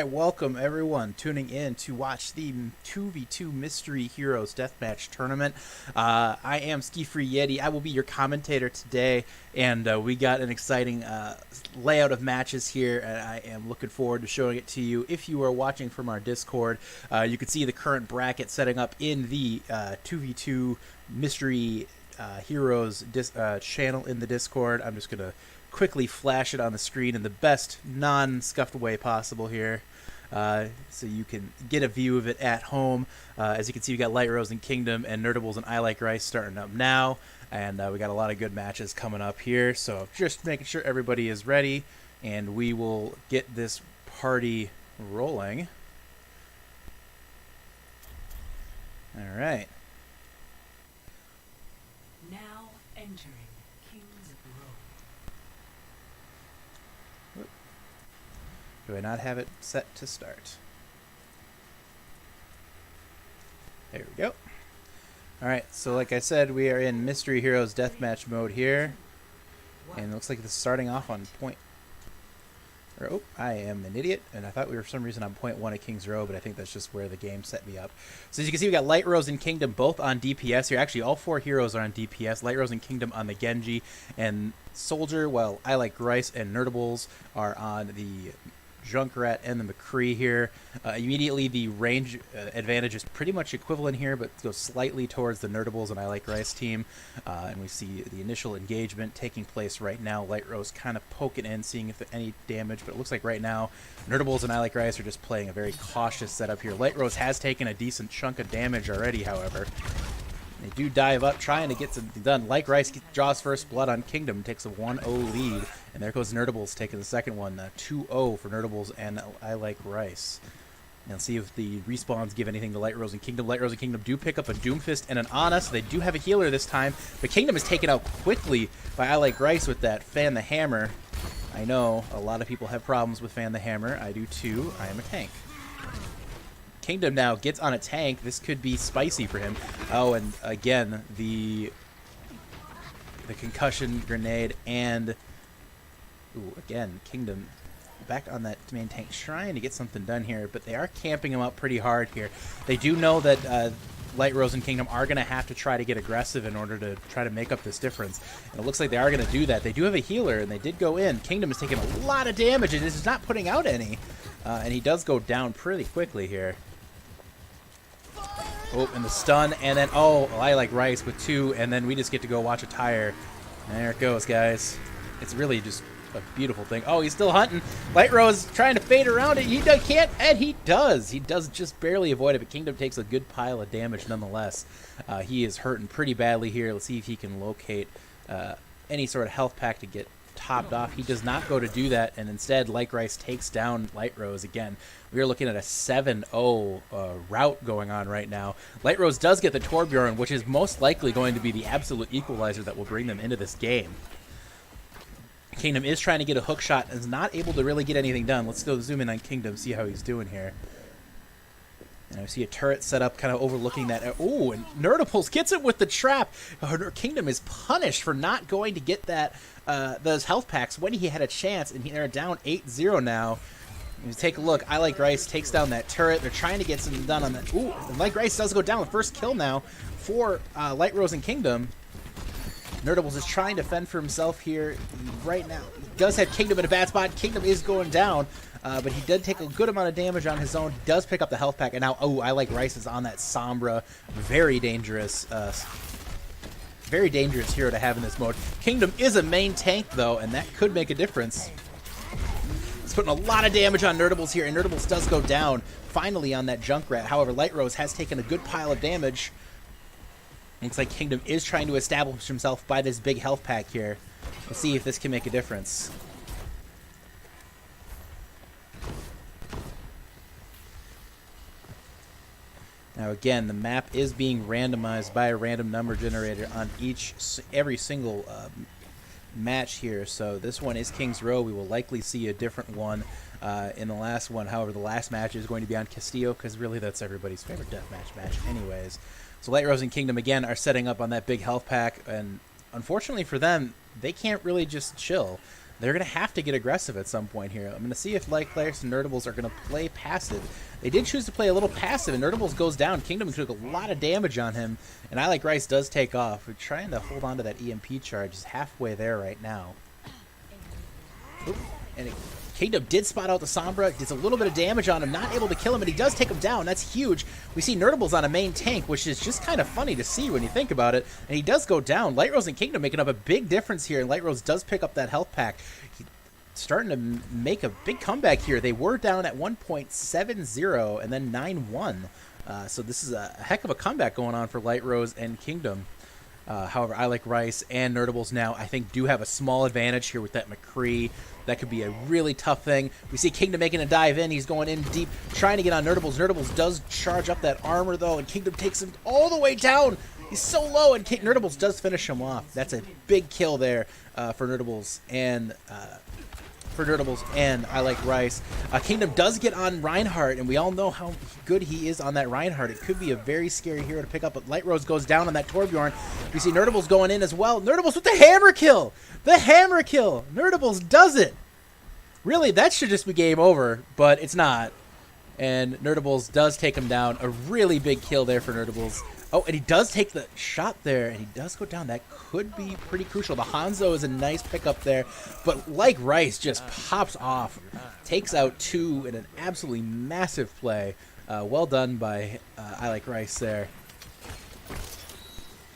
welcome everyone tuning in to watch the 2v2 Mystery Heroes Deathmatch tournament. I am SkiFreeYeti. I will be your commentator today, and we got an exciting layout of matches here, and I am looking forward to showing it to you. If you are watching from our Discord, you can see the current bracket setting up in the 2v2 Mystery Heroes channel in the Discord. I'm just going to quickly flash it on the screen in the best non-scuffed way possible here, so you can get a view of it at home. As you can see, we got Light Rose and Kingdom and Nerdables and I Like Rice starting up now, and we got a lot of good matches coming up here, so just making sure everybody is ready, and we will get this party rolling. All right. Now entering King's Row. Do I not have it set to start? There we go. Alright, so like I said, we are in Mystery Heroes Deathmatch mode here. And it looks like this is starting off on point... Oh, I am an idiot, and I thought we were for some reason on point 1 at King's Row, but I think that's just where the game set me up. So as you can see, we got Light Rose and Kingdom both on DPS here. Actually, all 4 heroes are on DPS. Light Rose and Kingdom on the Genji, and Soldier, well, I Like Rice and Nerdables are on the Junkrat and the McCree here. Immediately, the range advantage is pretty much equivalent here, but goes slightly towards the Nerdables and I Like Rice team. And we see the initial engagement taking place right now. Light Rose kind of poking in, seeing if any damage, but it looks like right now Nerdables and I Like Rice are just playing a very cautious setup here. Light Rose has taken a decent chunk of damage already, however. They do dive up, trying to get something done. Like Rice draws first blood on Kingdom, takes a 1-0 lead. And there goes Nerdables taking the second one, 2-0 for Nerdables and I Like Rice. Now see if the respawns give anything to Light Rose and Kingdom. Light Rose and Kingdom do pick up a Doomfist and an Ana, so they do have a healer this time. But Kingdom is taken out quickly by I Like Rice with that Fan the Hammer. I know a lot of people have problems with Fan the Hammer. I do too. I am a tank. Kingdom now gets on a tank. This could be spicy for him. Oh, and again, the concussion grenade and... Ooh, again, Kingdom back on that main tank, trying to get something done here, but they are camping him up pretty hard here. They do know that Light Rose and Kingdom are going to have to try to get aggressive in order to try to make up this difference. And it looks like they are going to do that. They do have a healer, and they did go in. Kingdom is taking a lot of damage, and this is not putting out any. And he does go down pretty quickly here. Oh, and the stun, and then, oh, I Like Rice with 2, and then we just get to go watch a tire. There it goes, guys. It's really just a beautiful thing. Oh, he's still hunting. Light Rose trying to fade around it. He can't, and he does. He does just barely avoid it, but Kingdom takes a good pile of damage nonetheless. He is hurting pretty badly here. Let's see if he can locate any sort of health pack to get topped off. He does not go to do that, and instead Like Rice takes down Light Rose again. We are looking at a 7-0 route going on right now. Light Rose does get the Torbjorn, which is most likely going to be the absolute equalizer that will bring them into this game. Kingdom is trying to get a hook shot and is not able to really get anything done. Let's go zoom in on Kingdom, see how he's doing here. And I see a turret set up kind of overlooking that. Oh, and Nerdables gets it with the trap. Kingdom is punished for not going to get that those health packs when he had a chance, and they're down 8-0 now. You take a look. I Like Rice takes down that turret. They're trying to get something done on that. Ooh, and Like Rice does go down. The first kill now for Light Rose and Kingdom. Nerdables is trying to fend for himself here right now. He does have Kingdom in a bad spot. Kingdom is going down, but he did take a good amount of damage on his own. He does pick up the health pack, and now, oh, I Like Rice is on that Sombra. Very dangerous hero to have in this mode. Kingdom is a main tank, though, and that could make a difference. It's putting a lot of damage on Nerdables here, and Nerdables does go down finally on that Junkrat. However, Light Rose has taken a good pile of damage. Looks like Kingdom is trying to establish himself by this big health pack here. Let's see if this can make a difference. Now again, the map is being randomized by a random number generator on every single match here. So this one is King's Row. We will likely see a different one in the last one. However, the last match is going to be on Castillo, because really that's everybody's favorite deathmatch match anyways. So Light Rose and Kingdom again are setting up on that big health pack, and unfortunately for them, they can't really just chill. they're going to have to get aggressive at some point here. I'm going to see if Like Rice and Nerdables are going to play passive. They did choose to play a little passive, and Nerdables goes down. Kingdom took a lot of damage on him, and I Like Rice does take off. We're trying to hold on to that EMP charge. He's halfway there right now. Oop. And Kingdom did spot out the Sombra, gets a little bit of damage on him, not able to kill him, and he does take him down. That's huge. We see Nerdables on a main tank, which is just kind of funny to see when you think about it, and he does go down. Light Rose and Kingdom making up a big difference here, and Light Rose does pick up that health pack. He's starting to make a big comeback here. They were down at 1.70 and then 9-1. So this is a heck of a comeback going on for Light Rose and Kingdom. However, I Like Rice and Nerdables now, I think, do have a small advantage here with that McCree. That could be a really tough thing. We see Kingdom making a dive in. He's going in deep, trying to get on Nerdables. Nerdables does charge up that armor, though, and Kingdom takes him all the way down. He's so low, and Nerdables does finish him off. That's a big kill there for Nerdables and I Like Rice. Kingdom does get on Reinhardt, and we all know how good he is on that Reinhardt. It could be a very scary hero to pick up, but Light Rose goes down on that Torbjorn. We see Nerdables going in as well. Nerdables with the hammer kill! The hammer kill! Nerdables does it! Really, that should just be game over, but it's not. And Nerdables does take him down. A really big kill there for Nerdables. Oh, and he does take the shot there, and he does go down. That could be pretty crucial. The Hanzo is a nice pickup there, but Like Rice just pops off, takes out 2 in an absolutely massive play. Well done by I Like Rice there.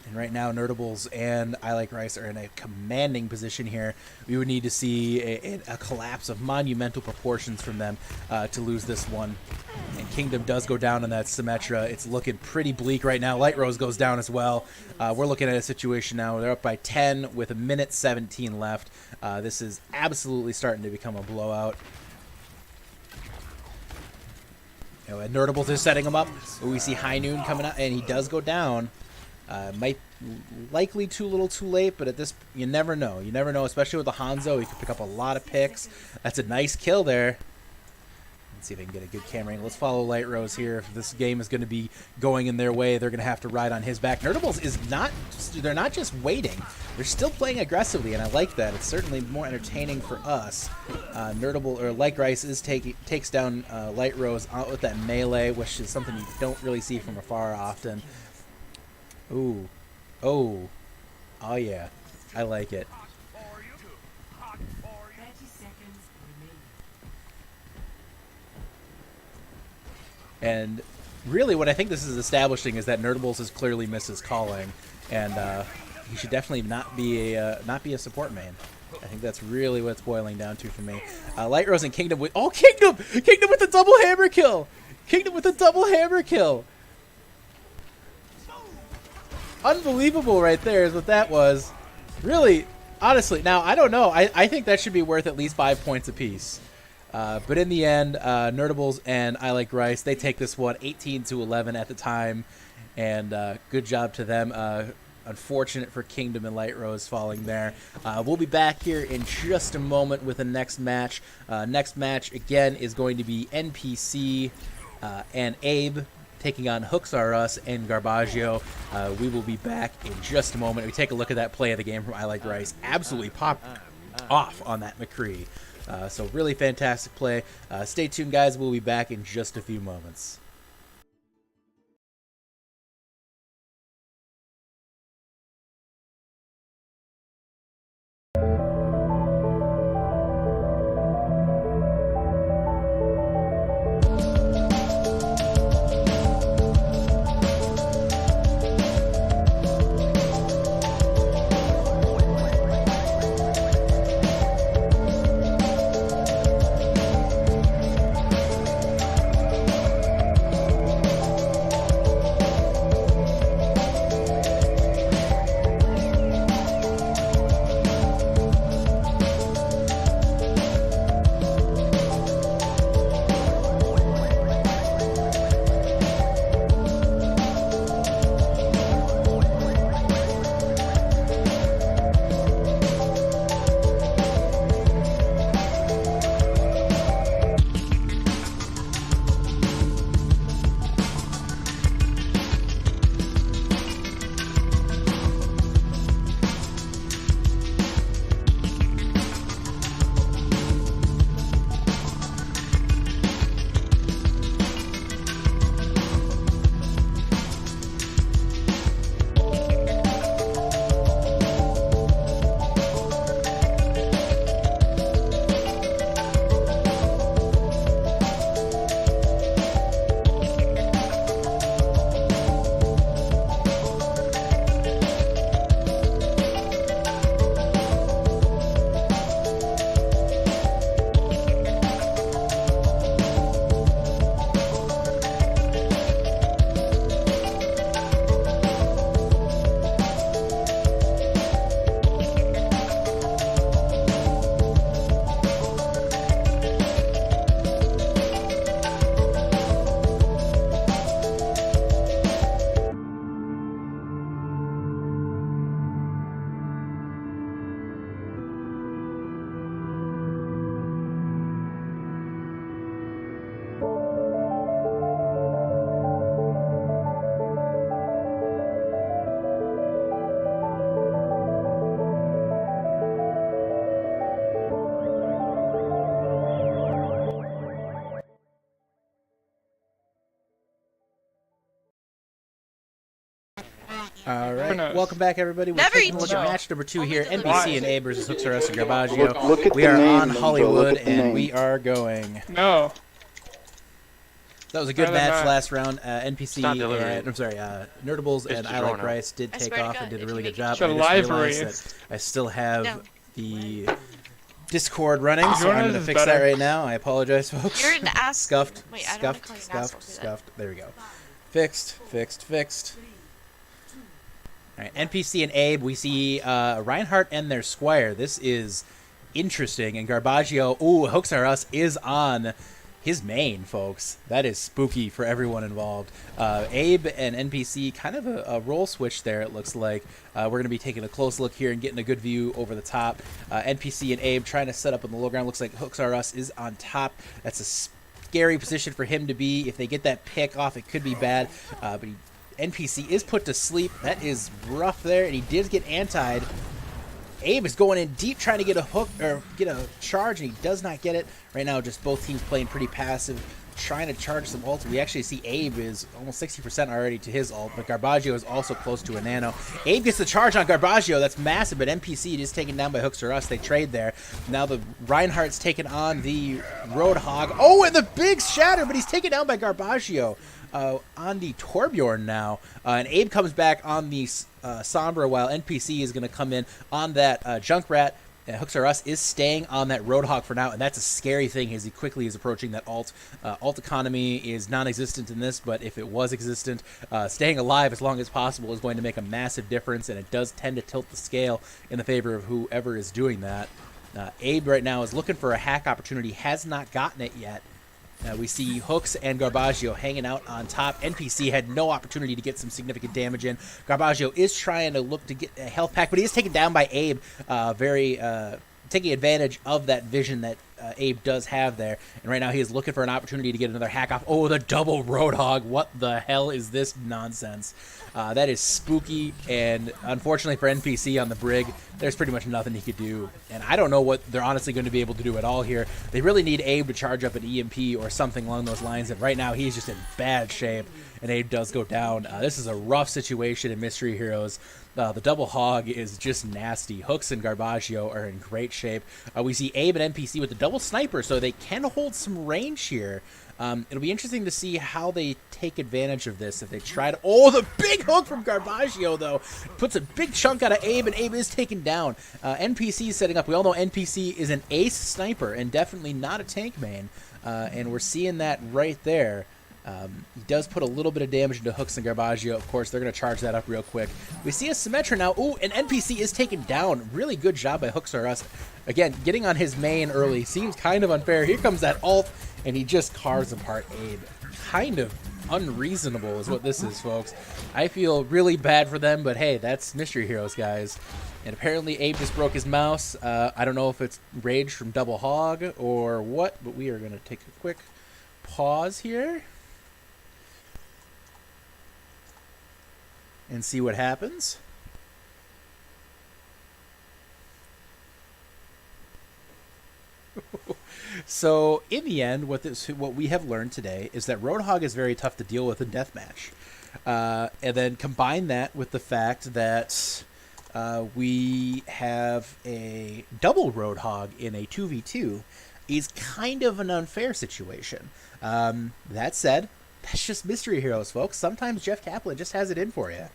And right now, Nerdables and I Like Rice are in a commanding position here. We would need to see a collapse of monumental proportions from them to lose this one. And Kingdom does go down on that Symmetra. It's looking pretty bleak right now. Light Rose goes down as well. We're looking at a situation now. They're up by 10 with 1:17 left. This is absolutely starting to become a blowout. And Nerdables is setting him up. We see High Noon coming out, and he does go down. Might likely too little too late, but at this, you never know. You never know, especially with the Hanzo. He could pick up a lot of picks. That's a nice kill there. Let's see if they can get a good camera angle. Let's follow Light Rose here. If this game is going to be going in their way, they're going to have to ride on his back. Nerdables is not, they're not just waiting. They're still playing aggressively, and I like that. It's certainly more entertaining for us. Like Rice takes down Light Rose out with that melee, which is something you don't really see from afar often. Ooh. Oh. Oh, yeah. I like it. 30 seconds remaining. And really what I think this is establishing is that Nerdables has clearly missed his calling, and he should definitely not be a support main. I think that's really what it's boiling down to for me. Light Rose and Kingdom with... Oh, Kingdom! Kingdom with the double hammer kill! Kingdom with the double hammer kill! Unbelievable right there is what that was. Really, honestly, now, I don't know. I think that should be worth at least 5 points apiece. But in the end, Nerdables and I Like Rice, they take this one 18-11 at the time. And good job to them. Unfortunate for Kingdom and Light Rose falling there. We'll be back here in just a moment with the next match. Next match, again, is going to be NPC and Abe taking on Hooks R Us and Garbaggio. We will be back in just a moment. We take a look at that play of the game from I Like Rice. Absolutely popped off on that McCree. So really fantastic play. Stay tuned, guys. We'll be back in just a few moments. All right, knows? welcome back, everybody. We're Never taking a eat look you. at match number 2 here. Only NBC Why? and Abe versus Hooks R Us and Look Garbaggio. at We the are name, on Look Hollywood, at the and name. we are going. No. That was a good Better than match that. last round. NPC not and delivering. I'm sorry, Nerdables It's and I Like DiGiorno. Rice did I take swear to off and God, did a if really you good make job. it It's a I just library. realized that I still have No. the Discord running, so I'm DiGiorno's going to is fix that better. right now. I apologize, folks. You're an ass. Scuffed, Wait, I don't want scuffed, to call you an asshole scuffed, for that. scuffed. There we go. Fixed, fixed, fixed. All right, NPC and Abe, we see Reinhardt and their Squire. This is interesting. And Garbaggio, ooh, Hooks R Us is on his main, folks. That is spooky for everyone involved. Abe and NPC, kind of a role switch there, it looks like. We're going to be taking a close look here and getting a good view over the top. NPC and Abe trying to set up on the low ground. Looks like Hooks R Us is on top. That's a scary position for him to be. If they get that pick off, it could be bad. But NPC is put to sleep. That is rough there, and he did get antied. Abe is going in deep trying to get a hook or get a charge, and he does not get it. Right now, just both teams playing pretty passive, trying to charge some ults. We actually see Abe is almost 60% already to his ult, but Garbaggio is also close to a nano. Abe gets the charge on Garbaggio. That's massive, but NPC is taken down by Hooks R Us. They trade there. Now the Reinhardt's taken on the Roadhog. Oh, and the big shatter, but he's taken down by Garbaggio. On the Torbjorn now, and Abe comes back on the Sombra, while NPC is going to come in on that Junkrat. Hooks R Us is staying on that Roadhog for now, and that's a scary thing as he quickly is approaching that ult. Ult economy is non-existent in this, but if it was existent, staying alive as long as possible is going to make a massive difference, and it does tend to tilt the scale in the favor of whoever is doing that. Abe right now is looking for a hack opportunity, has not gotten it yet. We see Hooks and Garbaggio hanging out on top. NPC had no opportunity to get some significant damage in. Garbaggio is trying to look to get a health pack, but he is taken down by Abe, taking advantage of that vision that Abe does have there. And right now he is looking for an opportunity to get another hack off. Oh, the double Roadhog. What the hell is this nonsense? That is spooky, and unfortunately for NPC on the Brig, there's pretty much nothing he could do. And I don't know what they're honestly going to be able to do at all here. They really need Abe to charge up an EMP or something along those lines, and right now he's just in bad shape, and Abe does go down. This is a rough situation in Mystery Heroes. The double hog is just nasty. Hooks and Garbaggio are in great shape. We see Abe and NPC with the double sniper, so they can hold some range here. It'll be interesting to see how they take advantage of this. If they try to... Oh, the big hook from Garbaggio, though. Puts a big chunk out of Abe, and Abe is taken down. NPC is setting up. We all know NPC is an ace sniper and definitely not a tank main. And we're seeing that right there. He does put a little bit of damage into Hooks and Garbaggio. Of course, they're going to charge that up real quick. We see a Symmetra now. Ooh, and NPC is taken down. Really good job by Hooks R Us. Again, getting on his main early seems kind of unfair. Here comes that ult, and he just carves apart Abe. Kind of unreasonable is what this is, folks. I feel really bad for them, but hey, that's Mystery Heroes, guys. And apparently Abe just broke his mouse. I don't know if it's rage from Double Hog or what, but we are going to take a quick pause here and see what happens. So, in the end, what we have learned today is that Roadhog is very tough to deal with in Deathmatch. And then combine that with the fact that we have a double Roadhog in a 2v2 is kind of an unfair situation. That said, that's just Mystery Heroes, folks. Sometimes Jeff Kaplan just has it in for you.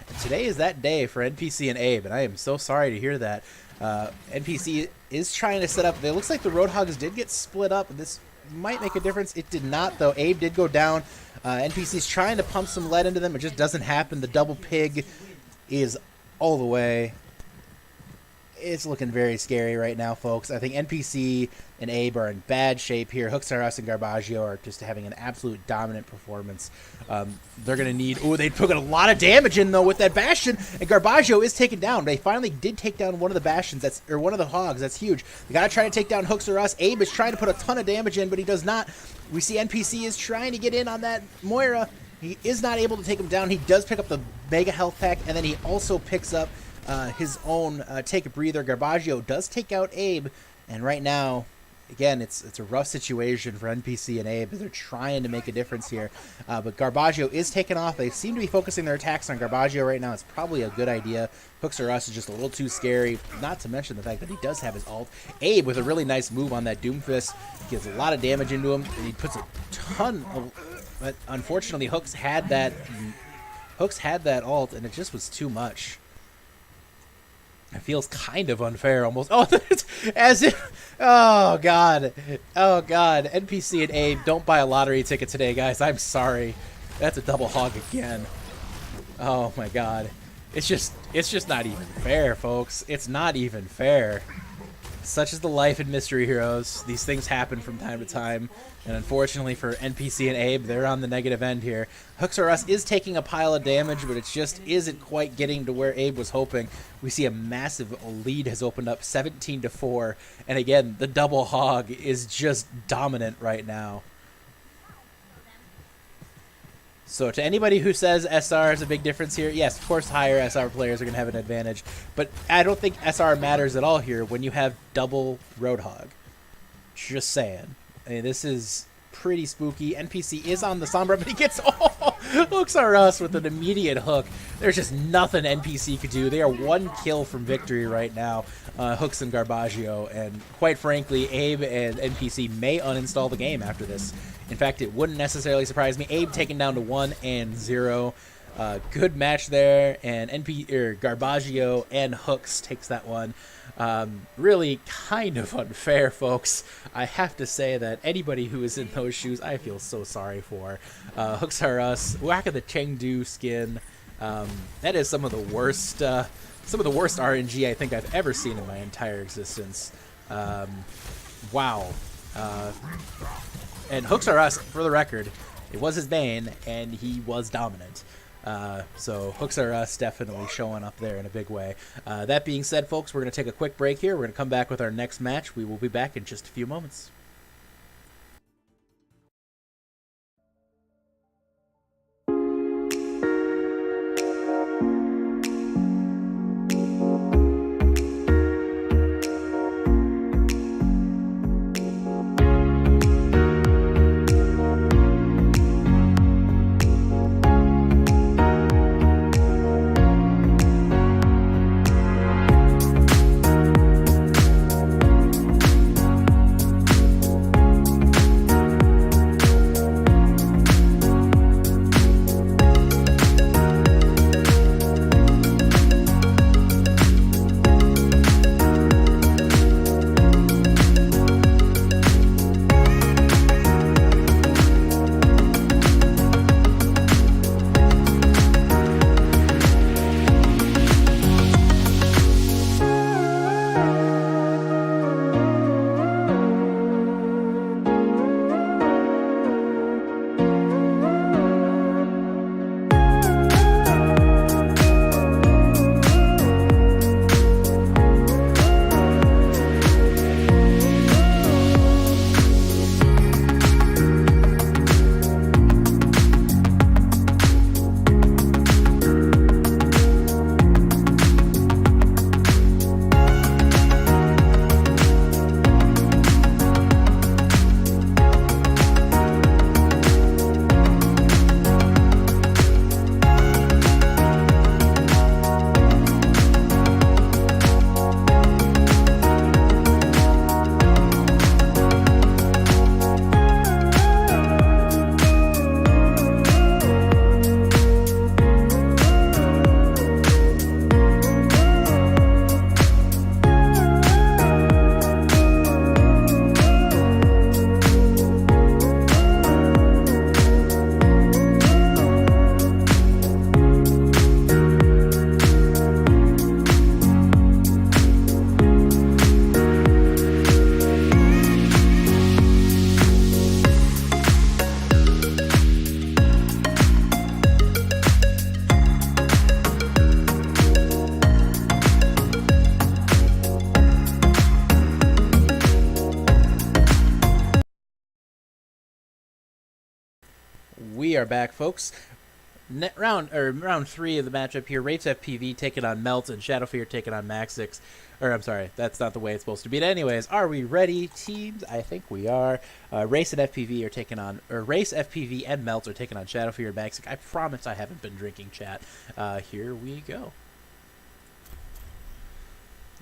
And today is that day for NPC and Abe, and I am so sorry to hear that. NPC is trying to set up... It looks like the Roadhogs did get split up. This might make a difference. It did not, though. Abe did go down. NPC's trying to pump some lead into them. It just doesn't happen. The double pig is all the way. It's looking very scary right now, folks. I think NPC and Abe are in bad shape here. Hooks R Us and Garbaggio are just having an absolute dominant performance. They're going to need... Oh, they took a lot of damage in, though, with that Bastion, and Garbaggio is taken down. They finally did take down one of the Bastions, or one of the Hogs. That's huge. They got to try to take down Hooks R Us. Abe is trying to put a ton of damage in, but he does not. We see NPC is trying to get in on that Moira. He is not able to take him down. He does pick up the Mega Health Pack, and then he also picks up his own take a breather. Garbaggio does take out Abe, and right now again, it's a rough situation for NPC and Abe. They're trying to make a difference here. But Garbaggio is taking off. They seem to be focusing their attacks on Garbaggio right now. It's probably a good idea. Hooks or Us is just a little too scary, not to mention the fact that he does have his ult. Abe with a really nice move on that Doomfist. Gets a lot of damage into him, and he puts a ton of... But unfortunately, Hooks had that ult, and it just was too much. It feels kind of unfair, almost. Oh, as if... Oh, God. Oh, God. NPC and Abe, don't buy a lottery ticket today, guys. I'm sorry. That's a double hog again. Oh, my God. It's just not even fair, folks. It's not even fair. Such is the life in Mystery Heroes. These things happen from time to time. And unfortunately for NPC and Abe, they're on the negative end here. Hooks or Us is taking a pile of damage, but it just isn't quite getting to where Abe was hoping. We see a massive lead has opened up, 17-4. And again, the double hog is just dominant right now. So to anybody who says SR is a big difference here, yes, of course higher SR players are going to have an advantage. But I don't think SR matters at all here when you have double Roadhog. Just saying. I mean, this is pretty spooky. NPC is on the Sombra, but he gets... Oh! Hooks or Us with an immediate hook. There's just nothing NPC could do. They are one kill from victory right now, Hooks and Garbaggio. And quite frankly, Abe and NPC may uninstall the game after this. In fact, it wouldn't necessarily surprise me. Abe taken down to 1-0. Good match there, and Garbaggio and Hooks takes that one. Really kind of unfair, folks. I have to say that anybody who is in those shoes, I feel so sorry for. Hooks or Us, whack of the Chengdu skin. That is some of the worst RNG I think I've ever seen in my entire existence. Wow. And Hooks or Us, for the record, it was his bane, and he was dominant. So Hooks or Us definitely showing up there in a big way. That being said, folks, we're going to take a quick break here. We're going to come back with our next match. We will be back in just a few moments. We are back, folks. round 3 of the matchup here. Race FPV taking on Melt and Shadowfear taking on Maxix. Or I'm sorry, that's not the way it's supposed to be. But anyways, are we ready, teams? I think we are. Race and FPV are taking on, or Race FPV and Melt are taking on Shadowfear and Maxix. I promise I haven't been drinking, chat. Here we go.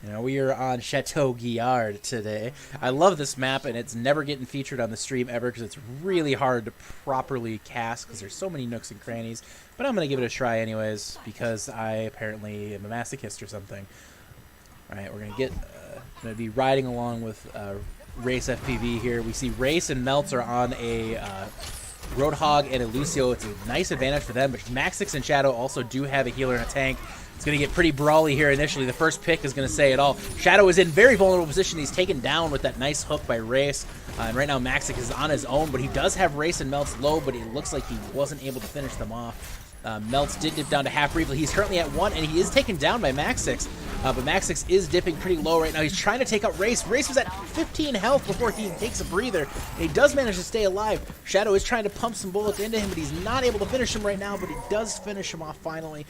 You know, we are on Chateau Guillard today. I love this map, and it's never getting featured on the stream ever because it's really hard to properly cast because there's so many nooks and crannies. But I'm going to give it a try anyways because I apparently am a masochist or something. All right, we're going to be riding along with Race FPV here. We see Race and Melts are on a Roadhog and a Lucio. It's a nice advantage for them, but Maxix and Shadow also do have a healer and a tank. It's going to get pretty brawly here initially. The first pick is going to say it all. Shadow is in very vulnerable position. He's taken down with that nice hook by Race. And right now Maxix is on his own, but he does have Race and Melts low, but it looks like he wasn't able to finish them off. Melts did dip down to half briefly. He's currently at 1, and he is taken down by Maxix. But Maxix is dipping pretty low right now. He's trying to take out Race. Race was at 15 health before he takes a breather. And he does manage to stay alive. Shadow is trying to pump some bullets into him, but he's not able to finish him right now. But he does finish him off finally.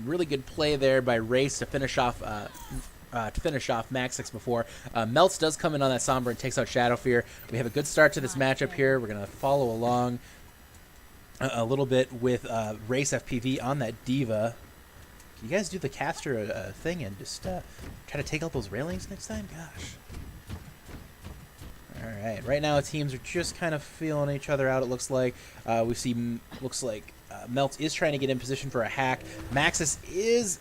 Really good play there by Race to finish off Maxix before. Melts does come in on that Sombra and takes out Shadowfear. We have a good start to this matchup here. We're going to follow along a little bit with Race FPV on that Diva. Can you guys do the caster thing and just try to take out those railings next time? Gosh. Alright, right now teams are just kind of feeling each other out, it looks like. We see, looks like Melt is trying to get in position for a hack. Maxix is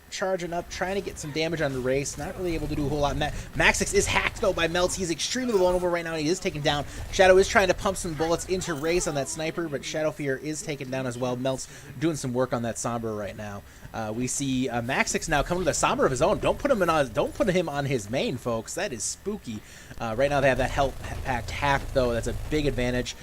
charging up, trying to get some damage on the Race. Not really able to do a whole lot. Maxix is hacked, though, by Melt. He's extremely vulnerable right now, and he is taken down. Shadow is trying to pump some bullets into Race on that Sniper, but Shadowfear is taken down as well. Melt's doing some work on that Sombra right now. We see Maxix now coming to the Sombra of his own. Don't put him on his main, folks. That is spooky. Right now they have that health pack hacked, though. That's a big advantage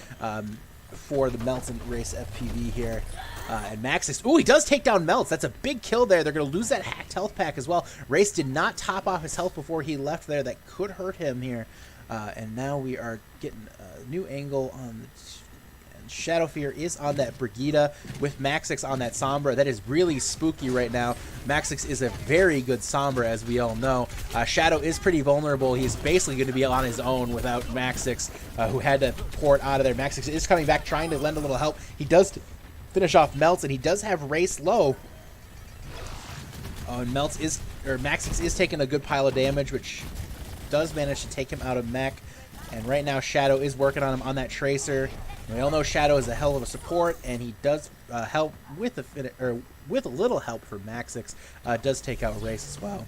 for the Melts and Race FPV here. And Maxix, ooh, he does take down Melts. That's a big kill there. They're going to lose that hacked health pack as well. Race did not top off his health before he left there. That could hurt him here. And now we are getting a new angle on the... Shadowfear is on that Brigida with Maxix on that Sombra. That is really spooky right now. Maxix is a very good Sombra, as we all know. Shadow is pretty vulnerable. He's basically going to be on his own without Maxix, who had to pour it out of there. Maxix is coming back, trying to lend a little help. He does finish off Melts, and he does have Race low. And Maxix is taking a good pile of damage, which does manage to take him out of mech. And right now, Shadow is working on him on that Tracer. We all know Shadow is a hell of a support, and he does help with a little help from Maxix. Does take out Race as well.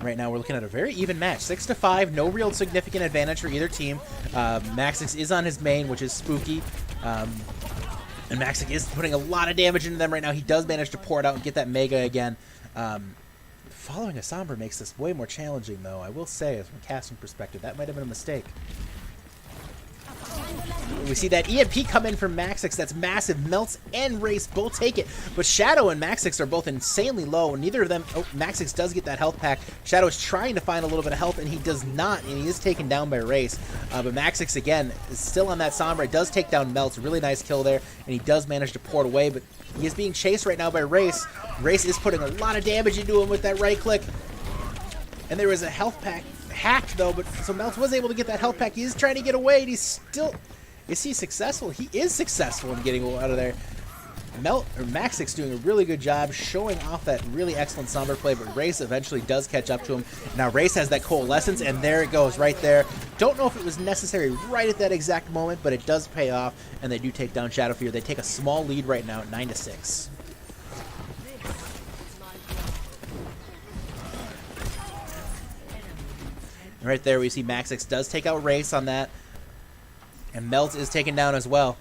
Right now, we're looking at a very even match, 6-5. No real significant advantage for either team. Maxix is on his main, which is spooky. And Maxix is putting a lot of damage into them right now. He does manage to pour it out and get that Mega again. Following a Sombra makes this way more challenging, though. I will say, from a casting perspective, that might have been a mistake. We see that EMP come in from Maxix. That's massive. Melts and Race both take it. But Shadow and Maxix are both insanely low. Neither of them... Oh, Maxix does get that health pack. Shadow is trying to find a little bit of health, and he does not. And he is taken down by Race. But Maxix, again, is still on that Sombra. It does take down Melts. Really nice kill there. And he does manage to pour it away. But he is being chased right now by Race. Race is putting a lot of damage into him with that right click. And there was a health pack hacked, though, but so Melts was able to get that health pack. He is trying to get away, and he's still... Is he successful? He is successful in getting out of there. Maxix doing a really good job showing off that really excellent Sombra play, but Race eventually does catch up to him. Now Race has that Coalescence, and there it goes right there. Don't know if it was necessary right at that exact moment, but it does pay off, and they do take down Shadowfear. They take a small lead right now at 9-6. Right there we see Maxix does take out Race on that. And Melt is taken down as well.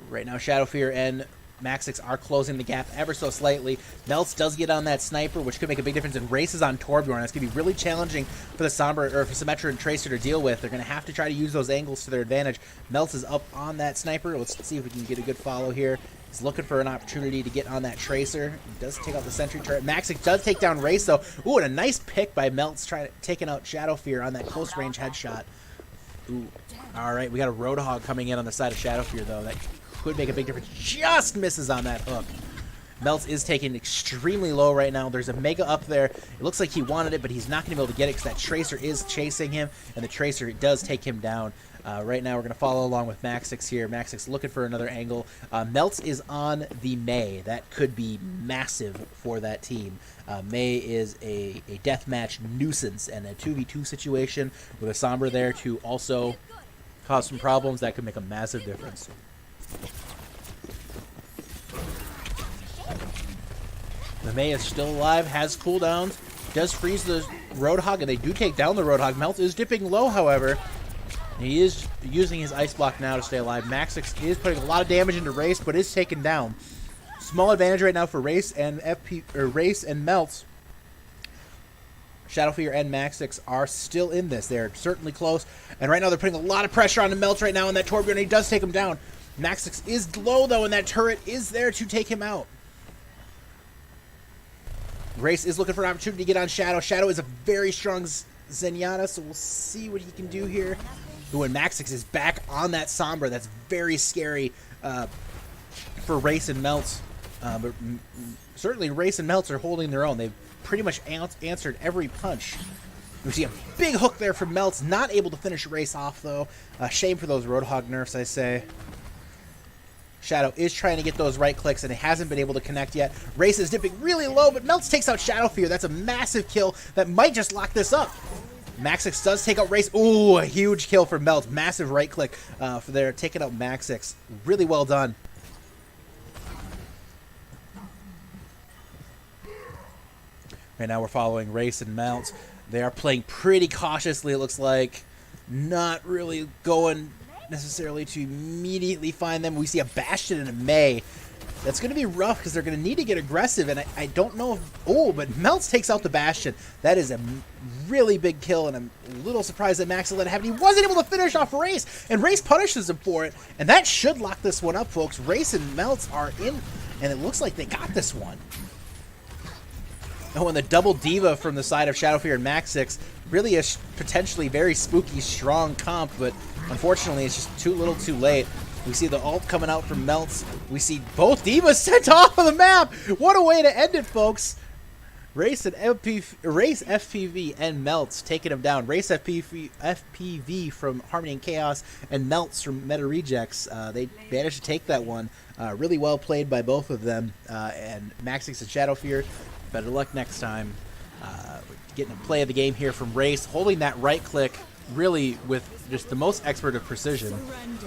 Right now, Shadowfear and Maxix are closing the gap ever so slightly. Melts does get on that Sniper, which could make a big difference. And Race is on Torbjorn. That's going to be really challenging for the Sombra, or for Symmetra and Tracer to deal with. They're going to have to try to use those angles to their advantage. Melts is up on that Sniper. Let's see if we can get a good follow here. He's looking for an opportunity to get on that Tracer. He does take out the Sentry turret. Maxix does take down Race, though. Ooh, and a nice pick by Melts taking out Shadowfear on that close-range headshot. Ooh. All right, we got a Roadhog coming in on the side of Shadowfear, though. That could make a big difference. Just misses on that hook. Melts is taken extremely low right now. There's a Mega up there. It looks like he wanted it, but he's not going to be able to get it because that Tracer is chasing him, and the Tracer does take him down. Right now, we're going to follow along with Maxix here. Maxix looking for another angle. Melts is on the Mei. That could be massive for that team. Mei is a deathmatch nuisance, and a 2v2 situation with a Sombra there to also cause some problems. That could make a massive difference. The Mei is still alive, has cooldowns, does freeze the Roadhog, and they do take down the Roadhog. Melts is dipping low, however. He is using his Ice Block now to stay alive. Maxix is putting a lot of damage into Race, but is taken down. Small advantage right now for Race and Race and Melts. Shadowfear and Maxix are still in this. They're certainly close, and right now they're putting a lot of pressure on the Melts right now, and that Torbjorn, he does take him down. Maxix is low, though, and that turret is there to take him out. Race is looking for an opportunity to get on Shadow. Shadow is a very strong Zenyatta, so we'll see what he can do here. Ooh, and Maxix is back on that Sombra. That's very scary for Race and Melts. But certainly Race and Melts are holding their own. They've pretty much answered every punch. We see a big hook there from Melts. Not able to finish Race off, though. Shame for those Roadhog nerfs, I say. Shadow is trying to get those right clicks, and it hasn't been able to connect yet. Race is dipping really low, but Melts takes out Shadowfear. That's a massive kill that might just lock this up. Maxix does take out Race. Ooh, a huge kill for Melts. Massive right click for there, taking out Maxix. Really well done. Right now we're following Race and Melts. They are playing pretty cautiously, it looks like. Not really going necessarily to immediately find them. We see a Bastion and a Mei. That's going to be rough because they're going to need to get aggressive, and I don't know if... Oh, but Melts takes out the Bastion. That is a really big kill, and I'm a little surprised that Max let it happen. He wasn't able to finish off Race, and Race punishes him for it, and that should lock this one up, folks. Race and Melts are in, and it looks like they got this one. Oh, and the double diva from the side of Shadowfear and Maxix, really a potentially very spooky, strong comp, but unfortunately it's just too little too late. We see the ult coming out from Melts. We see both divas sent off of the map. What a way to end it, folks. Race FPV and Melts taking him down. Race FPV from Harmony and Chaos and Melts from Meta Rejects. They managed to take that one. Really well played by both of them. And Maxix and Shadowfear, better luck next time. Getting a play of the game here from Race, holding that right click really with just the most expert of precision.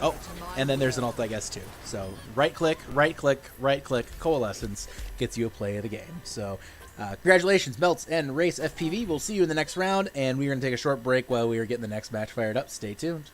Oh, and then there's an ult, I guess, too. So right click, right click, right click, Coalescence gets you a play of the game. So congratulations, Melts and Race FPV. We'll see you in the next round, and we're going to take a short break while we are getting the next match fired up. Stay tuned.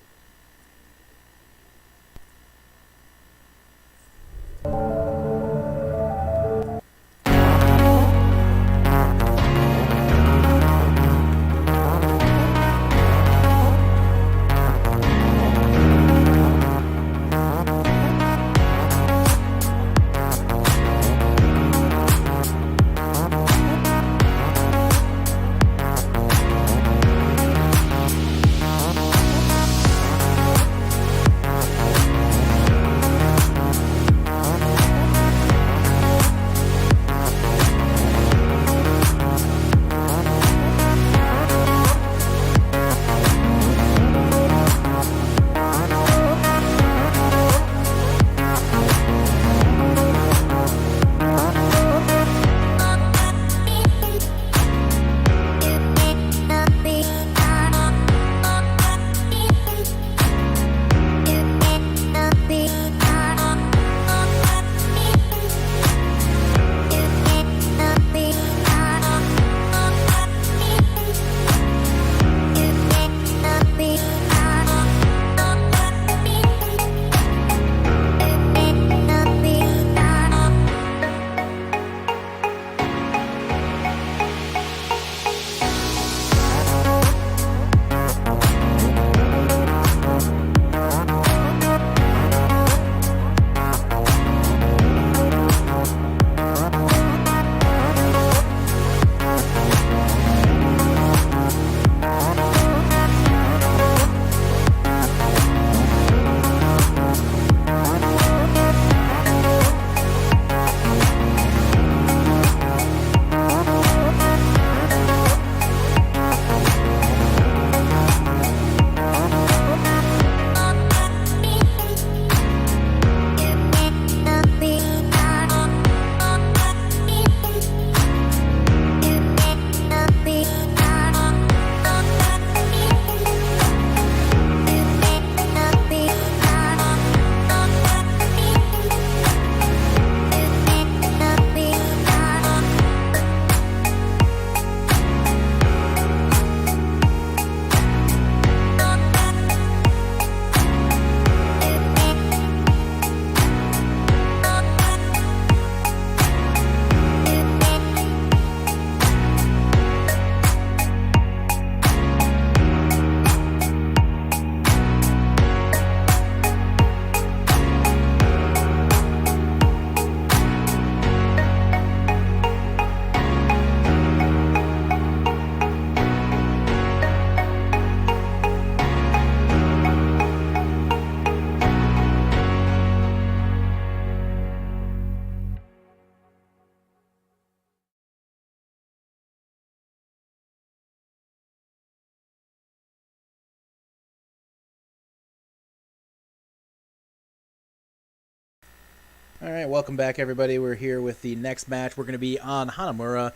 Alright, welcome back everybody. We're here with the next match. We're going to be on Hanamura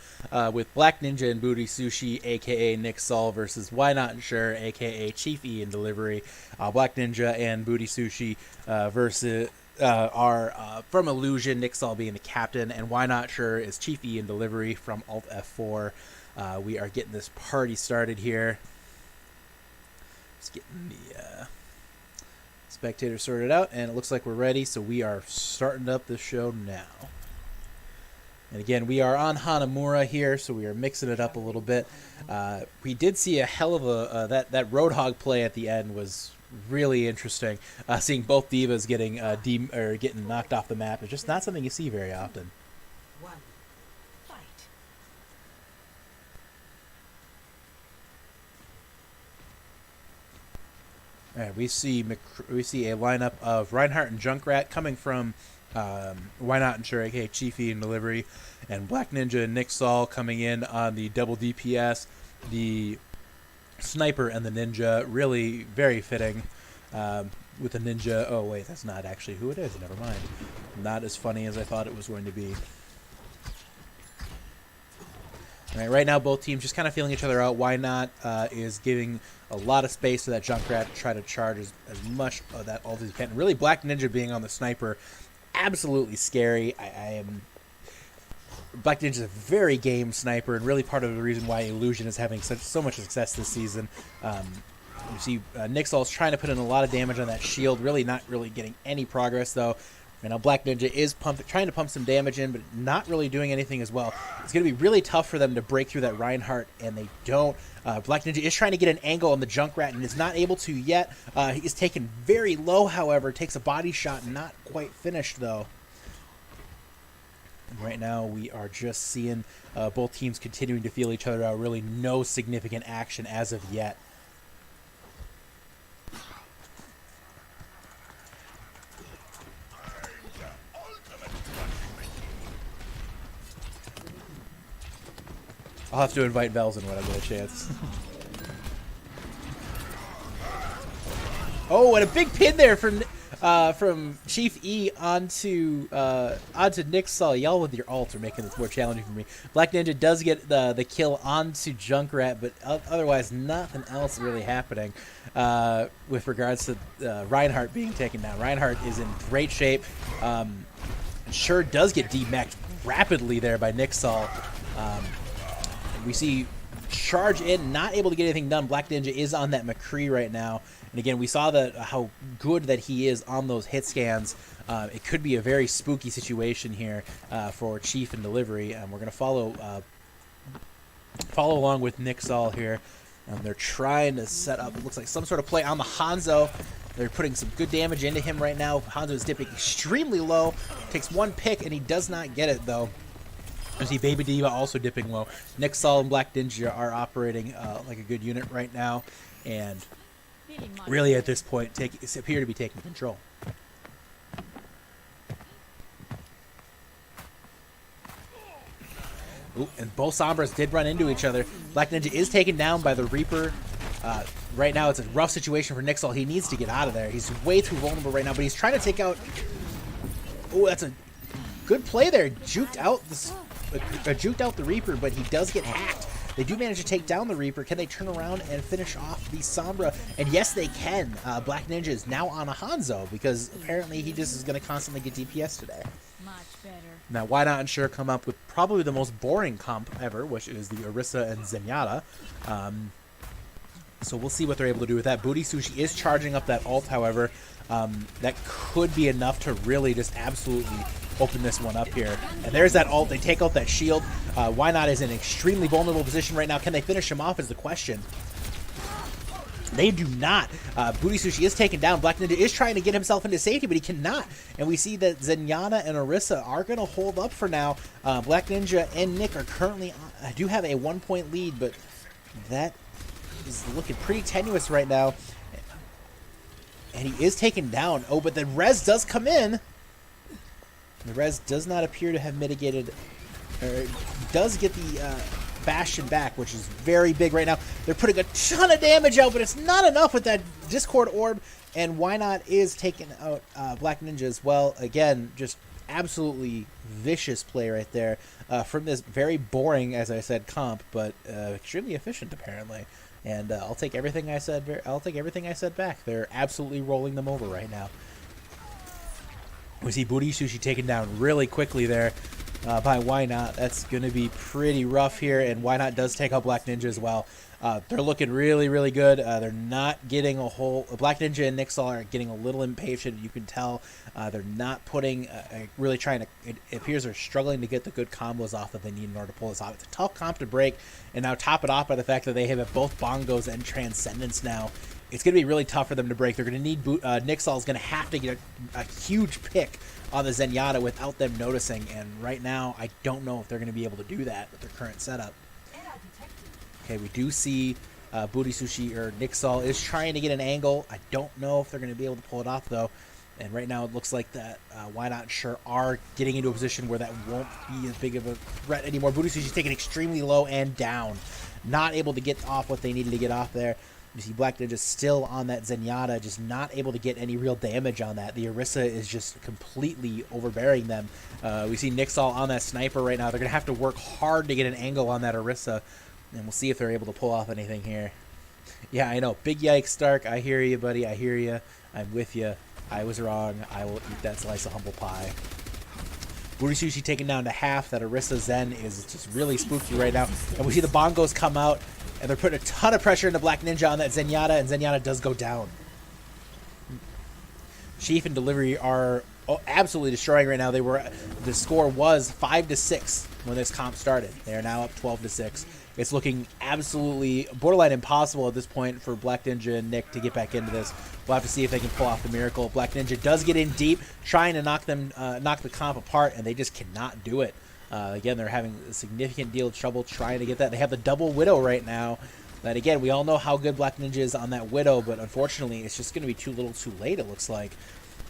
with Black Ninja and Booty Sushi, aka Nick Saul, versus Why Not Ensure, aka Chief E in Delivery. Black Ninja and Booty Sushi versus are from Illusion, Nick Saul being the captain, and Why Not Sure is Chief E in Delivery from Alt F4. We are getting this party started here. Just getting the spectators sorted out, and it looks like we're ready, so we are starting up the show now. And again, we are on Hanamura here, so we are mixing it up a little bit. We did see a hell of a that Roadhog play at the end was really interesting. Seeing both divas getting getting knocked off the map is just not something you see very often. All right, we see a lineup of Reinhardt and Junkrat coming from Why Not Ensure, aka Chiefy in Delivery, and Black Ninja and Nick Saul coming in on the double DPS, the Sniper and the Ninja. Really very fitting with the Ninja. Oh wait, that's not actually who it is. Never mind. Not as funny as I thought it was going to be. All right now both teams just kind of feeling each other out. Why Not is giving a lot of space to that Junkrat to try to charge as much of that ult as he can. Really, Black Ninja being on the Sniper, absolutely scary. Black Ninja is a very game sniper, and really part of the reason why Illusion is having so much success this season. You see Nick Saul's trying to put in a lot of damage on that shield, really not really getting any progress though. And now Black Ninja is trying to pump some damage in, but not really doing anything as well. It's going to be really tough for them to break through that Reinhardt, and they don't. Black Ninja is trying to get an angle on the Junkrat and is not able to yet. He is taken very low, however. Takes a body shot, not quite finished, though. And right now, we are just seeing both teams continuing to feel each other out. Really no significant action as of yet. I'll have to invite Velzen when I get a chance. Oh, and a big pin there from Chief E onto Nick Saul. Y'all with your ult are making this more challenging for me. Black Ninja does get the kill onto Junkrat, but otherwise nothing else really happening with regards to Reinhardt being taken down. Reinhardt is in great shape. Sure does get demacked rapidly there by Nick Saul. We see charge in, not able to get anything done. Black Ninja is on that McCree right now. And again, we saw how good that he is on those hit scans. It could be a very spooky situation here for Chief and Delivery. We're going to follow along with Nick Saul here. They're trying to set up, it looks like, some sort of play on the Hanzo. They're putting some good damage into him right now. Hanzo is dipping extremely low. Takes one pick, and he does not get it, though. I see Baby Diva also dipping low. Nick Saul and Black Ninja are operating like a good unit right now, and really at this point appear to be taking control. Ooh, and both Sombras did run into each other. Black Ninja is taken down by the Reaper. Right now it's a rough situation for Nick Saul. He needs to get out of there. He's way too vulnerable right now, but he's trying to take out... Oh, that's a good play there. Juked out the Reaper, but he does get hacked. They do manage to take down the Reaper. Can they turn around and finish off the Sombra? And yes, they can. Black Ninja is now on a Hanzo because apparently he just is going to constantly get DPS today. Much better. Now, Why Not Ensure come up with probably the most boring comp ever, which is the Orisa and Zenyatta. So we'll see what they're able to do with that. Booty Sushi is charging up that ult, however. That could be enough to really just absolutely open this one up here. And there's that ult. They take out that shield. Why Not is in an extremely vulnerable position right now. Can they finish him off is the question. They do not. Booty Sushi is taken down. Black Ninja is trying to get himself into safety, but he cannot. And we see that Zenyatta and Orisa are going to hold up for now. Black Ninja and Nick are currently do have a 1-point lead, but that is looking pretty tenuous right now. And he is taken down. Oh, but the res does come in. The res does not appear to have mitigated, or does get the Bastion back, which is very big right now. They're putting a ton of damage out, but it's not enough with that Discord Orb. And Why Not is taking out Black Ninja as well. Again, just absolutely vicious play right there from this very boring, as I said, comp, but extremely efficient apparently. And I'll take everything I said. I'll take everything I said back. They're absolutely rolling them over right now. We see Booty Sushi taken down really quickly there by Why Not. That's going to be pretty rough here, and Why Not does take out Black Ninja as well. They're looking really, really good. They're not getting a whole... Black Ninja and Nixal are getting a little impatient. You can tell they're not putting... really trying to... It appears they're struggling to get the good combos off that they need in order to pull this off. It's a tough comp to break, and now top it off by the fact that they have both Bongos and Transcendence now. It's going to be really tough for them to break. They're going to need... Nixal is going to have to get a huge pick on the Zenyatta without them noticing, and right now I don't know if they're going to be able to do that with their current setup. Okay, we do see Booty Sushi, or Nixal, is trying to get an angle. I don't know if they're going to be able to pull it off, though. And right now it looks like that Why Not Sure are getting into a position where that won't be as big of a threat anymore. Booty Sushi's taken extremely low and down. Not able to get off what they needed to get off there. You see Black Ninja still on that Zenyatta, just not able to get any real damage on that. The Orisa is just completely overbearing them. We see Nixal on that Sniper right now. They're going to have to work hard to get an angle on that Orisa. And we'll see if they're able to pull off anything here. Yeah, I know. Big yikes, Stark. I hear you, buddy. I hear you. I'm with you. I was wrong. I will eat that slice of humble pie. Booty Sushi taken down to half. That Orisa Zen is just really spooky right now. And we see the Bongos come out, and they're putting a ton of pressure into Black Ninja on that Zenyatta, and Zenyatta does go down. Chief and Delivery are absolutely destroying right now. The score was 5-6 when this comp started. They are now up 12-6. It's looking absolutely borderline impossible at this point for Black Ninja and Nick to get back into this. We'll have to see if they can pull off the miracle. Black Ninja does get in deep, trying to knock the comp apart, and they just cannot do it. Again, they're having a significant deal of trouble trying to get that. They have the double Widow right now. And again, we all know how good Black Ninja is on that Widow, but unfortunately, it's just going to be too little too late, it looks like.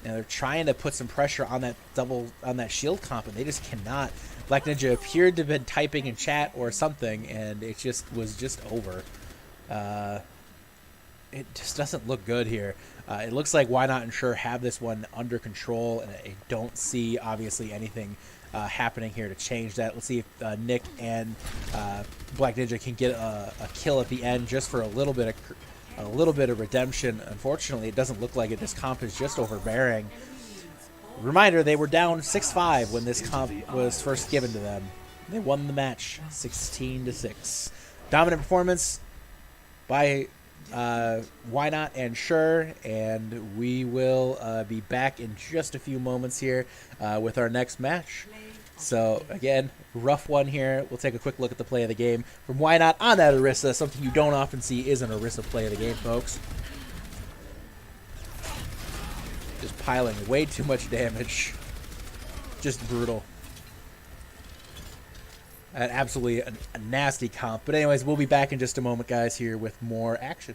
And they're trying to put some pressure on that shield comp, and they just cannot. Black Ninja appeared to have been typing in chat or something, and it was just over. It just doesn't look good here. It looks like Why Not Ensure have this one under control, and I don't see, obviously, anything happening here to change that. Let's see if Nick and Black Ninja can get a kill at the end just for a little bit of redemption. Unfortunately, it doesn't look like it. This comp is just overbearing. Reminder, they were down 6-5 when this comp was first given to them. They won the match 16-6. Dominant performance by Why Not and Sure, and we will be back in just a few moments here with our next match. So again, rough one here. We'll take a quick look at the play of the game from Why Not on that Orisa. Something you don't often see is an Orisa play of the game, folks. Just piling way too much damage. Just brutal. Absolutely a nasty comp. But anyways, we'll be back in just a moment, guys, here with more action.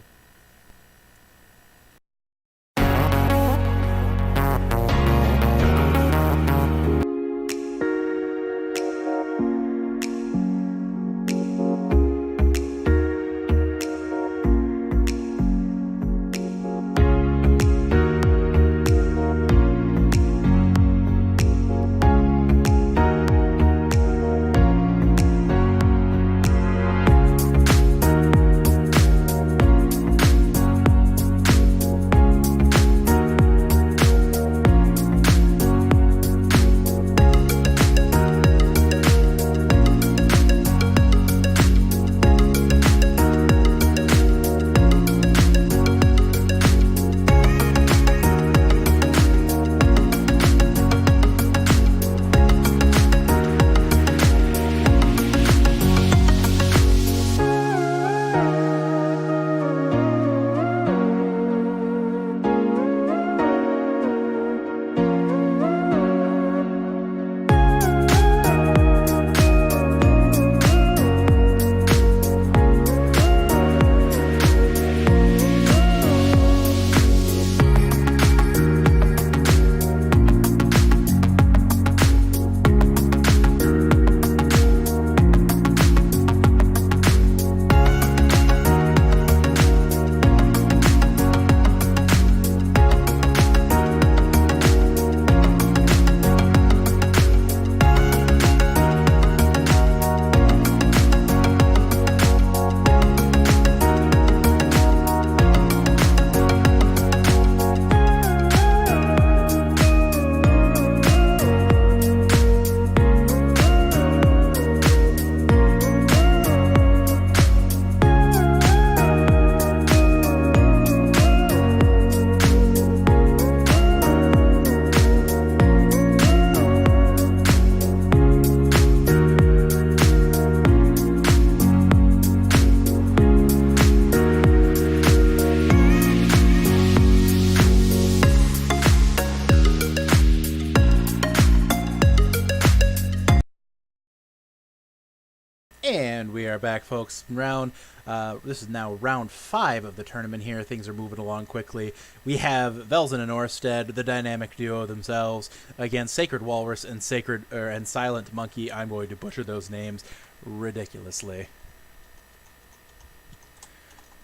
And we are back, folks. This is now round 5 of the tournament here. Things are moving along quickly. We have Velzen and Orsted, the dynamic duo themselves, against Sacred Walrus and Silent Monkey. I'm going to butcher those names ridiculously.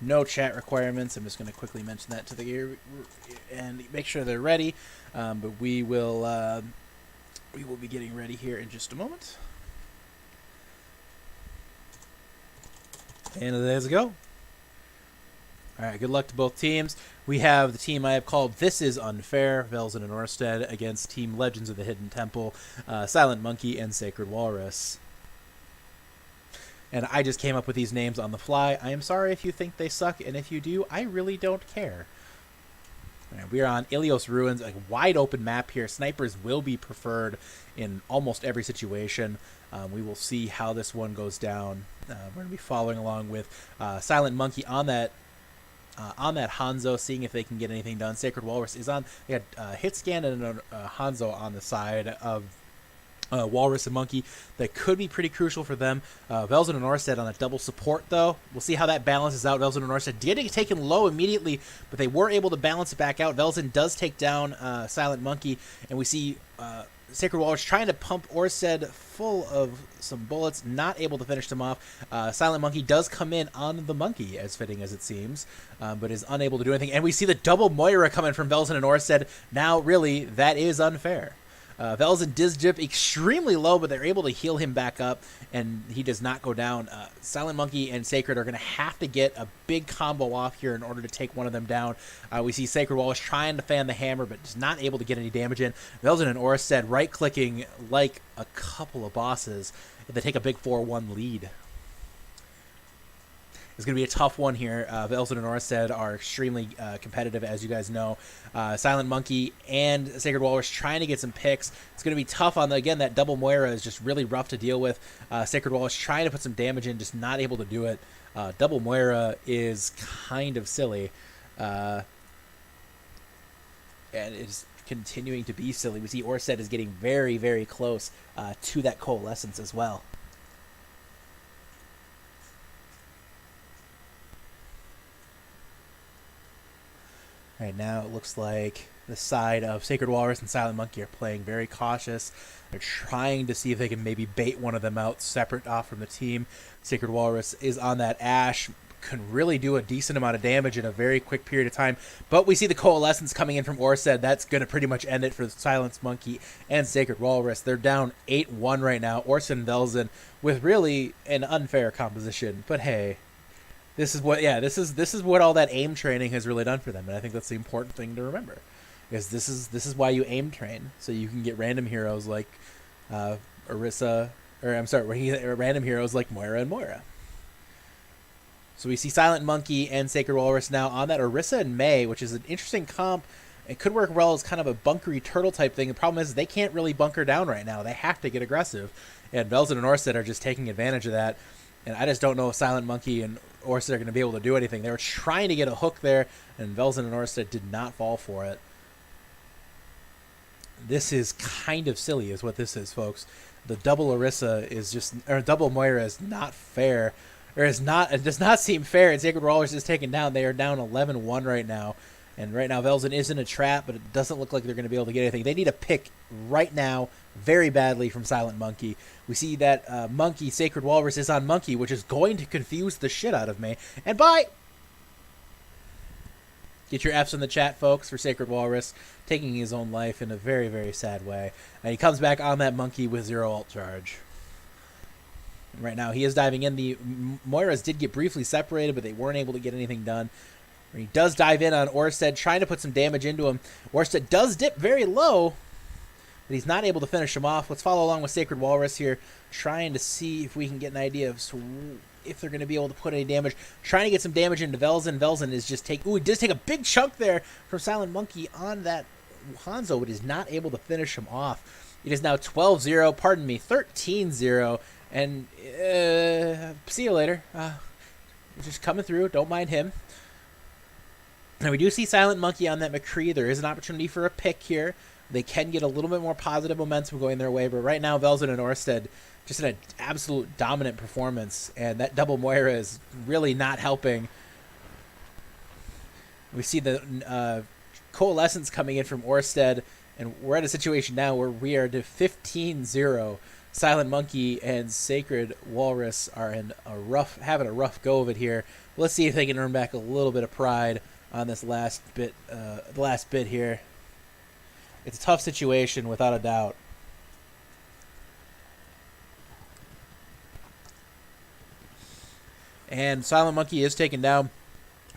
No chat requirements. I'm just going to quickly mention that to the ear and make sure they're ready. But we will be getting ready here in just a moment. And let's go. All right, good luck to both teams. We have the team I have called This Is Unfair, Velzen and Orsted, against Team Legends of the Hidden Temple, Silent Monkey and Sacred Walrus. And I just came up with these names on the fly. I am sorry if you think they suck, and if you do, I really don't care. All right, we are on Ilios Ruins, a wide open map here. Snipers will be preferred in almost every situation. We will see how this one goes down. We're going to be following along with Silent Monkey on that Hanzo, seeing if they can get anything done. Sacred Walrus is on. They got hit scan and a Hanzo on the side of Walrus and Monkey. That could be pretty crucial for them. Velzen and Orsted on a double support, though. We'll see how that balances out. Velzen and Orsted did get taken low immediately, but they were able to balance it back out. Velzen does take down Silent Monkey, and we see Sacred Walrus trying to pump Orsted full of some bullets, not able to finish them off. Silent Monkey does come in on the Monkey, as fitting as it seems, but is unable to do anything. And we see the double Moira coming from Velzen and Orsted. Now, really, that is unfair. Velzen does dip extremely low, but they're able to heal him back up, and he does not go down. Silent Monkey and Sacred are going to have to get a big combo off here in order to take one of them down. We see Sacred Wallace trying to fan the hammer, but is not able to get any damage in. Velzen and Orsted right-clicking like a couple of bosses. They take a big 4-1 lead. It's going to be a tough one here. Velzen and Orsted are extremely competitive, as you guys know. Silent Monkey and Sacred Walrus trying to get some picks. It's going to be tough on again, that double Moira is just really rough to deal with. Sacred Walrus trying to put some damage in, just not able to do it. Double Moira is kind of silly. And it's continuing to be silly. We see Orsted is getting very, very close to that coalescence as well. Right now, it looks like the side of Sacred Walrus and Silent Monkey are playing very cautious. They're trying to see if they can maybe bait one of them out separate off from the team. Sacred Walrus is on that Ash, can really do a decent amount of damage in a very quick period of time. But we see the coalescence coming in from Orsted. That's going to pretty much end it for Silent Monkey and Sacred Walrus. They're down 8-1 right now. Orsted and Velzen with really an unfair composition. But hey, this is what all that aim training has really done for them, and I think that's the important thing to remember, because this is why you aim train, so you can get random heroes like random heroes like Moira and Moira. So we see Silent Monkey and Sacred Walrus now on that Orisa and May, which is an interesting comp. It could work well as kind of a bunkery turtle type thing. The problem is they can't really bunker down right now. They have to get aggressive, and Velzen and Orsted are just taking advantage of that. And I just don't know if Silent Monkey and Orsted are going to be able to do anything. They were trying to get a hook there, and Velzen and Orsted did not fall for it. This is kind of silly is what this is, folks. The double Orisa is just, or double Moira is not fair. It does not seem fair, and Sacred Walrus is taken down. They are down 11-1 right now. And right now, Velzen is in a trap, but it doesn't look like they're going to be able to get anything. They need a pick right now very badly from Silent Monkey. We see that Monkey, Sacred Walrus, is on Monkey, which is going to confuse the shit out of me. And bye! Get your Fs in the chat, folks, for Sacred Walrus, taking his own life in a very, very sad way. And he comes back on that Monkey with 0 ult charge. And right now, he is diving in. The Moiras did get briefly separated, but they weren't able to get anything done. He does dive in on Orsted, trying to put some damage into him. Orsted does dip very low, but he's not able to finish him off. Let's follow along with Sacred Walrus here, trying to see if we can get an idea of if they're going to be able to put any damage. Trying to get some damage into Velzen. Velzen is just he does take a big chunk there from Silent Monkey on that Hanzo, but is not able to finish him off. It is now 12-0, 13-0, and see you later. Just coming through, don't mind him. Now, we do see Silent Monkey on that McCree. There is an opportunity for a pick here. they can get a little bit more positive momentum going their way. But right now, Velzen and Orsted just in an absolute dominant performance, and that double Moira is really not helping. We see the Coalescence coming in from Orsted, and we're at a situation now where we are to 15-0. Silent Monkey and Sacred Walrus are in having a rough go of it here. Let's see if they can earn back a little bit of pride on this last bit here. It's a tough situation without a doubt. And Silent Monkey is taken down.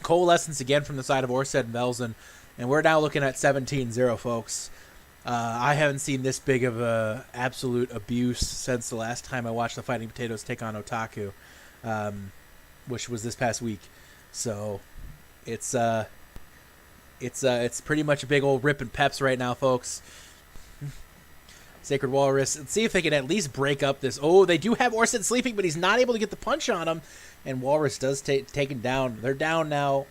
Coalescence again from the side of Orsted and Velzen. And we're now looking at 17-0, folks. I haven't seen this big of a absolute abuse since the last time I watched the Fighting Potatoes take on Otaku, which was this past week. So it's pretty much a big old rip and peps right now, folks. Sacred Walrus. Let's see if they can at least break up this. Oh, they do have Orsted sleeping, but he's not able to get the punch on him. And Walrus does take him down. They're down now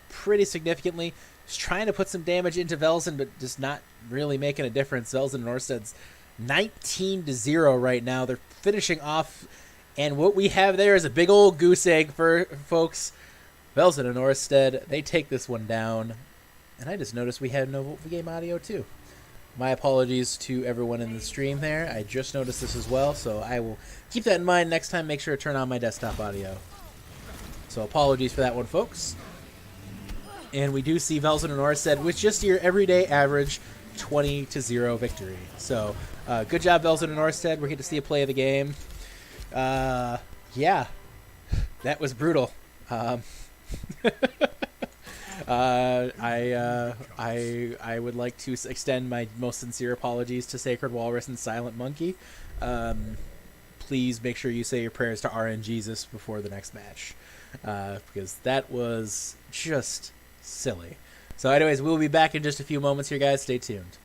pretty significantly. Just trying to put some damage into Velzen, but just not really making a difference. Velzen and Orsted's 19-0 right now. They're finishing off. And what we have there is a big old goose egg for folks. Velzen and Orsted, they take this one down. And I just noticed we had no Vote for Game audio too. My apologies to everyone in the stream there. I just noticed this as well, so I will keep that in mind next time. Make sure to turn on my desktop audio. So apologies for that one, folks. And we do see Velzen and Orsted with just your everyday average 20-0 victory. So good job, Velzen and Orsted. We're here to see a play of the game. Yeah, that was brutal. I would like to extend my most sincere apologies to Sacred Walrus and Silent Monkey. Please make sure you say your prayers to RN Jesus before the next match, because that was just silly. So anyways, we'll be back in just a few moments here, guys. Stay tuned.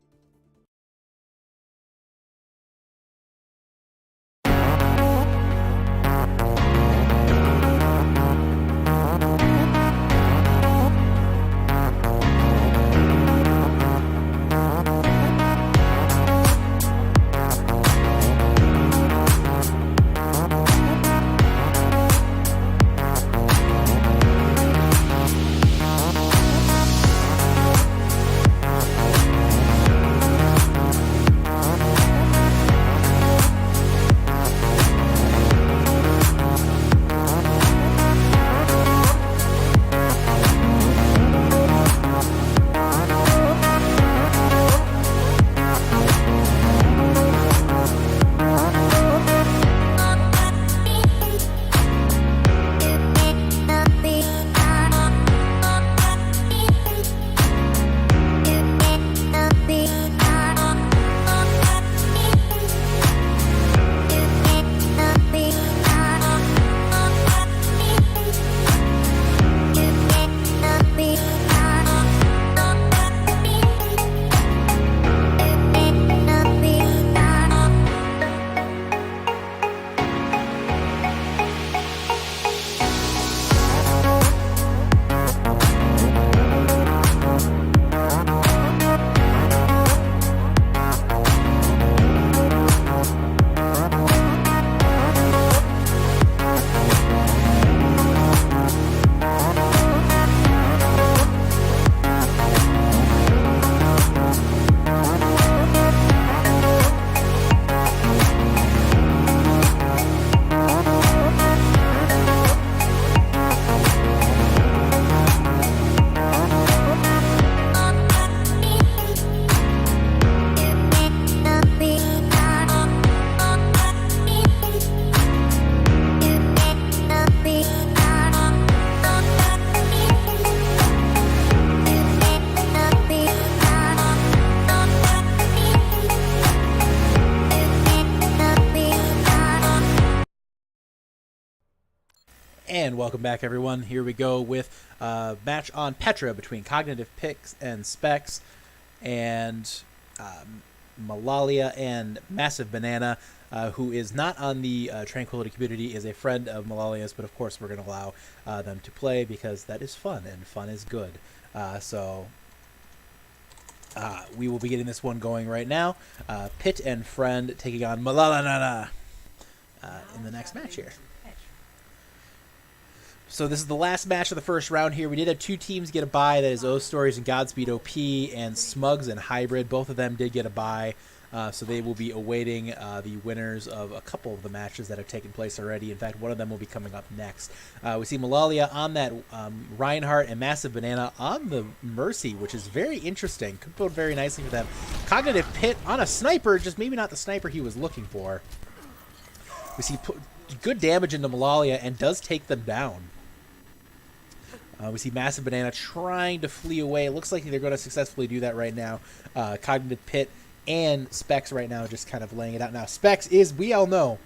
And welcome back, everyone. Here we go with a match on Petra between Cognitive Picks and Specs, and Malalia and Massive Banana, who is not on the Tranquility community, is a friend of Malalia's, but of course we're going to allow them to play because that is fun, and fun is good. So we will be getting this one going right now. Pit and Friend taking on Malalanana in the next match here. So this is the last match of the first round here. We did have two teams get a bye. That is O Stories and Godspeed OP, and Smugs and Hybrid. Both of them did get a bye. So they will be awaiting the winners of a couple of the matches that have taken place already. In fact, one of them will be coming up next. We see Malalia on that Reinhardt and Massive Banana on the Mercy, which is very interesting. Could go very nicely for them. Cognitive Pit on a Sniper, just maybe not the sniper he was looking for. We see good damage into Malalia and does take them down. We see Massive Banana trying to flee away. It looks like they're going to successfully do that right now. Cognitive Pit and Specs right now just kind of laying it out. Now, Specs is, we all know,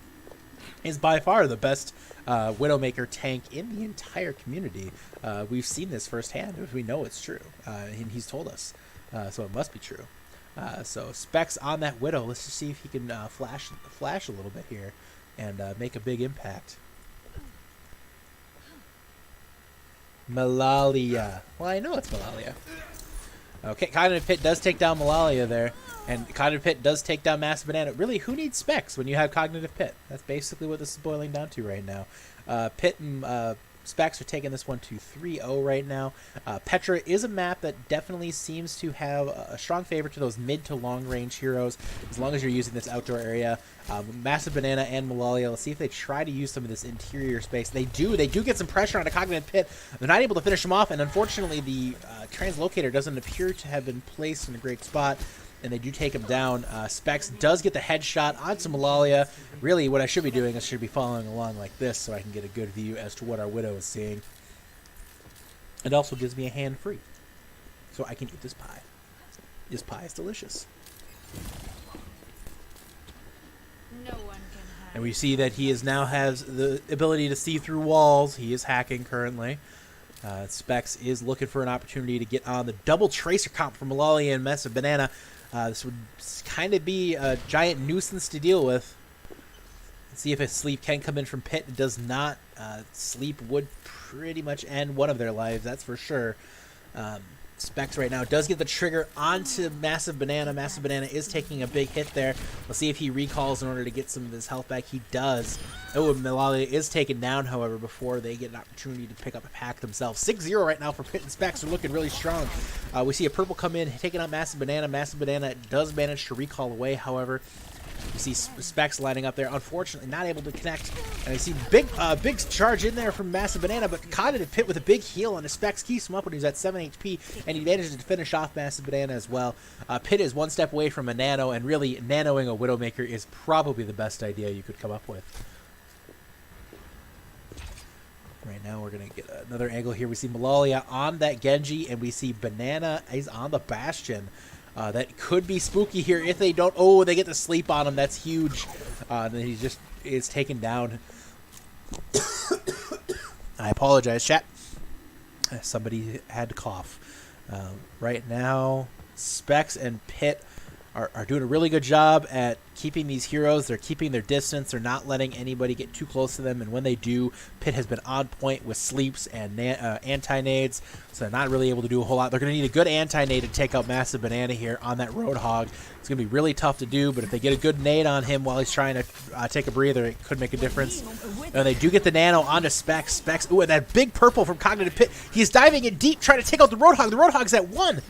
is by far the best Widowmaker tank in the entire community. We've seen this firsthand. We know it's true. And he's told us. So it must be true. So Specs on that Widow. Let's just see if he can flash a little bit here and make a big impact. Malalia. Well, I know it's Malalia. Okay, Cognitive Pit does take down Malalia there. And Cognitive Pit does take down Massive Banana. Really, who needs Specs when you have Cognitive Pit? That's basically what this is boiling down to right now. Pit and Specs are taking this one to 3-0 right now. Petra is a map that definitely seems to have a strong favor to those mid to long range heroes, as long as you're using this outdoor area. Massive Banana and Malalia, let's see if they try to use some of this interior space. They do get some pressure on a Cognitive Pit. They're not able to finish them off, and unfortunately the translocator doesn't appear to have been placed in a great spot, and they do take him down. Specs does get the headshot onto Malalia. Really, what I should be doing is should be following along like this so I can get a good view as to what our Widow is seeing. It also gives me a hand free, so I can eat this pie. This pie is delicious. No one can hide. And we see that he now has the ability to see through walls. He is hacking currently. Specs is looking for an opportunity to get on the double tracer comp from Malalia and Massive Banana. This would kind of be a giant nuisance to deal with. Let's see if a sleep can come in from Pit. It does not. Sleep would pretty much end one of their lives, that's for sure. Specs right now does get the trigger onto Massive Banana. Massive Banana is taking a big hit there. Let's see if he recalls in order to get some of his health back. He does. Oh, Malalia is taken down, however, before they get an opportunity to pick up a pack themselves. 6-0 right now for Pit and Specs. Are looking really strong. We see a purple come in, taking out Massive Banana. Massive Banana does manage to recall away, however. You see Specs lining up there. Unfortunately, not able to connect. And I see big charge in there from Massive Banana, but Cognitive Pit with a big heal on his Specs keeps him up when he's at 7 HP, and he manages to finish off Massive Banana as well. Pit is one step away from a nano, and really, nanoing a Widowmaker is probably the best idea you could come up with. Right now, we're going to get another angle here. We see Malalia on that Genji, and we see Banana is on the Bastion. That could be spooky here if they don't. Oh, they get to sleep on him. That's huge. Then he just is taken down. I apologize, chat. Somebody had to cough. Right now, Specs and Pit are doing a really good job at keeping these heroes. They're keeping their distance. They're not letting anybody get too close to them. And when they do, Pit has been on point with sleeps and anti-nades. So they're not really able to do a whole lot. They're going to need a good anti-nade to take out Massive Banana here on that Roadhog. It's going to be really tough to do, but if they get a good nade on him while he's trying to take a breather, it could make a difference. And they do get the nano onto Specs. Specs, ooh, and that big purple from Cognitive Pit. He's diving in deep, trying to take out the Roadhog. The Roadhog's at 1.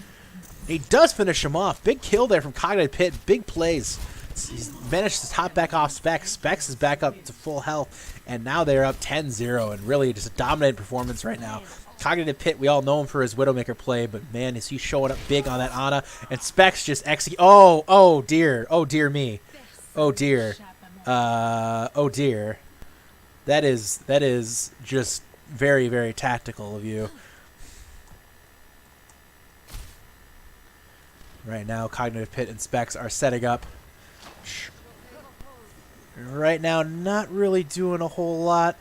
He does finish him off. Big kill there from Cognitive Pit. Big plays. He's managed to top back off Specs. Specs is back up to full health, and now they're up 10-0, and really just a dominant performance right now. Cognitive Pit, we all know him for his Widowmaker play, but man, is he showing up big on that Ana, and Specs just execute. Oh dear. Oh dear me. Oh dear. Oh dear. That is just very, very tactical of you. Right now, Cognitive Pit and Specs are setting up. Right now, not really doing a whole lot.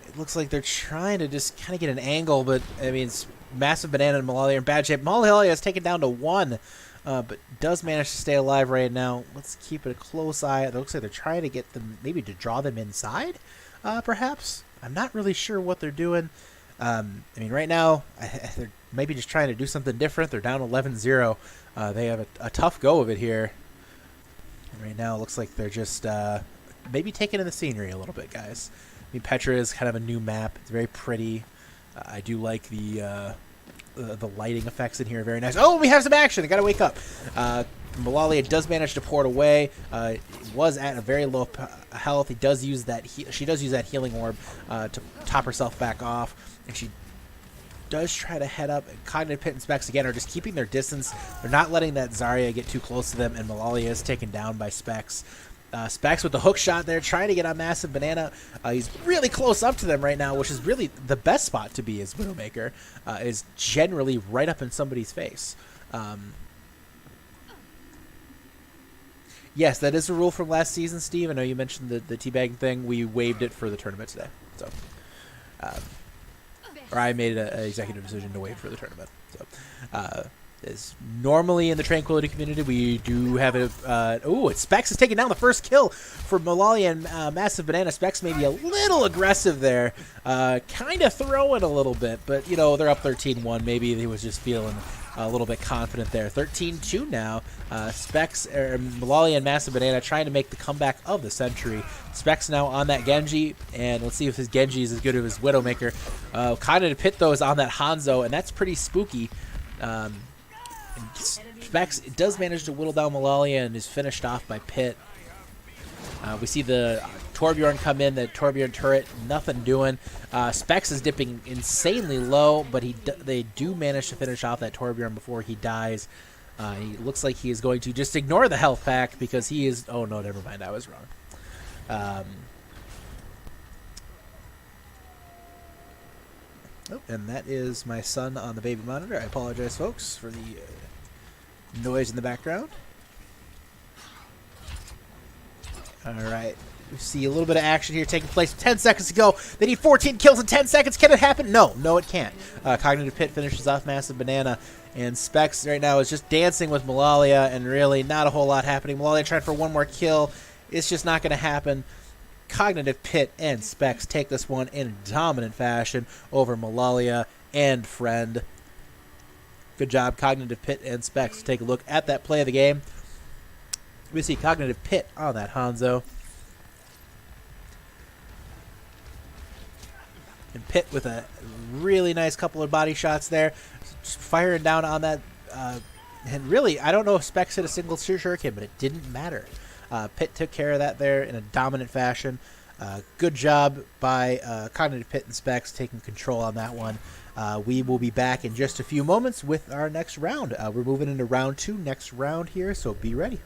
It looks like they're trying to just kind of get an angle, but, I mean, it's Massive Banana and Malalia are in bad shape. Malalia is taken down to 1, but does manage to stay alive right now. Let's keep it a close eye. It looks like they're trying to get them, maybe to draw them inside, perhaps. I'm not really sure what they're doing. I mean, right now, they're maybe just trying to do something different. They're down 11-0. They have a tough go of it here. And right now it looks like they're just maybe taking in the scenery a little bit, guys. I mean, Petra is kind of a new map. It's very pretty. I do like the lighting effects in here. Very nice. Oh, we have some action. I got to wake up. Malalia does manage to pour it away. It was at a very low health. He does use that. She does use that healing orb to top herself back off, and she does try to head up. Cognitive Pit and Specs again are just keeping their distance. They're not letting that Zarya get too close to them, and Malalia is taken down by Specs. Specs with the hook shot there, trying to get on Massive Banana. He's really close up to them right now, which is really the best spot to be as Widowmaker, is generally right up in somebody's face. Yes, that is a rule from last season, Steve. I know you mentioned the teabagging thing. We waived it for the tournament today. So, or I made an executive decision to waive for the tournament. So, is normally in the Tranquility community, we do have a... Specs is taking down the first kill for Malalia and Massive Banana. Specs may be a little aggressive there. Kind of throwing a little bit, but, you know, they're up 13-1. Maybe they was just feeling a little bit confident there. 13-2 now. Malalia and Massive Banana trying to make the comeback of the century. Specs now on that Genji, and let's see if his Genji is as good as his Widowmaker. Cognitive Pit, though, is on that Hanzo, and that's pretty spooky. Specs does manage to whittle down Malalia and is finished off by Pit. We see the Torbjorn come in, the Torbjorn turret, nothing doing. Specs is dipping insanely low, but they do manage to finish off that Torbjorn before he dies. He looks like he is going to just ignore the health pack because he is... Oh, no, never mind. I was wrong. And that is my son on the baby monitor. I apologize, folks, for the noise in the background. All right. We see a little bit of action here taking place. 10 seconds to go. They need 14 kills in 10 seconds. Can it happen? No. No, it can't. Cognitive Pit finishes off Massive Banana. And Specs right now is just dancing with Malalia, and really not a whole lot happening. Malalia trying for one more kill. It's just not going to happen. Cognitive Pit and Specs take this one in dominant fashion over Malalia and Friend. Good job, Cognitive Pit and Specs. Take a look at that play of the game. We see Cognitive Pit on that Hanzo. And Pit with a really nice couple of body shots there. Just firing down on that. And really, I don't know if Specs hit a single shuriken, but it didn't matter. Pit took care of that there in a dominant fashion. Good job by Cognitive Pit and Specs taking control on that one. We will be back in just a few moments with our next round. We're moving into round 2 next round here, so be ready.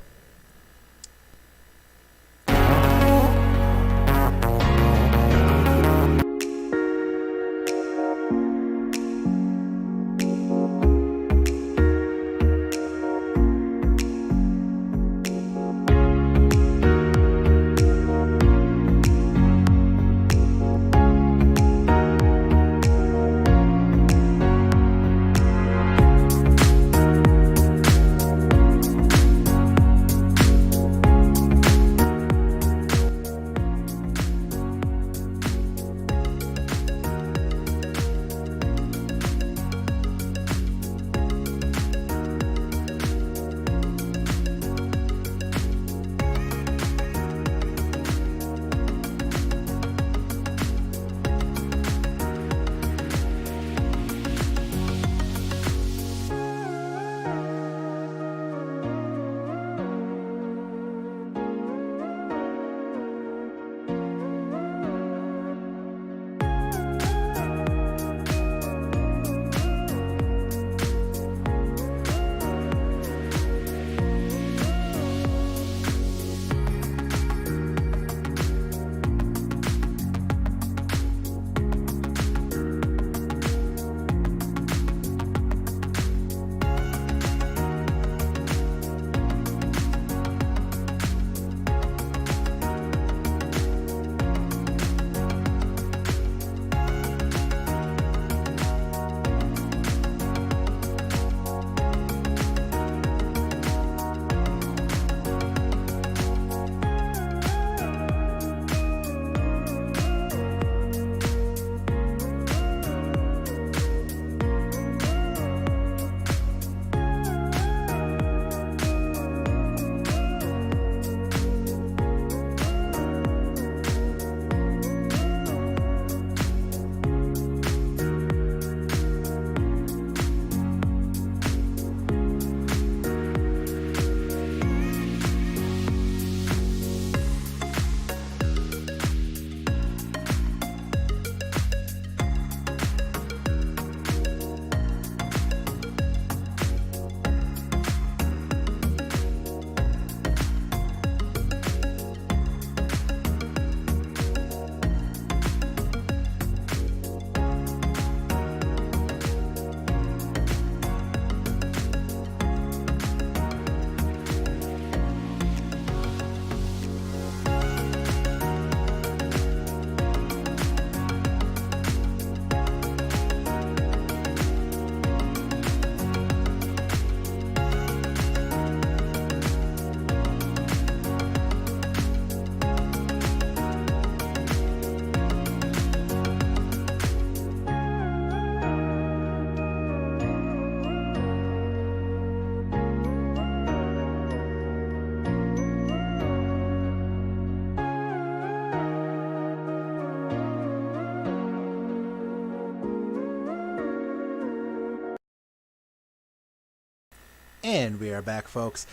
And we are back, folks.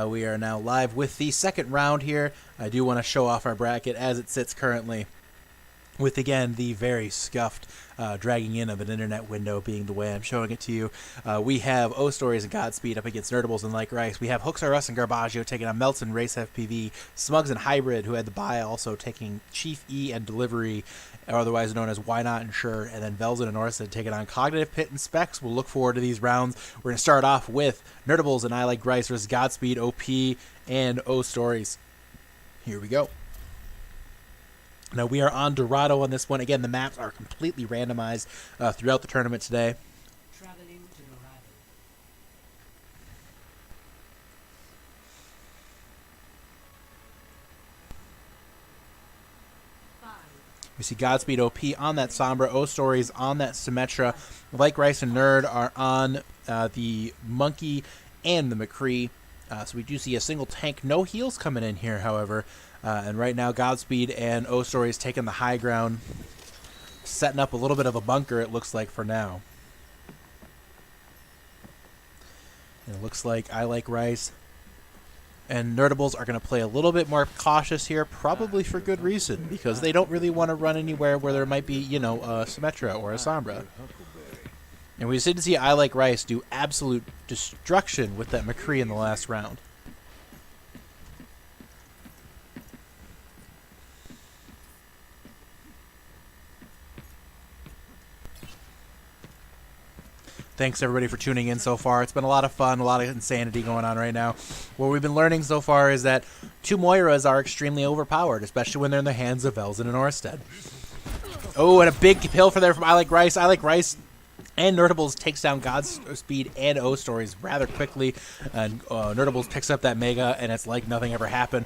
We are now live with the second round here. I do want to show off our bracket as it sits currently, with, again, the very scuffed dragging in of an internet window being the way I'm showing it to you. We have O-Stories and Godspeed up against Nerdables and Like Rice. We have Hooks R Us and Garbaggio taking on Melts and Race FPV. Smugs and Hybrid, who had the bye, also taking Chief E and Delivery, otherwise known as Why Not and Sure. And then Velzin and Orsted taking on Cognitive Pit and Specs. We'll look forward to these rounds. We're going to start off with Nerdables and I Like Rice versus Godspeed, OP, and O-Stories. Here we go. Now, we are on Dorado on this one. Again, the maps are completely randomized throughout the tournament today. Traveling to Dorado. We see Godspeed OP on that Sombra, O-Stories on that Symmetra. Like Rice and Nerd are on the Monkey and the McCree. So we do see a single tank. No heals coming in here, however. And right now, Godspeed and O-Stories taking the high ground, setting up a little bit of a bunker, it looks like, for now. And it looks like I Like Rice and Nerdables are going to play a little bit more cautious here, probably for good reason, because they don't really want to run anywhere where there might be, you know, a Symmetra or a Sombra. And we did see I Like Rice do absolute destruction with that McCree in the last round. Thanks, everybody, for tuning in so far. It's been a lot of fun, a lot of insanity going on right now. What we've been learning so far is that two Moiras are extremely overpowered, especially when they're in the hands of Velzin and Orsted. Oh, and a big kill for there from I Like Rice. I Like Rice and Nerdables takes down Godspeed and O-Stories rather quickly. And Nerdables picks up that Mega, and it's like nothing ever happened.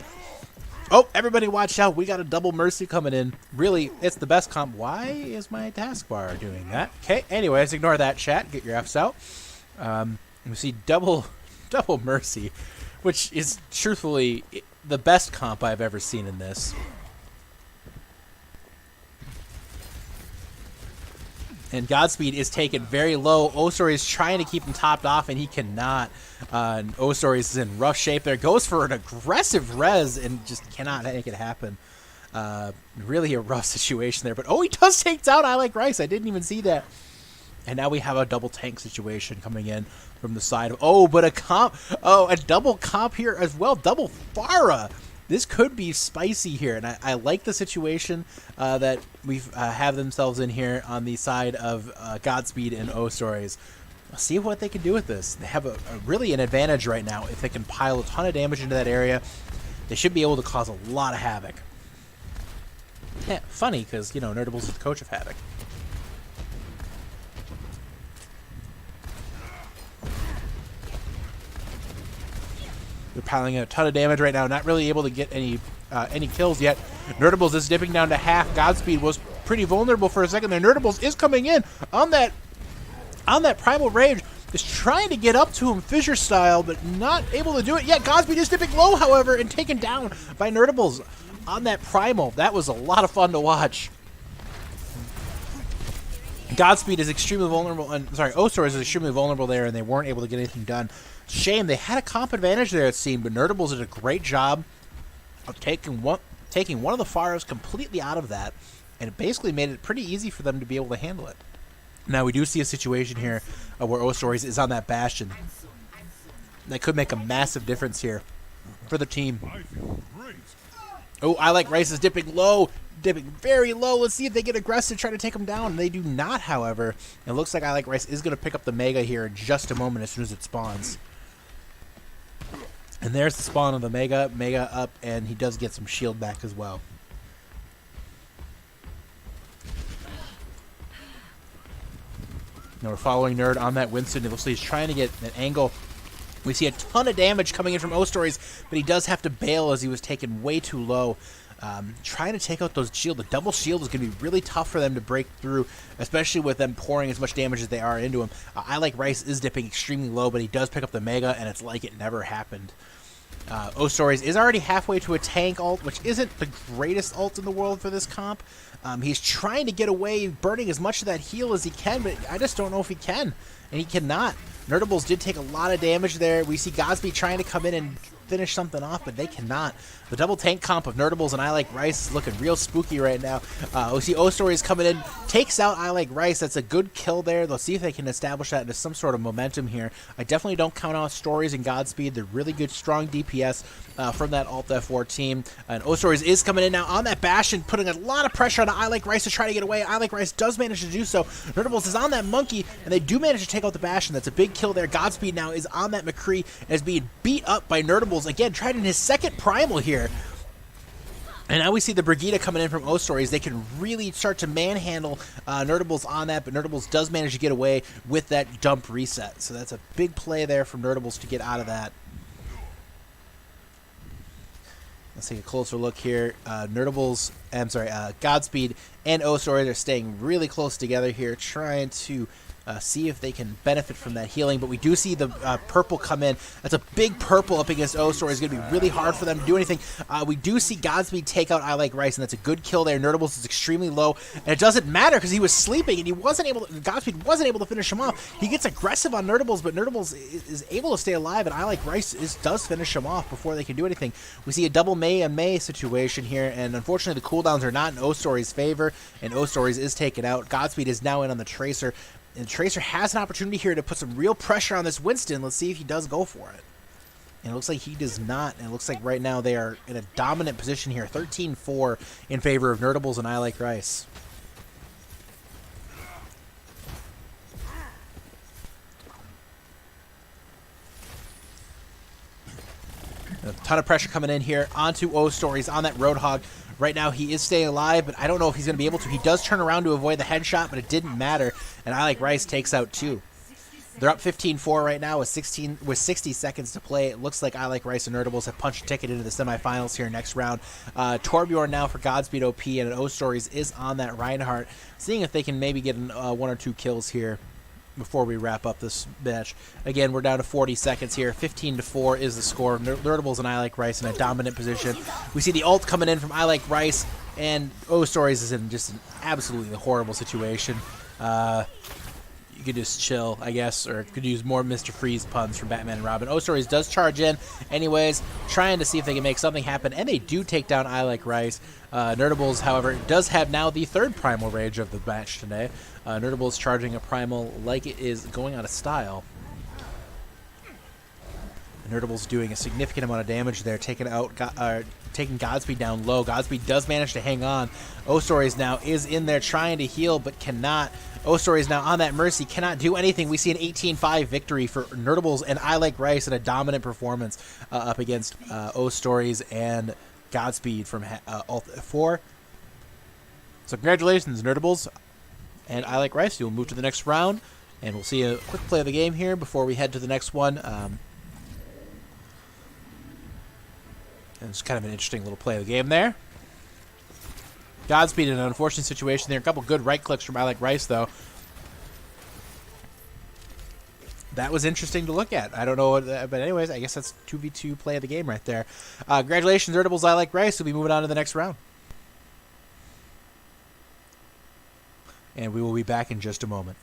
Oh, everybody watch out. We got a double Mercy coming in. Really, it's the best comp. Why is my taskbar doing that? Okay, anyways, ignore that, chat. Get your Fs out. We see double Mercy, which is truthfully the best comp I've ever seen in this. And Godspeed is taken very low. O-Story is trying to keep him topped off, and he cannot. And O-Story is in rough shape there. Goes for an aggressive res and just cannot make it happen. Really a rough situation there. But, oh, he does take down I Like Rice. I didn't even see that. And now we have a double tank situation coming in from the side of... Oh, but a comp... Oh, a double comp here as well. Double Pharah. This could be spicy here, and I like the situation that we have themselves in here on the side of Godspeed and O-Stories. Let's see what they can do with this. They have really an advantage right now. If they can pile a ton of damage into that area, they should be able to cause a lot of havoc. Yeah, funny, because, you know, Nerdables is the coach of Havoc. They're piling a ton of damage right now, not really able to get any kills yet. Nerdables is dipping down to half. Godspeed was pretty vulnerable for a second there. Nerdables is coming in on that Primal Rage. Is trying to get up to him Fissure style, but not able to do it yet. Godspeed is dipping low, however, and taken down by Nerdables on that Primal. That was a lot of fun to watch. Godspeed is extremely vulnerable, and sorry, O-Stories is extremely vulnerable there, and they weren't able to get anything done. Shame, they had a comp advantage there, it seemed, but Nerdables did a great job of taking one of the Pharahs completely out of that, and it basically made it pretty easy for them to be able to handle it. Now, we do see a situation here where O-Stories is on that Bastion. That could make a massive difference here for the team. Oh, I Like Rice is dipping low. Dipping very low. Let's see if they get aggressive, try to take him down. They do not, however. It looks like I Like Rice is going to pick up the Mega here in just a moment as soon as it spawns. And there's the spawn of the Mega. Mega up, and he does get some shield back as well. Now we're following Nerd on that Winston. It looks like he's trying to get an angle. We see a ton of damage coming in from O-Stories, but he does have to bail as he was taken way too low. Trying to take out those shield. The double shield is going to be really tough for them to break through, especially with them pouring as much damage as they are into him. I Like Rice is dipping extremely low, but he does pick up the Mega, and it's like it never happened. O-Stories is already halfway to a tank ult, which isn't the greatest ult in the world for this comp. He's trying to get away, burning as much of that heal as he can, but I just don't know if he can, and he cannot. Nerdables did take a lot of damage there. We see Godspeed trying to come in and finish something off, but they cannot. The double tank comp of Nerdables and I Like Rice is looking real spooky right now. We see O-Stories coming in, takes out I Like Rice. That's a good kill there. They'll see if they can establish that into some sort of momentum here. I definitely don't count out Stories and Godspeed. They're really good, strong DPS from that Alt F4 team. And O-Stories is coming in now on that Bastion, putting a lot of pressure on I Like Rice to try to get away. I Like Rice does manage to do so. Nerdables is on that Monkey, and they do manage to take out the Bastion. That's a big kill there. Godspeed now is on that McCree and is being beat up by Nerdables. Again, tried in his second primal here. And now we see the Brigida coming in from O-Stories. They can really start to manhandle Nerdables on that, but Nerdables does manage to get away with that dump reset. So that's a big play there from Nerdables to get out of that. Let's take a closer look here. Godspeed and O-Stories are staying really close together here, trying to see if they can benefit from that healing. But we do see the purple come in. That's a big purple up against O-Stories. It's going to be really hard for them to do anything. We do see Godspeed take out I Like Rice, and that's a good kill there. Nerdables is extremely low, and it doesn't matter because he was sleeping, and Godspeed wasn't able to finish him off. He gets aggressive on Nerdables, but Nerdables is able to stay alive, and I Like Rice does finish him off before they can do anything. We see a double May and May situation here, and unfortunately the cooldowns are not in O-Stories' favor, and O-Stories is taken out. Godspeed is now in on the Tracer. And Tracer has an opportunity here to put some real pressure on this Winston. Let's see if he does go for it. And it looks like he does not. And it looks like right now they are in a dominant position here. 13-4 in favor of Nerdables and I Like Rice. A ton of pressure coming in here onto O-Stories on that Roadhog. Right now, he is staying alive, but I don't know if he's going to be able to. He does turn around to avoid the headshot, but it didn't matter. And I Like Rice takes out 2. They're up 15-4 right now with 60 seconds to play. It looks like I Like Rice and Nerdables have punched a ticket into the semifinals here next round. Torbjorn now for Godspeed OP, and O-Stories is on that Reinhardt, seeing if they can maybe get 1 or 2 kills here before we wrap up this match. Again, we're down to 40 seconds here. 15-4 is the score. Nerdables and I Like Rice in a dominant position. We see the ult coming in from I Like Rice, and O-Stories is in just an absolutely horrible situation. You could just chill, I guess, or could use more Mr. Freeze puns from Batman and Robin. O-Stories does charge in anyways, trying to see if they can make something happen, and they do take down I Like Rice. Nerdables, however, does have now the 3rd primal rage of the match today. Nerdables charging a primal like it is going out of style. Nerdables doing a significant amount of damage there, taking Godspeed down low. Godspeed does manage to hang on. O-Stories now is in there trying to heal, but cannot. O-Stories now on that Mercy, cannot do anything. We see an 18-5 victory for Nerdables and I Like Rice in a dominant performance up against O-Stories and Godspeed from Alt 4. So congratulations, Nerdables and I Like Rice. You'll move to the next round, and we'll see a quick play of the game here before we head to the next one. And it's kind of an interesting little play of the game there. Godspeed in an unfortunate situation there. A couple good right clicks from I Like Rice, though. That was interesting to look at. I don't know, but anyways, I guess that's 2v2 play of the game right there. Congratulations, Nerdables, I Like Rice. We'll be moving on to the next round. And we will be back in just a moment.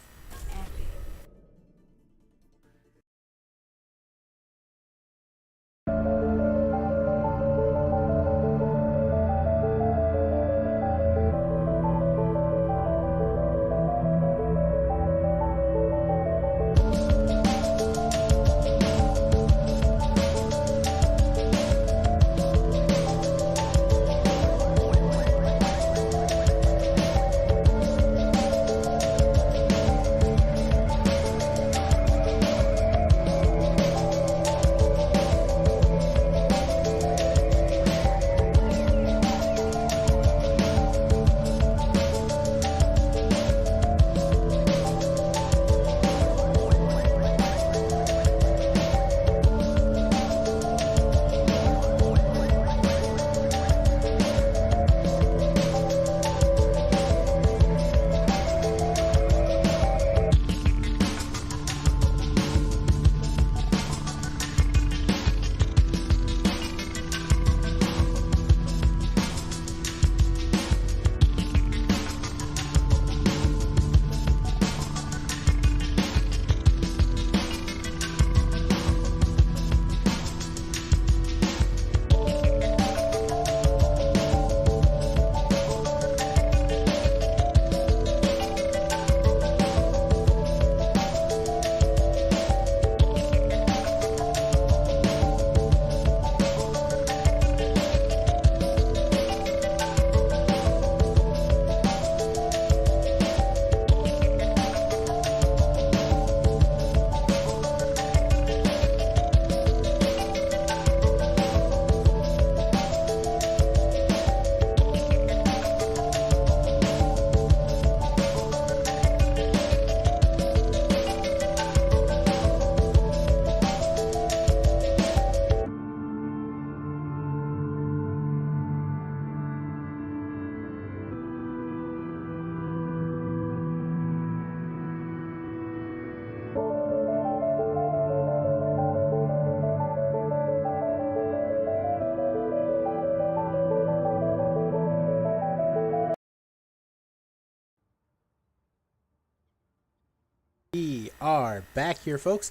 are back here, folks,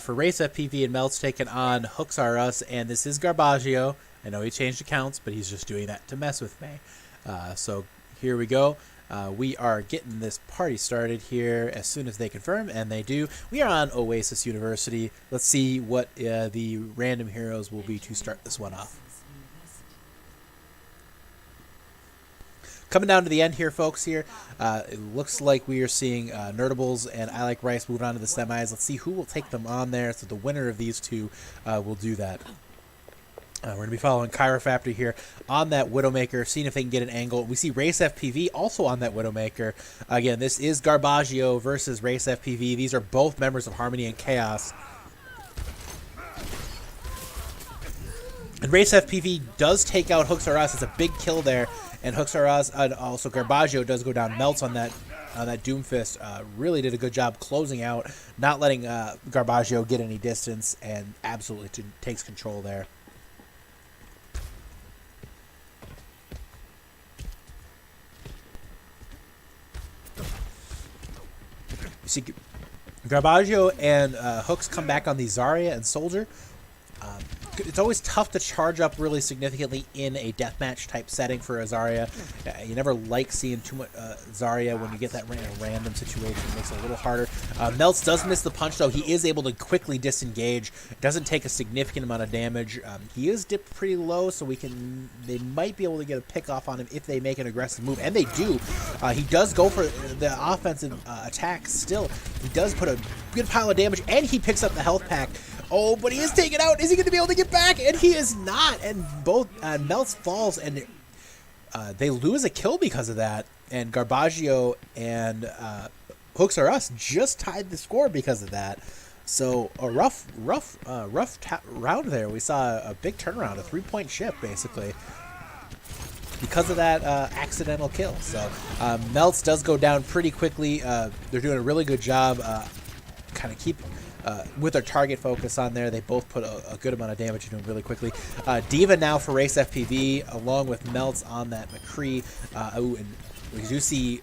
for Race FPV and Melts taking on Hooks R Us, and this is Garbaggio. I know he changed accounts, but he's just doing that to mess with me. So here we go. We are getting this party started here as soon as they confirm, and they do. We are on Oasis University. Let's see what the random heroes will be to start this one off. Coming down to the end here, folks, here, it looks like we are seeing Nerdables and I Like Rice moving on to the semis. Let's see who will take them on there. So the winner of these two will do that. We're going to be following Chiropractor here on that Widowmaker, seeing if they can get an angle. We see Race FPV also on that Widowmaker. Again, this is Garbaggio versus Race FPV. These are both members of Harmony and Chaos. And Race FPV does take out Hooks R Us. It's a big kill there. And Hooks R Us, also Garbaggio does go down. Melts on that Doomfist. Really did a good job closing out, not letting Garbaggio get any distance, and absolutely takes control there. You see Garbaggio and Hooks come back on the Zarya and Soldier. It's always tough to charge up really significantly in a deathmatch type setting for a Zarya. You never like seeing too much Zarya when you get that random situation. It makes it a little harder. Melts does miss the punch, though. He is able to quickly disengage. Doesn't take a significant amount of damage. He is dipped pretty low, so they might be able to get a pick off on him if they make an aggressive move, and they do. He does go for the offensive attack still. He does put a good pile of damage, and he picks up the health pack. Oh, but he is taken out. Is he going to be able to get back? And he is not. And both Melts falls, and they lose a kill because of that. And Garbaggio and Hooks R Us just tied the score because of that. So a rough round there. We saw a big turnaround, a 3-point shift basically, because of that accidental kill. So Melts does go down pretty quickly. They're doing a really good job, kind of keep. With their target focus on there, they both put a good amount of damage into him really quickly. Diva now for Race FPV, along with Melts on that McCree. And we do see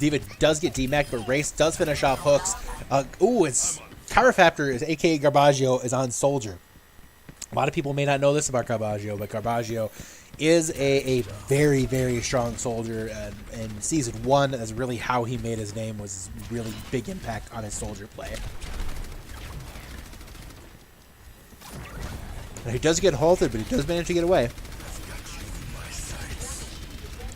Diva does get DMAC, but Race does finish off Hooks. It's Chiropractor, is aka Garbaggio, is on Soldier. A lot of people may not know this about Garbaggio, but Garbaggio is a very, very strong soldier. And Season 1 is really how he made his name, was really big impact on his soldier play. And he does get halted, but he does manage to get away.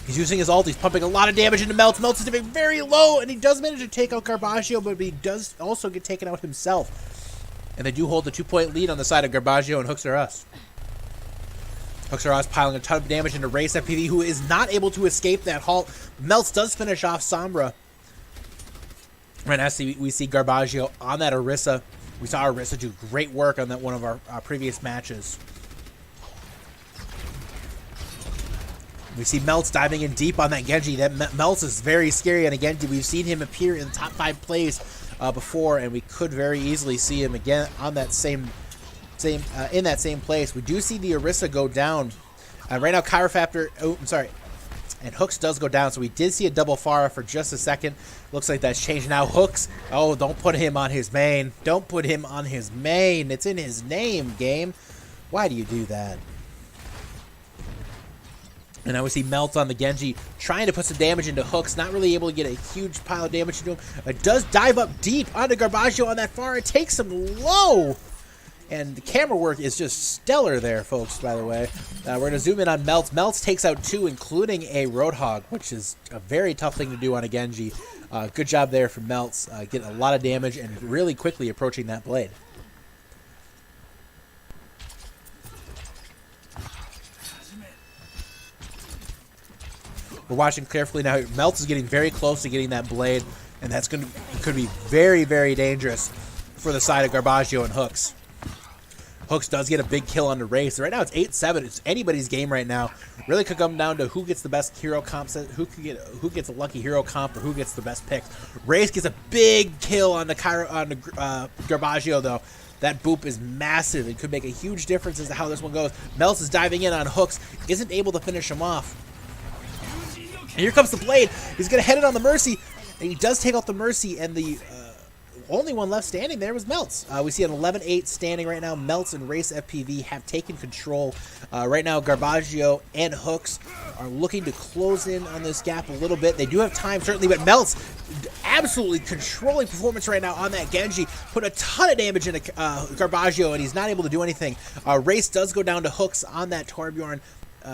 He's using his ult. He's pumping a lot of damage into Melts. Melts is dipping very low, and he does manage to take out Garbaggio, but he does also get taken out himself. And they do hold the 2-point lead on the side of Garbaggio and Hooks R Us. Hooks R Us piling a ton of damage into Race FPV, who is not able to escape that halt. Melts does finish off Sombra. Right now we see Garbaggio on that Orisa. We saw Orisa do great work on that one of our previous matches. We see Melts diving in deep on that Genji. That Melts is very scary, and again, we've seen him appear in the top 5 plays before, and we could very easily see him again on that in that same place. We do see the Orisa go down. Right now, Chiropractor. Oh, I'm sorry. And Hooks does go down, so we did see a double Pharah for just a second. Looks like that's changed now. Hooks. Oh, don't put him on his main. Don't put him on his main. It's in his name, game. Why do you do that? And now we see Melts on the Genji trying to put some damage into Hooks. Not really able to get a huge pile of damage into him. It does dive up deep onto Garbaggio on that Pharah. It takes him low. And the camera work is just stellar there, folks, by the way. We're going to zoom in on Melts. Melts takes out 2, including a Roadhog, which is a very tough thing to do on a Genji. Good job there from Melts, getting a lot of damage and really quickly approaching that blade. We're watching carefully now. Melts is getting very close to getting that blade, and that's could be very, very dangerous for the side of Garbaggio and Hooks. Hooks does get a big kill on the Race. Right now it's 8-7. It's anybody's game right now. Really could come down to who gets the best hero comp set, who gets a lucky hero comp, or who gets the best picks. Race gets a big kill on the Garbaggio though. That boop is massive. It could make a huge difference as to how this one goes. Melts is diving in on Hooks, isn't able to finish him off. And here comes the blade. He's gonna head it on the Mercy, and he does take out the Mercy, and the only one left standing there was Melts. We see an 11-8 standing right now. Melts and Race FPV have taken control. Right now, Garbaggio and Hooks are looking to close in on this gap a little bit. They do have time, certainly, but Melts absolutely controlling performance right now on that Genji. Put a ton of damage into Garbaggio, and he's not able to do anything. Race does go down to Hooks on that Torbjorn.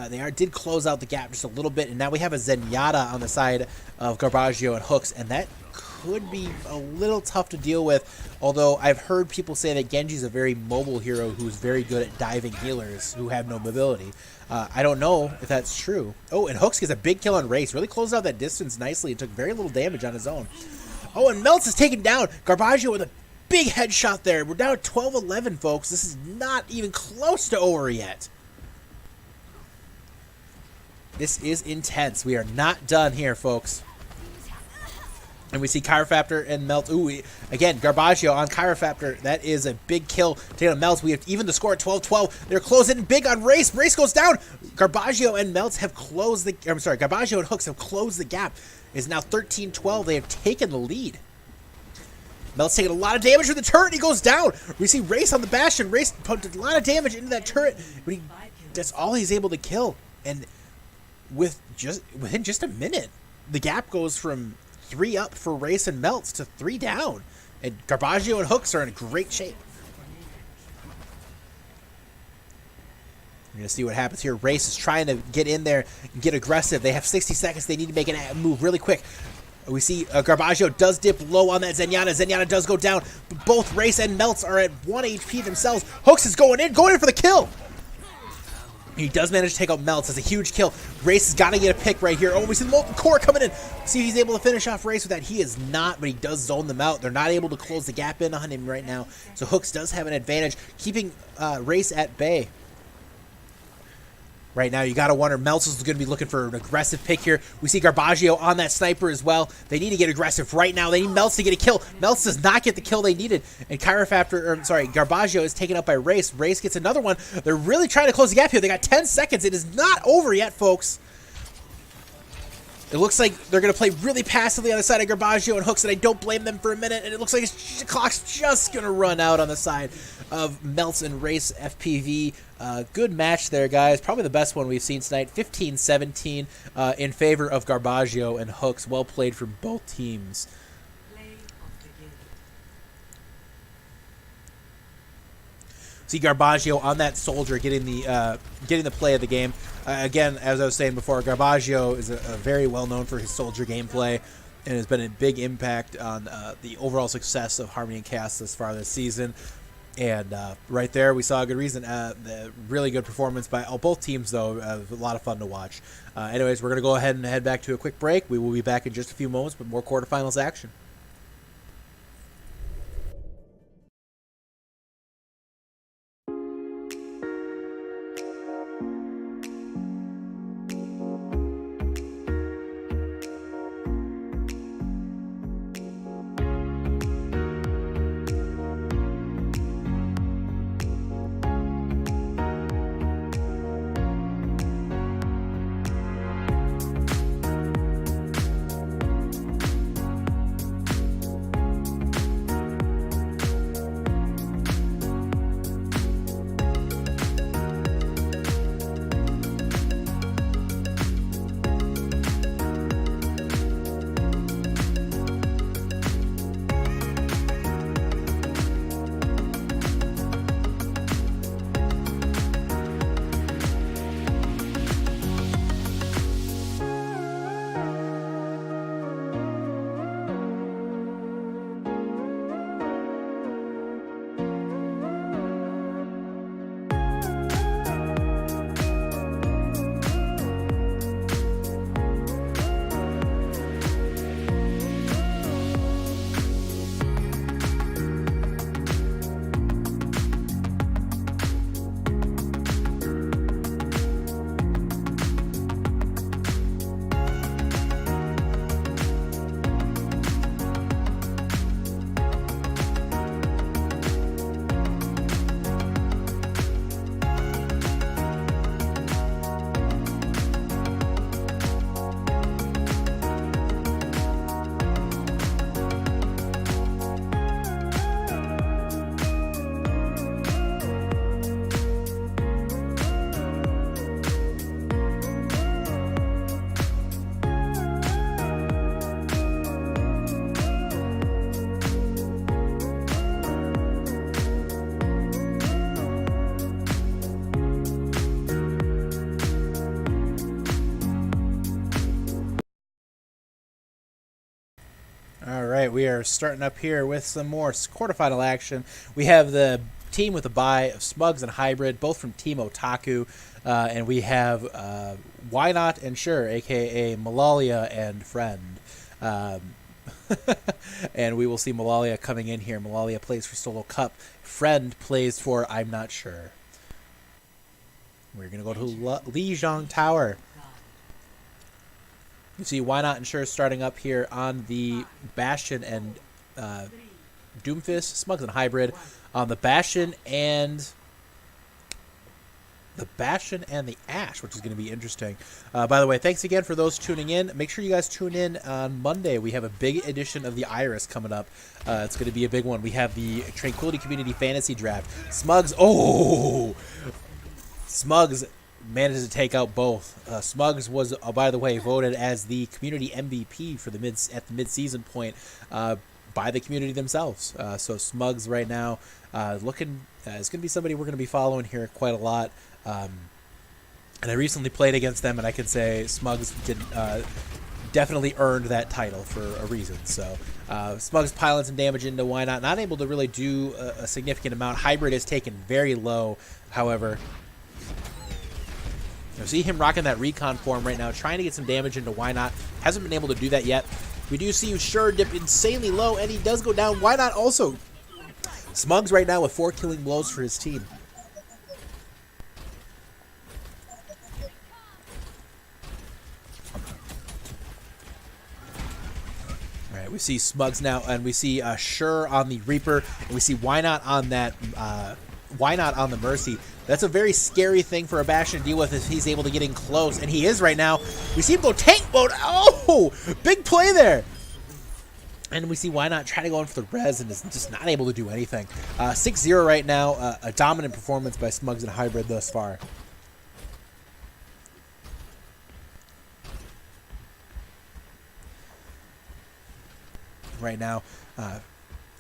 They did close out the gap just a little bit, and now we have a Zenyatta on the side of Garbaggio and Hooks, and that could be a little tough to deal with, although I've heard people say that Genji's a very mobile hero who's very good at diving healers who have no mobility. I don't know if that's true. Oh, and Hooks gets a big kill on Race. Really closed out that distance nicely and took very little damage on his own. Oh, and Melts is taken down. Garbaggio with a big headshot there. We're down at 12-11, folks. This is not even close to over yet. This is intense. We are not done here, folks. And we see Chiropractor and Melt. Ooh, again, Garbaggio on Chiropractor. That is a big kill. Taking Melts. We have even the score at 12-12. They're closing big on Race. Race goes down. Garbaggio and Melts have closed the... I'm sorry, Garbaggio and Hooks have closed the gap. It's now 13-12. They have taken the lead. Melt's taking a lot of damage with the turret. He goes down. We see Race on the Bastion. Race put a lot of damage into that turret. But that's all he's able to kill. And within just a minute, the gap goes from 3 up for Race and Melts to 3 down. And Garbaggio and Hooks are in great shape. We're going to see what happens here. Race is trying to get in there and get aggressive. They have 60 seconds. They need to make a move really quick. We see Garbaggio does dip low on that Zenyatta. Zenyatta does go down. But both Race and Melts are at 1 HP themselves. Hooks is going in for the kill. He does manage to take out Melts. That's a huge kill. Race has got to get a pick right here. Oh, we see the Molten Core coming in. See if he's able to finish off Race with that. He is not, but he does zone them out. They're not able to close the gap in on him right now. So Hooks does have an advantage, keeping Race at bay. Right now, you got to wonder, Melts is going to be looking for an aggressive pick here. We see Garbaggio on that sniper as well. They need to get aggressive right now. They need Melts to get a kill. Melts does not get the kill they needed. And Garbaggio is taken out by Race. Race gets another one. They're really trying to close the gap here. They got 10 seconds. It is not over yet, folks. It looks like they're going to play really passively on the side of Garbaggio and Hooks, and I don't blame them for a minute. And it looks like the clock's just going to run out on the side of Melts and Race FPV. Good match there, guys. Probably the best one we've seen tonight. 15-17 in favor of Garbaggio and Hooks. Well played from both teams. See Garbaggio on that soldier getting the play of the game. Again, as I was saying before, Garbaggio is a very well known for his soldier gameplay and has been a big impact on the overall success of Harmony and Chaos this far this season. And right there, we saw a good reason. The really good performance by both teams, though. A lot of fun to watch. Anyways, we're going to go ahead and head back to a quick break. We will be back in just a few moments with more quarterfinals action. right, we are starting up here with some more quarterfinal action. We have the team with a bye of Smugs and Hybrid, both from Team Otaku. And we have Why Not and Sure, a.k.a. Malalia and Friend. And we will see Malalia coming in here. Malalia plays for Solo Cup. Friend plays for I'm Not Sure. We're going to go to Lijiang Tower. You see Why Not and Sure starting up here on the Bastion and Doomfist, Smugs and Hybrid. On the Bastion and the Ash, which is going to be interesting. By the way, thanks again for those tuning in. Make sure you guys tune in on Monday. We have a big edition of the Iris coming up. It's going to be a big one. We have the Tranquility Community Fantasy Draft. Smugs managed to take out both. Smugs was, by the way, voted as the community MVP for at the mid-season point by the community themselves. So Smugs right now looking is going to be somebody we're going to be following here quite a lot. And I recently played against them, and I can say Smugs definitely earned that title for a reason. So Smugs piling some damage into Why Not able to really do a significant amount. Hybrid is taken very low, however. You see him rocking that recon form right now, trying to get some damage into Why Not. Hasn't been able to do that yet. We do see Sure dip insanely low, and he does go down. Why Not also? Smugs right now with 4 killing blows for his team. All right, we see Smugs now, and we see Sure on the Reaper, and we see Why Not on that. Why Not on the Mercy? That's a very scary thing for a Bastion to deal with if he's able to get in close, and he is right now. We see him go tank mode. Oh, big play there. And we see Why Not try to go in for the res and is just not able to do anything. 6-0 right now. A dominant performance by Smugs and Hybrid thus far. Right now, it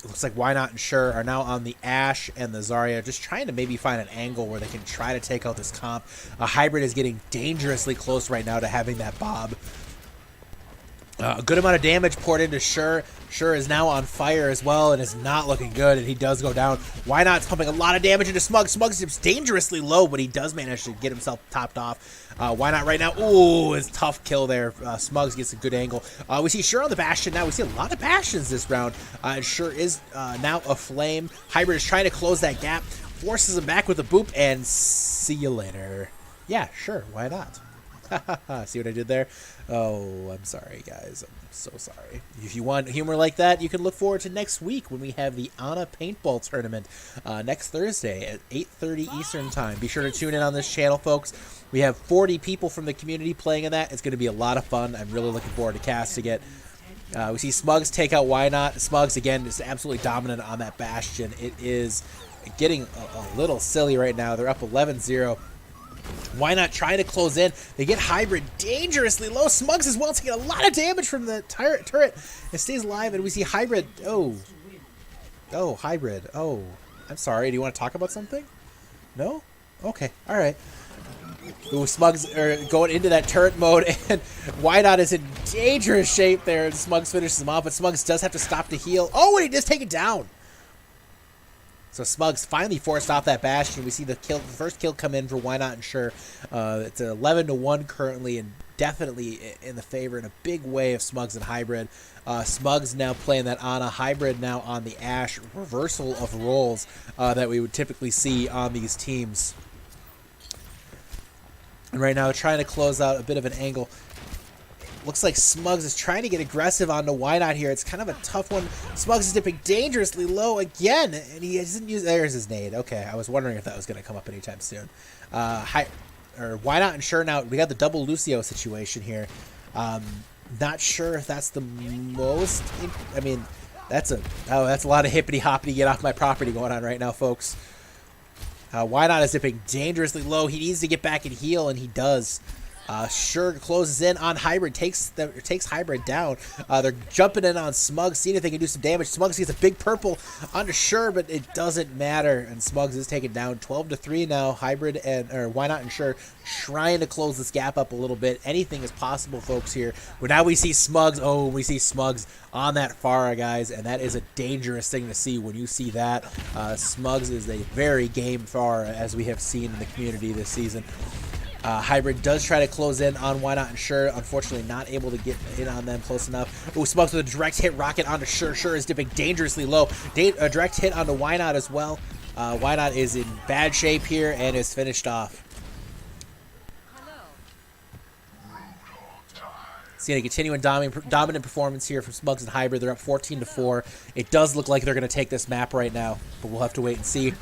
looks like Why Not and Sure are now on the Ash and the Zarya, just trying to maybe find an angle where they can try to take out this comp. Hybrid is getting dangerously close right now to having that Bob. A good amount of damage poured into Sure. Sure is now on fire as well and is not looking good, and he does go down. Why Not's pumping a lot of damage into Smugs. Smugs is dangerously low, but he does manage to get himself topped off. Why Not right now? Ooh, it's tough kill there. Smugs gets a good angle. We see Sure on the Bastion now. We see a lot of Bastions this round. Sure is now aflame. Hybrid is trying to close that gap. Forces him back with a boop, and see you later. Yeah, sure. Why not? See what I did there? Oh, I'm sorry, guys. I'm so sorry. If you want humor like that, you can look forward to next week when we have the Ana Paintball Tournament next Thursday at 8:30 Eastern Time. Be sure to tune in on this channel, folks. We have 40 people from the community playing in that. It's going to be a lot of fun. I'm really looking forward to casting it. We see Smugs take out Why Not. Smugs, again, is absolutely dominant on that Bastion. It is getting a little silly right now. They're up 11-0. Why Not trying to close in? They get Hybrid dangerously low. Smugs as well taking a lot of damage from the turret. It stays alive, and we see Hybrid. Oh, Hybrid. Oh, I'm sorry. Do you want to talk about something? No? Okay. All right. Ooh, Smugs are going into that turret mode, and Why Not is in dangerous shape there. And Smugs finishes him off, but Smugs does have to stop to heal. Oh, and he does take it down. So Smugs finally forced off that Bastion. We see the first kill come in for Why Not and Sure. It's an 11-1 currently, and definitely in the favor in a big way of Smugs and Hybrid. Smugs now playing that Ana, Hybrid now on the Ash. Reversal of roles that we would typically see on these teams. And right now trying to close out a bit of an angle. Looks like Smugs is trying to get aggressive onto Why Not here. It's kind of a tough one. Smugs is dipping dangerously low again, and he doesn't use. There's his nade. Okay, I was wondering if that was going to come up anytime soon. Why Not and Sure now. We got the double Lucio situation here. Not sure if that's the most. I mean, that's a lot of hippity hoppity get off my property going on right now, folks. Why Not is dipping dangerously low. He needs to get back and heal, and he does. Sure closes in on Hybrid, takes Hybrid down. They're jumping in on Smugs, seeing if they can do some damage. Smugs gets a big purple onto Sure, but it doesn't matter, and Smugs is taken down 12-3 now. Hybrid and Why Not and Sure trying to close this gap up a little bit. Anything is possible, folks, here. But now we see Smugs. Oh, we see Smugs on that Pharah, guys, and that is a dangerous thing to see when you see that. Smugs is a very game Pharah, as we have seen in the community this season. Hybrid does try to close in on Why Not and Sure. Unfortunately, not able to get in on them close enough. Ooh, Smugs with a direct hit rocket onto Sure. Sure is dipping dangerously low. A direct hit onto Why Not as well. Why Not is in bad shape here and is finished off. Seeing a continuing dominant performance here from Smugs and Hybrid. They're up 14-4. It does look like they're going to take this map right now, but we'll have to wait and see.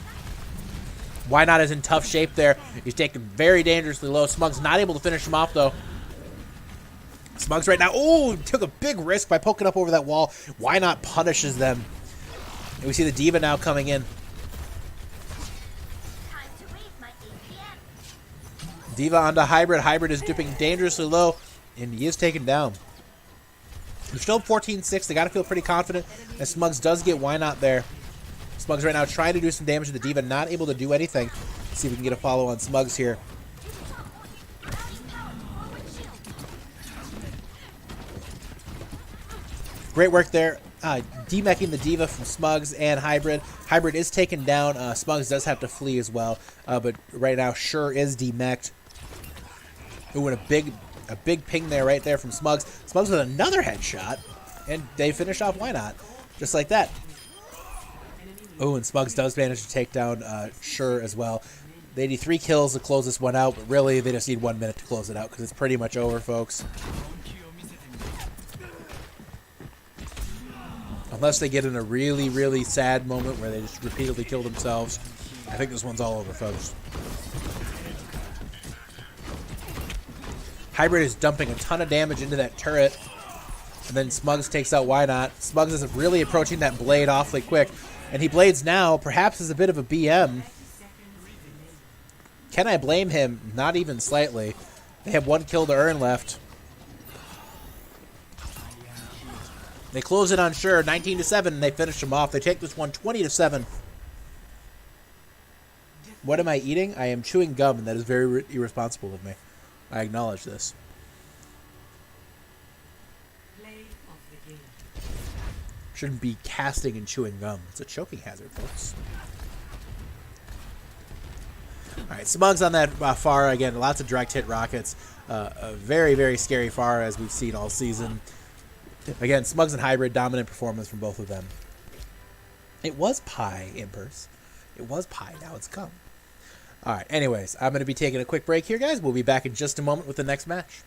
Why Not is in tough shape there. He's taken very dangerously low. Smugs not able to finish him off, though. Smugs right now, oh, took a big risk by poking up over that wall. Why Not punishes them. And we see the D.Va now coming in. D.Va onto Hybrid. Hybrid is dipping dangerously low, and he is taken down. They're still 14-6. They got to feel pretty confident, and Smugs does get Why Not there. Smugs right now trying to do some damage to the D.Va, not able to do anything. Let's see if we can get a follow on Smugs here. Great work there. Demeching the D.Va from Smugs and Hybrid. Hybrid is taken down. Smugs does have to flee as well. But right now, Sure is demeched. Ooh, and a big ping there right there from Smugs. Smugs with another headshot. And they finish off Why Not. Just like that. Oh, and Smugs does manage to take down Sure as well. They need 3 kills to close this one out, but really they just need 1 minute to close it out because it's pretty much over, folks. Unless they get in a really, really sad moment where they just repeatedly kill themselves. I think this one's all over, folks. Hybrid is dumping a ton of damage into that turret. And then Smugs takes out Why Not. Smugs is really approaching that blade awfully quick. And he blades now, perhaps as a bit of a BM. Can I blame him? Not even slightly. They have 1 kill to earn left. They close it on Sure, 19-7, and they finish him off. They take this one 20-7. What am I eating? I am chewing gum, and that is very irresponsible of me. I acknowledge this. Shouldn't be casting and chewing gum. It's a choking hazard, folks. Alright, Smugs on that Pharah. Again, lots of direct hit rockets. A very, very scary Pharah as we've seen all season. Again, Smugs and Hybrid, dominant performance from both of them. It was pie, Impers. It was pie, now it's come. Alright, anyways, I'm going to be taking a quick break here, guys. We'll be back in just a moment with the next match.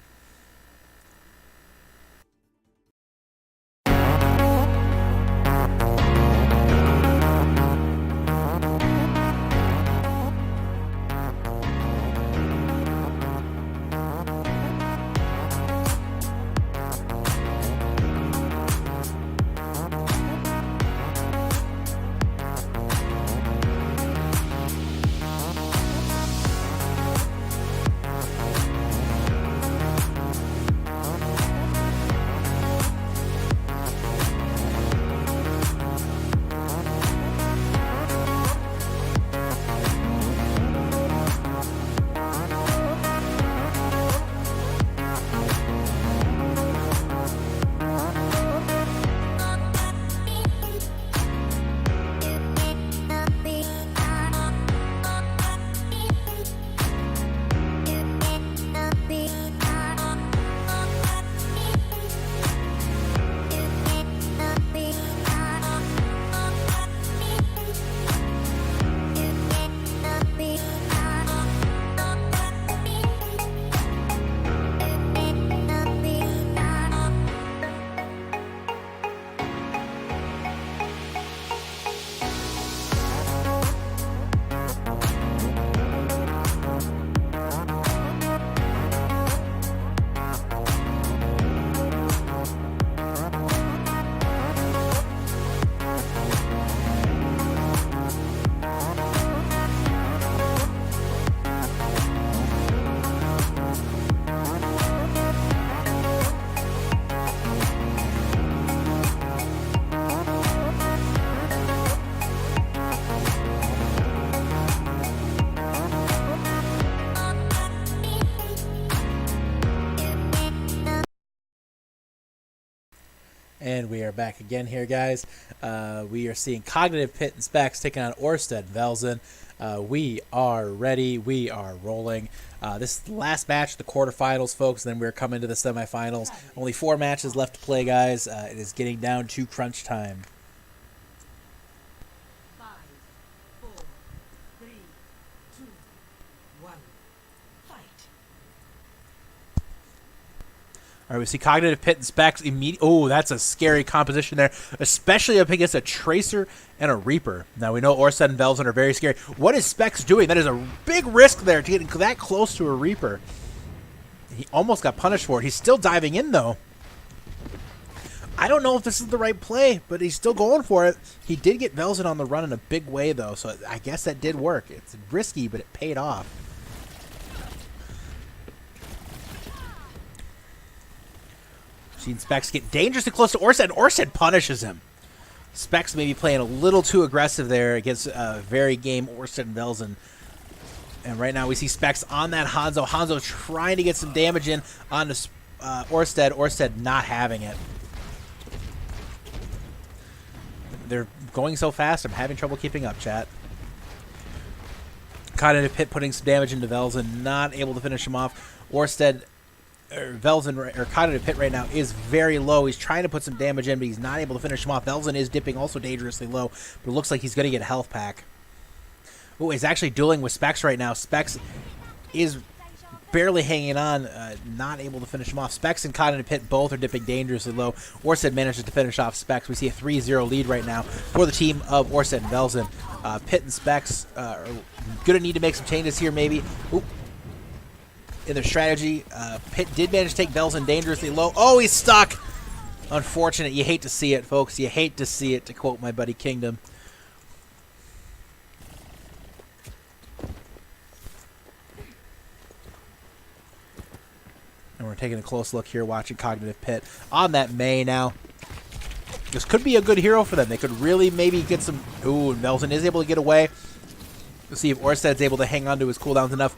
And we are back again here, guys. We are seeing Cognitive Pit and Specs taking on Orsted and Velzen. We are ready. We are rolling. This is the last match of the quarterfinals, folks. Then we're coming to the semifinals. Only 4 matches left to play, guys. It is getting down to crunch time. 5, 4, 3, 2, 1. Fight. All right, we see Cognitive Pit and Specs immediately. Oh, that's a scary composition there, especially up against a Tracer and a Reaper. Now, we know Orsted and Velzen are very scary. What is Specs doing? That is a big risk there to get that close to a Reaper. He almost got punished for it. He's still diving in, though. I don't know if this is the right play, but he's still going for it. He did get Velzen on the run in a big way, though, so I guess that did work. It's risky, but it paid off. Seen Specs get dangerously close to Orsted, and Orsted punishes him. Specs may be playing a little too aggressive there against very game Orsted and Velzen. And right now we see Specs on that Hanzo. Hanzo trying to get some damage in on the Orsted. Orsted not having it. They're going so fast, I'm having trouble keeping up, chat. Cognitive Pit putting some damage into Velzen, not able to finish him off. Orsted... Velzen or Cognitive Pit right now is very low. He's trying to put some damage in, but he's not able to finish him off. Velzen is dipping also dangerously low, but it looks like he's going to get a health pack. Oh, he's actually dueling with Specs right now. Specs is barely hanging on, not able to finish him off. Specs and Cognitive Pit both are dipping dangerously low. Orsted manages to finish off Specs. We see a 3-0 lead right now for the team of Orsted and Velzen. Pit and Specs are going to need to make some changes here, maybe. Oop. In their strategy, Pit did manage to take Velzen dangerously low. Oh, he's stuck! Unfortunate. You hate to see it, folks. You hate to see it, to quote my buddy Kingdom. And we're taking a close look here, watching Cognitive Pit on that Mei now. This could be a good hero for them. They could really maybe get some... Ooh, and Velzen is able to get away. We'll see if Orsted's able to hang on to his cooldowns enough.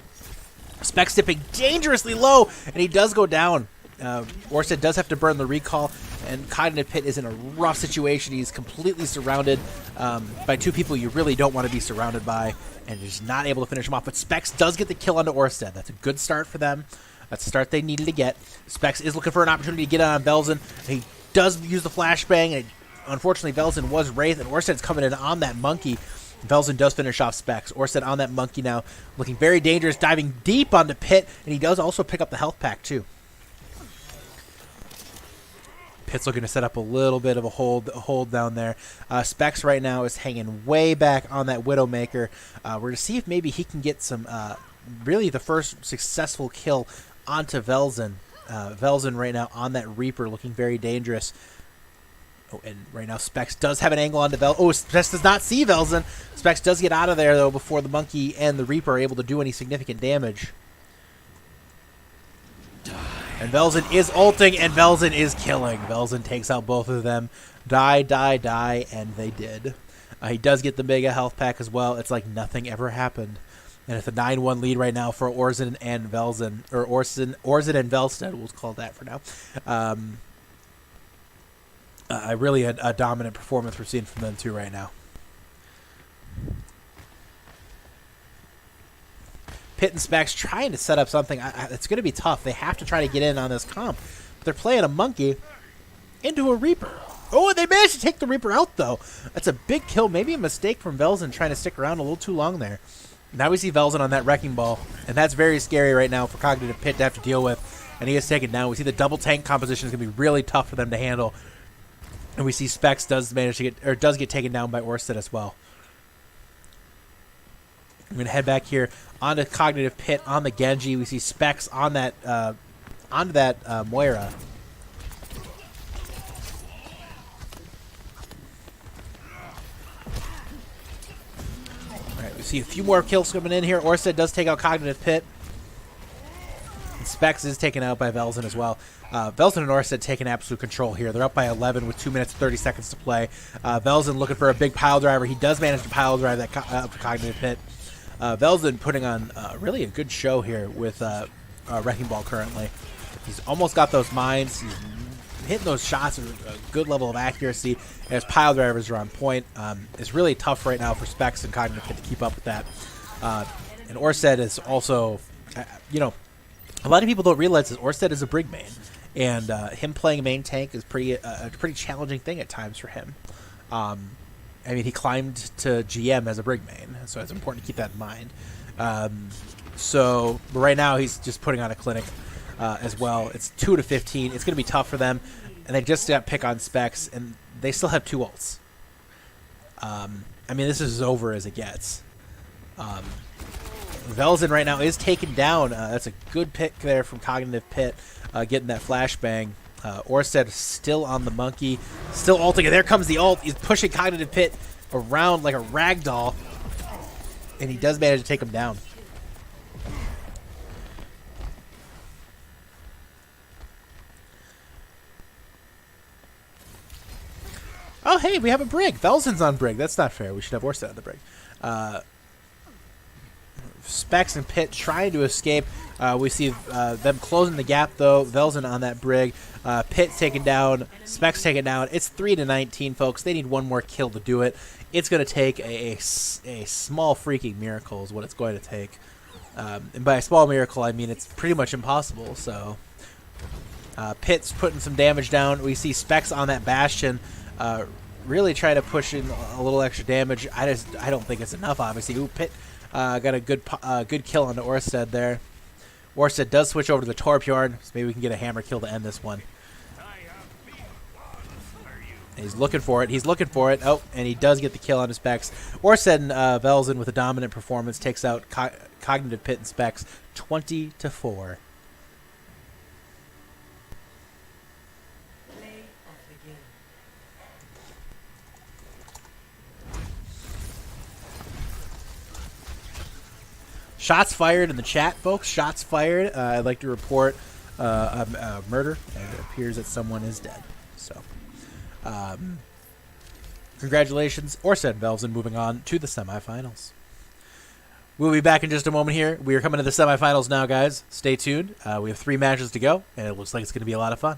Specs dipping dangerously low, and he does go down. Orsted does have to burn the recall, and Cognitive Pit is in a rough situation. He's completely surrounded by 2 people you really don't want to be surrounded by, and he's not able to finish him off. But Specs does get the kill onto Orsted. That's a good start for them. That's the start they needed to get. Specs is looking for an opportunity to get on Velzen. He does use the flashbang, and unfortunately Velzen was wraithed, and Orsted's coming in on that monkey. Velzen does finish off Specs. Orsted on that monkey now, looking very dangerous, diving deep onto Pit, and he does also pick up the health pack too. Pit's looking to set up a little bit of a hold down there. Specs right now is hanging way back on that Widowmaker. We're going to see if maybe he can get some, really the first successful kill onto Velzen. Velzen right now on that Reaper, looking very dangerous. Oh, and right now Specs does have an angle onto Velzen. Oh, Specs does not see Velzen. Specs does get out of there, though, before the Monkey and the Reaper are able to do any significant damage. And Velzen is ulting, and Velzen is killing. Velzen takes out both of them. Die, die, die, and they did. He does get the Mega Health Pack as well. It's like nothing ever happened. And it's a 9-1 lead right now for Orzen and Velzen. Or Orzen and Velstead, we'll call that for now. Really a dominant performance we're seeing from them too right now. Pit and Specs trying to set up something. It's going to be tough. They have to try to get in on this comp. But they're playing a monkey into a Reaper. Oh, and they managed to take the Reaper out, though. That's a big kill. Maybe a mistake from Velzen trying to stick around a little too long there. Now we see Velzen on that Wrecking Ball, and that's very scary right now for Cognitive Pit to have to deal with. And he is taken down. We see the double tank composition is going to be really tough for them to handle. And we see Specs does get taken down by Orsted as well. I'm going to head back here onto Cognitive Pit on the Genji. We see Specs on that onto that Moira. All right, we see a few more kills coming in here. Orsted does take out Cognitive Pit. And Specs is taken out by Velzen as well. Velzen and Orsted taking absolute control here. They're up by 11 with 2 minutes and 30 seconds to play. Velzen looking for a big pile driver. He does manage to pile drive that Cognitive Pit. Velzen putting on really a good show here with Wrecking Ball currently. He's almost got those mines. He's hitting those shots with a good level of accuracy, and his pile drivers are on point. It's really tough right now for Specs and Cognitive Pit to keep up with that. And Orsted is also, you know, a lot of people don't realize that Orsted is a Brig main, and him playing main tank is a pretty challenging thing at times for him. I mean, he climbed to GM as a Brig main, so it's important to keep that in mind. But right now he's just putting on a clinic as well. It's 2-15. It's going to be tough for them, and they just got pick on Specs, and they still have 2 ults. I mean, this is as over as it gets. Velzen right now is taken down. That's a good pick there from Cognitive Pit, getting that flashbang. Orsted still on the monkey, still ulting. There comes the ult. He's pushing Cognitive Pit around like a ragdoll, and he does manage to take him down. Oh, hey, we have a Brig. Velzen's on Brig. That's not fair. We should have Orsted on the Brig. Specs and Pit trying to escape. We see them closing the gap, though. Velzen on that Brig. Pit taken down. Specs taken down. It's 3-19, folks. They need one more kill to do it. It's going to take a small freaking miracle is what it's going to take. And by a small miracle, I mean it's pretty much impossible. So Pit's putting some damage down. We see Specs on that Bastion. Really try to push in a little extra damage. I don't think it's enough, obviously. Ooh, Pit got a good kill onto Orsted there. Orsted does switch over to the Torbjorn, so maybe we can get a hammer kill to end this one. He's looking for it. He's looking for it. Oh, and he does get the kill on his Specs. Orsted and Velzen with a dominant performance takes out Cognitive Pit and Specs 20-4. Shots fired in the chat, folks. Shots fired. I'd like to report a murder, and it appears that someone is dead. So, congratulations, Orsted and Velzen moving on to the semifinals. We'll be back in just a moment here. We are coming to the semifinals now, guys. Stay tuned. We have 3 matches to go, and it looks like it's going to be a lot of fun.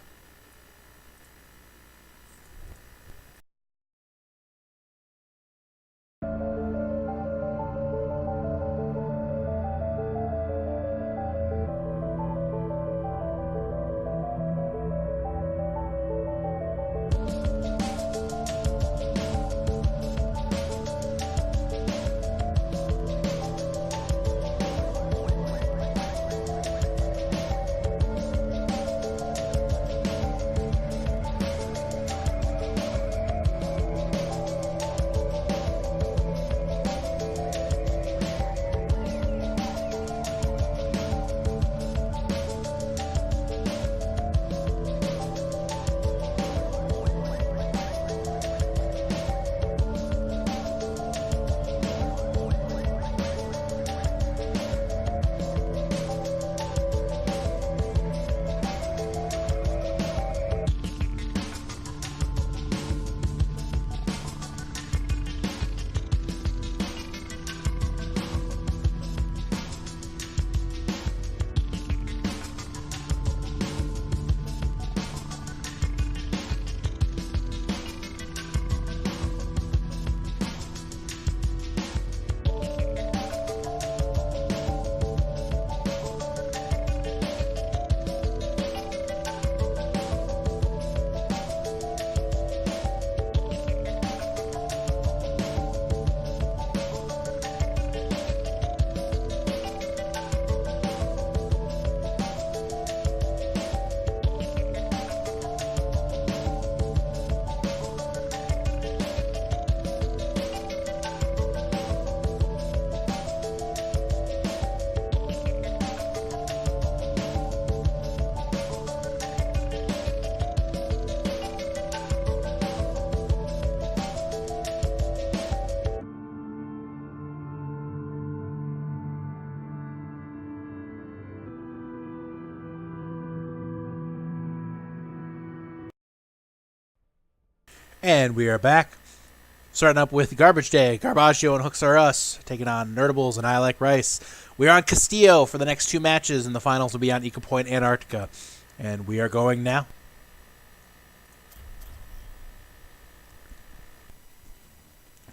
And we are back. Starting up with Garbage Day. Garbaggio and Hooks Are Us taking on Nerdables and I Like Rice. We're on Castillo for the next 2 matches, and the finals will be on Eco Point, Antarctica. And we are going now.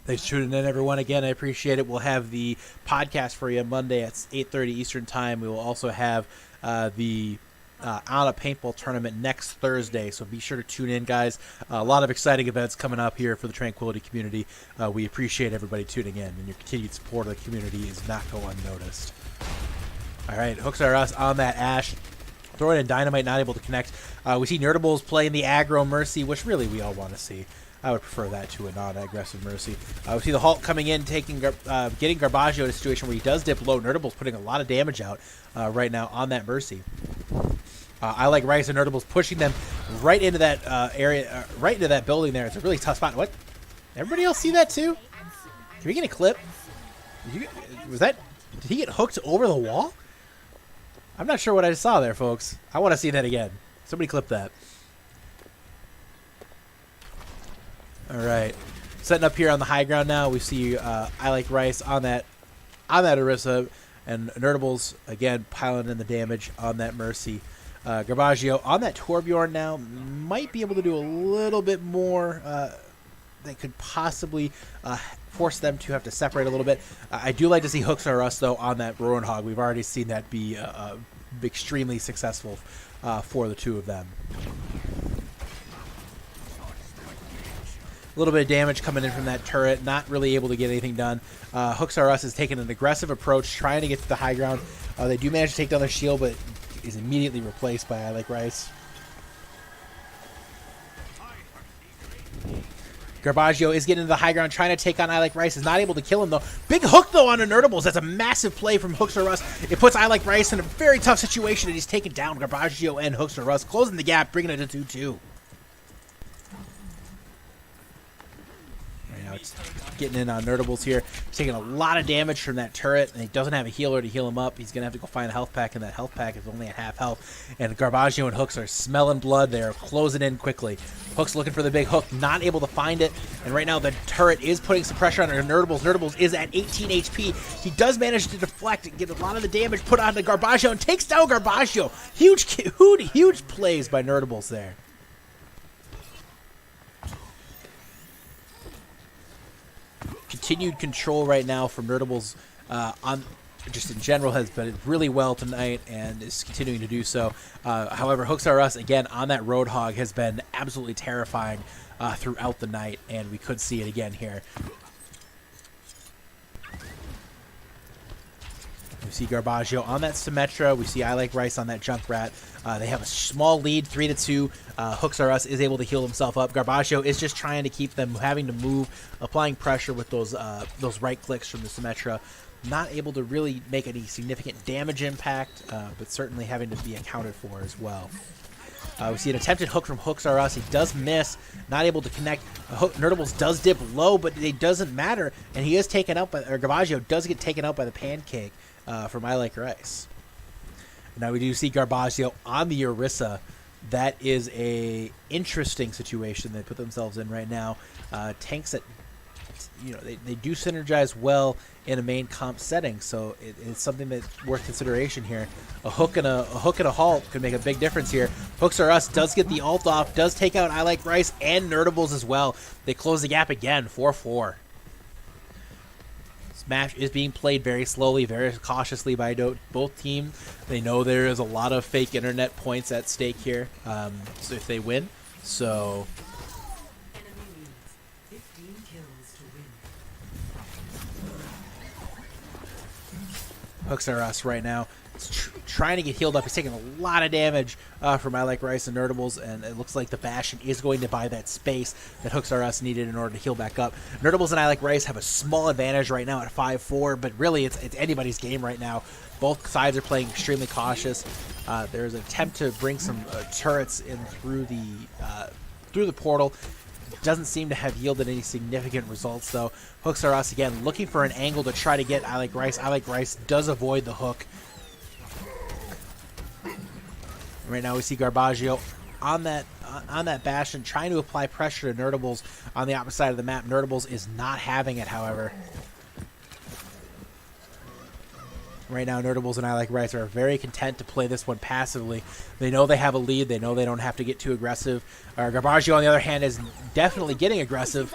Thanks for tuning in, everyone. Again, I appreciate it. We'll have the podcast for you Monday at 8:30 Eastern Time. We will also have the on a paintball tournament next Thursday, so be sure to tune in, guys. A lot of exciting events coming up here for the Tranquility community. We appreciate everybody tuning in, and your continued support of the community is not go unnoticed. All right, hooks are us on that Ash. Throwing in Dynamite, not able to connect. We see Nerdables playing the aggro Mercy, which really we all want to see. I would prefer that to a non-aggressive Mercy. We see the Hulk coming in, getting Garbaggio in a situation where he does dip low. Nerdables putting a lot of damage out right now on that Mercy. I like Rice and Nerdables pushing them right into that area, right into that building there. It's a really tough spot. What? Everybody else see that too? Can we get a clip? Did he get hooked over the wall? I'm not sure what I saw there, folks. I want to see that again. Somebody clip that. All right, setting up here on the high ground now. We see I Like Rice on that Orisa, and Nerdables again piling in the damage on that Mercy. Garbaggio on that Torbjorn now might be able to do a little bit more. That could possibly force them to have to separate a little bit. I do like to see Hooks R Us though on that Roanhog. We've already seen that be extremely successful for the two of them. A little bit of damage coming in from that turret, not really able to get anything done. Hooks R Us is taking an aggressive approach, trying to get to the high ground. They do manage to take down their shield, but is immediately replaced by I Like Rice. Garbaggio is getting into the high ground, trying to take on I Like Rice. Is not able to kill him, though. Big hook, though, on the Nerdables. That's a massive play from Hooks R Us. It puts I Like Rice in a very tough situation, and he's taken down. Garbaggio and Hooks R Us closing the gap, bringing it to 2-2. Right now, it's getting in on Nerdables here. He's taking a lot of damage from that turret, and he doesn't have a healer to heal him up. He's going to have to go find a health pack, and that health pack is only at half health. And Garbaggio and Hooks are smelling blood. They are closing in quickly. Hooks looking for the big hook, not able to find it. And right now the turret is putting some pressure on Nerdables. Nerdables is at 18 HP. He does manage to deflect and get a lot of the damage put onto Garbaggio and takes down Garbaggio. Huge plays by Nerdables there. Continued control right now from Nerdables on just in general has been really well tonight and is continuing to do so. However, Hooks R Us again on that Roadhog has been absolutely terrifying throughout the night, and we could see it again here. We see Garbaggio on that Symmetra. We see I Like Rice on that Junkrat. They have a small lead, 3-2. Hooks R Us is able to heal himself up. Garbaggio is just trying to keep them having to move, applying pressure with those right clicks from the Symmetra. Not able to really make any significant damage impact, but certainly having to be accounted for as well. We see an attempted hook from Hooks R Us. He does miss, not able to connect. Nerdables does dip low, but it doesn't matter, and he is taken out by, or Garbaggio does get taken out by the pancake from I Like Rice. Now we do see Garbaggio on the Orisa. That is a interesting situation they put themselves in right now. Tanks that, they do synergize well in a main comp setting, so it's something that's worth consideration here. A hook and a halt could make a big difference here. Hooks R Us does get the ult off, does take out I Like Rice and Nerdables as well. They close the gap again, 4-4. Smash is being played very slowly, very cautiously by both teams. They know there is a lot of fake internet points at stake here, so if they win. So Hooks R Us right now trying to get healed up. He's taking a lot of damage from I Like Rice and Nerdables, and it looks like the Bastion is going to buy that space that Hooks R Us needed in order to heal back up. Nerdables and I Like Rice have a small advantage right now at 5-4, but really it's anybody's game right now. Both sides are playing extremely cautious. There's an attempt to bring some turrets in through the portal. Doesn't seem to have yielded any significant results, though. Hooks R Us, again, looking for an angle to try to get I Like Rice. I Like Rice does avoid the hook. Right now we see Garbaggio on that Bastion trying to apply pressure to Nerdables on the opposite side of the map. Nerdables is not having it, however. Right now, Nerdables and I Like Rice are very content to play this one passively. They know they have a lead. They know they don't have to get too aggressive. Garbaggio, on the other hand, is definitely getting aggressive.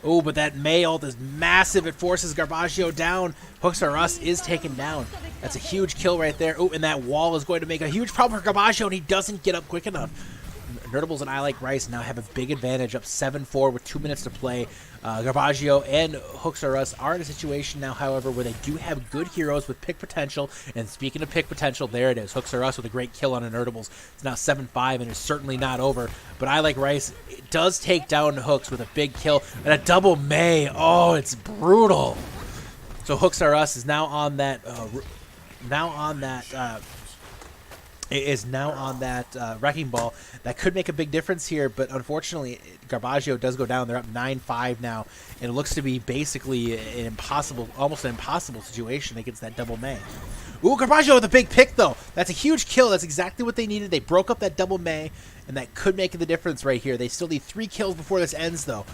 Oh, but that May ult is massive. It forces Garbaggio down. Hooks R Us is taken down. That's a huge kill right there. Oh, and that wall is going to make a huge problem for Garbaggio, and he doesn't get up quick enough. Nerdables and I Like Rice now have a big advantage, up 7-4 with 2 minutes to play. Garbaggio and Hooks R Us are in a situation now, however, where they do have good heroes with pick potential. And speaking of pick potential, there it is. Hooks R Us with a great kill on a Nerdables. It's now 7-5 and is certainly not over. But I Like Rice does take down Hooks with a big kill and a double May. Oh, it's brutal. So Hooks R Us is now on that. Wrecking Ball. That could make a big difference here, but unfortunately, Garbaggio does go down. They're up 9-5 now, and it looks to be basically almost an impossible situation against that double May. Ooh, Garbaggio with a big pick, though. That's a huge kill. That's exactly what they needed. They broke up that double May, and that could make the difference right here. They still need 3 kills before this ends, though.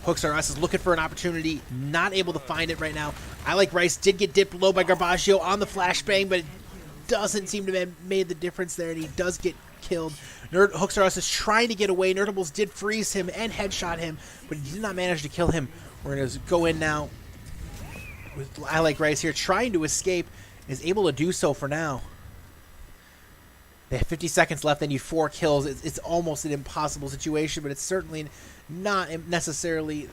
Hooks R Us is looking for an opportunity, not able to find it right now. I Like Rice did get dipped low by Garbaggio on the flashbang, but it doesn't seem to have made the difference there, and he does get killed. Hooks R Us is trying to get away. Nerdables did freeze him and headshot him, but he did not manage to kill him. We're going to go in now with I Like Rice here, trying to escape, is able to do so for now. They have 50 seconds left. They need 4 kills. It's almost an impossible situation, but it's certainly not necessarily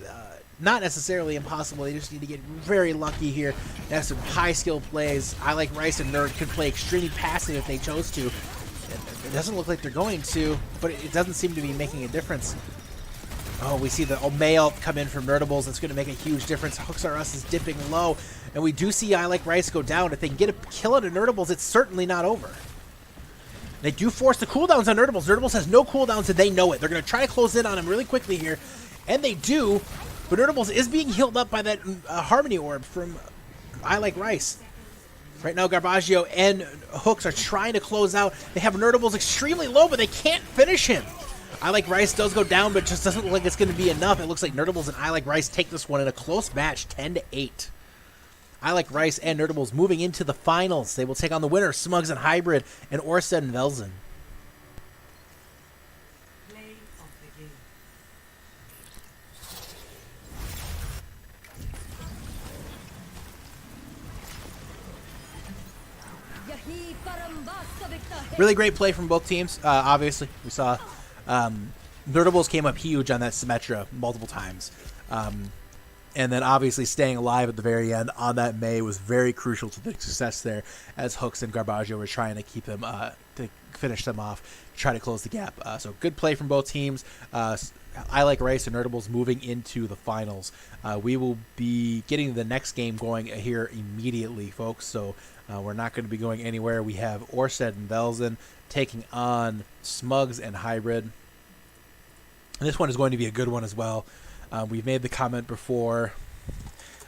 impossible. They just need to get very lucky here. They have some high skill plays. I Like Rice and Nerd could play extremely passive if they chose to. It doesn't look like they're going to, but it doesn't seem to be making a difference. Oh, we see the May ult come in from Nerdables. That's going to make a huge difference. Hooks R Us is dipping low, and we do see I Like Rice go down. If they can get a kill on Nerdables, it's certainly not over. They do force the cooldowns on Nerdables. Nerdables has no cooldowns, and they know it. They're going to try to close in on him really quickly here, and they do. But Nerdables is being healed up by that Harmony Orb from I Like Rice. Right now, Garbaggio and Hooks are trying to close out. They have Nerdables extremely low, but they can't finish him. I Like Rice does go down, but just doesn't look like it's going to be enough. It looks like Nerdables and I Like Rice take this one in a close match, 10-8. I Like Rice and Nerdables moving into the finals. They will take on the winner, Smugs and Hybrid, and Orsted and Velzen. Play of the game. Really great play from both teams. Obviously, we saw Nerdables came up huge on that Symmetra multiple times. And then obviously staying alive at the very end on that May was very crucial to the success there, as Hooks and Garbaggio were trying to keep them, to finish them off, try to close the gap. So good play from both teams. I Like Rice and Nerdables moving into the finals. We will be getting the next game going here immediately, folks. So we're not going to be going anywhere. We have Orsted and Velzen taking on Smugs and Hybrid. And this one is going to be a good one as well. We've made the comment before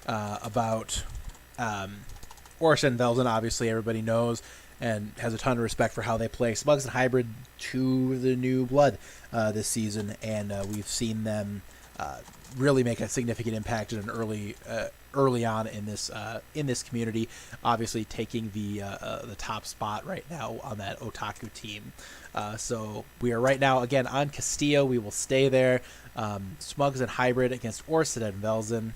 about Orsted and Velzen. Obviously, everybody knows and has a ton of respect for how they play. Smugs and Hybrid to the new blood this season, and we've seen them really make a significant impact in an early on in this community. Obviously, taking the top spot right now on that Otaku team. So we are right now again on Castillo. We will stay there. Smugs and Hybrid against Orsted and Velzen.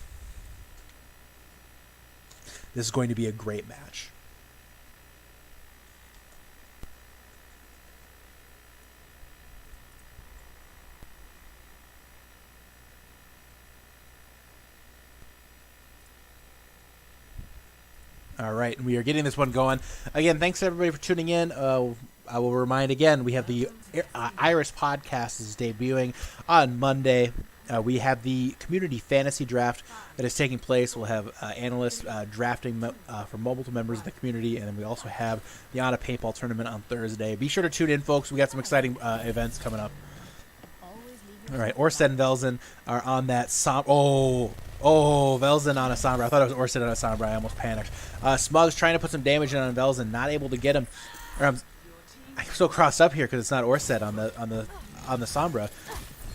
This is going to be a great match. All right, we are getting this one going. Again, thanks everybody for tuning in. I will remind again, we have the Iris podcast is debuting on Monday. We have the community fantasy draft that is taking place. We'll have analysts drafting for multiple members of the community, and then we also have the Honda Paintball tournament on Thursday. Be sure to tune in, folks. We got some exciting events coming up. All right, Orsted and Velzen are on that Velzen on a Sombra. I thought it was Orsted on a Sombra. I almost panicked. Smugs trying to put some damage in on Velzen, not able to get him. I'm so crossed up here because it's not Orsted on the Sombra.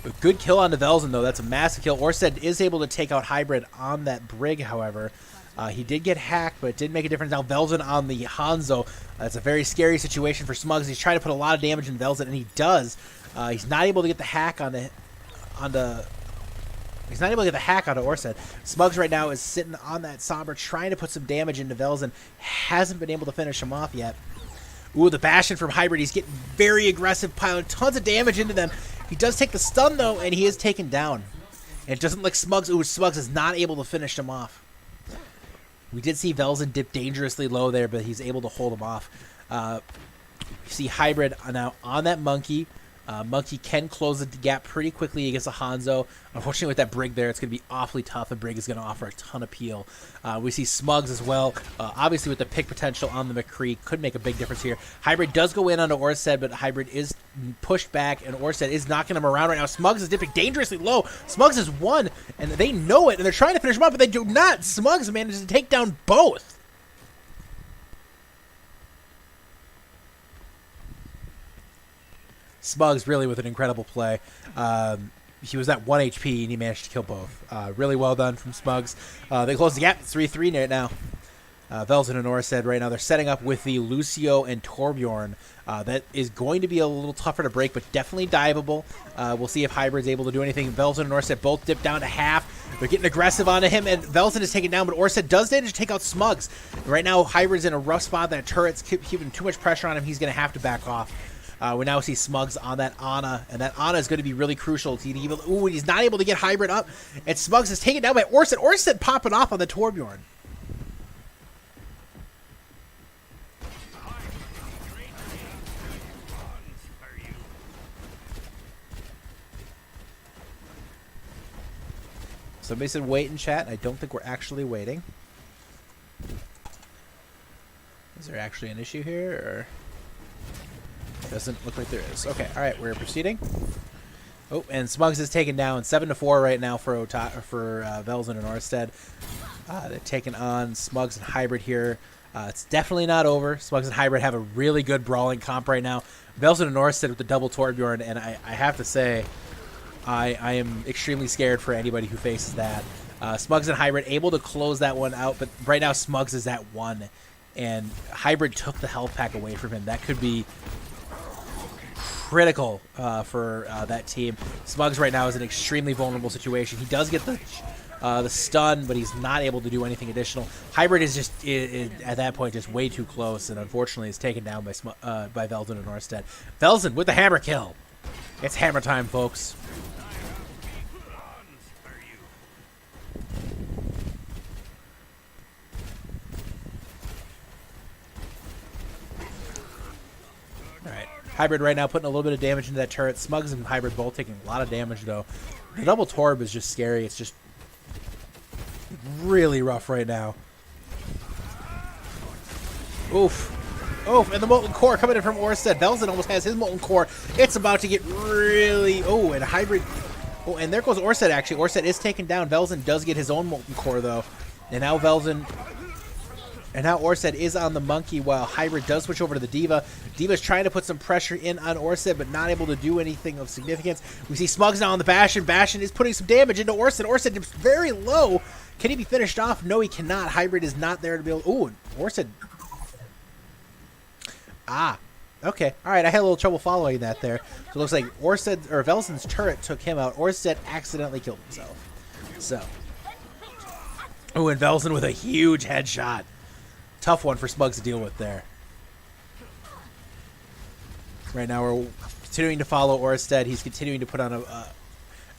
A good kill on the Velzen though. That's a massive kill. Orsted is able to take out Hybrid on that Brig, however. He did get hacked, but it did make a difference. Now Velzen on the Hanzo. It's a very scary situation for Smugs. He's trying to put a lot of damage in Velzen, and he does. He's not able to get the hack on the He's not able to get the hack out of Orsted. Smugs right now is sitting on that Somber, trying to put some damage into Velzen. Hasn't been able to finish him off yet. Ooh, the Bastion from Hybrid. He's getting very aggressive, piling tons of damage into them. He does take the stun, though, and he is taken down. And it doesn't look Smugs. Ooh, Smugs is not able to finish him off. We did see Velzen dip dangerously low there, but he's able to hold him off. You see Hybrid now on that Monkey. Monkey can close the gap pretty quickly against a Hanzo. Unfortunately, with that Brig there, it's going to be awfully tough. The Brig is going to offer a ton of peel. We see Smugs as well. Obviously, with the pick potential on the McCree, could make a big difference here. Hybrid does go in onto Orsted, but Hybrid is pushed back, and Orsted is knocking him around right now. Smugs is dipping dangerously low. Smugs is one, and they know it, and they're trying to finish him up, but they do not. Smugs manages to take down both. Smugs really with an incredible play. He was at 1 HP and he managed to kill both. Really well done from Smugs. They close the gap. It's 3-3 right now. Velzen and Orsted right now. They're setting up with the Lucio and Torbjorn. That is going to be a little tougher to break, but definitely diveable. We'll see if Hybrid's able to do anything. Velzen and Orsted both dip down to half. They're getting aggressive onto him, and Velzen is taken down, but Orsted does manage to take out Smugs. Right now, Hybrid's in a rough spot. That turret's keeping too much pressure on him. He's going to have to back off. We now see Smugs on that Ana, and that Ana is going to be really crucial. Ooh, he's not able to get Hybrid up, and Smugs is taken down by Orsted. Orsted popping off on the Torbjorn. Somebody said wait in chat. I don't think we're actually waiting. Is there actually an issue here, or... Doesn't look like there is. Okay, all right, we're proceeding. Oh, and Smugs is taken down 7-4 right now for Velzen and Orsted. They're taking on Smugs and Hybrid here. It's definitely not over. Smugs and Hybrid have a really good brawling comp right now. Velzen and Orsted with the double Torbjorn, and I have to say, I am extremely scared for anybody who faces that. Smugs and Hybrid able to close that one out, but right now Smugs is at 1, and Hybrid took the health pack away from him. That could be critical for that team. Smugs right now is in an extremely vulnerable situation. He does get the stun, but he's not able to do anything additional. Hybrid is just at that point just way too close, and unfortunately is taken down by Velzen and Orsted. Velzen with the hammer kill. It's hammer time, folks. Hybrid right now putting a little bit of damage into that turret. Smugs and Hybrid both taking a lot of damage, though. The double Torb is just scary. It's just really rough right now. Oof. Oof, and the Molten Core coming in from Orsted. Velzen almost has his Molten Core. It's about to get really... Oh, and Hybrid... Oh, and there goes Orsted, actually. Orsted is taken down. Velzen does get his own Molten Core, though. And now Velzen... And now Orsted is on the Monkey while Hybrid does switch over to the D.Va. D.Va's trying to put some pressure in on Orsted, but not able to do anything of significance. We see Smugs now on the Bastion. Bastion is putting some damage into Orsted. Orsted dips very low. Can he be finished off? No, he cannot. Hybrid is not there to be able... Ooh, Orsted... Ah, okay. All right, I had a little trouble following that there. So it looks like Velzen's turret took him out. Orsted accidentally killed himself. So... Oh, and Velzen with a huge headshot. Tough one for Smugs to deal with there. Right now we're continuing to follow Orsted. He's continuing to put on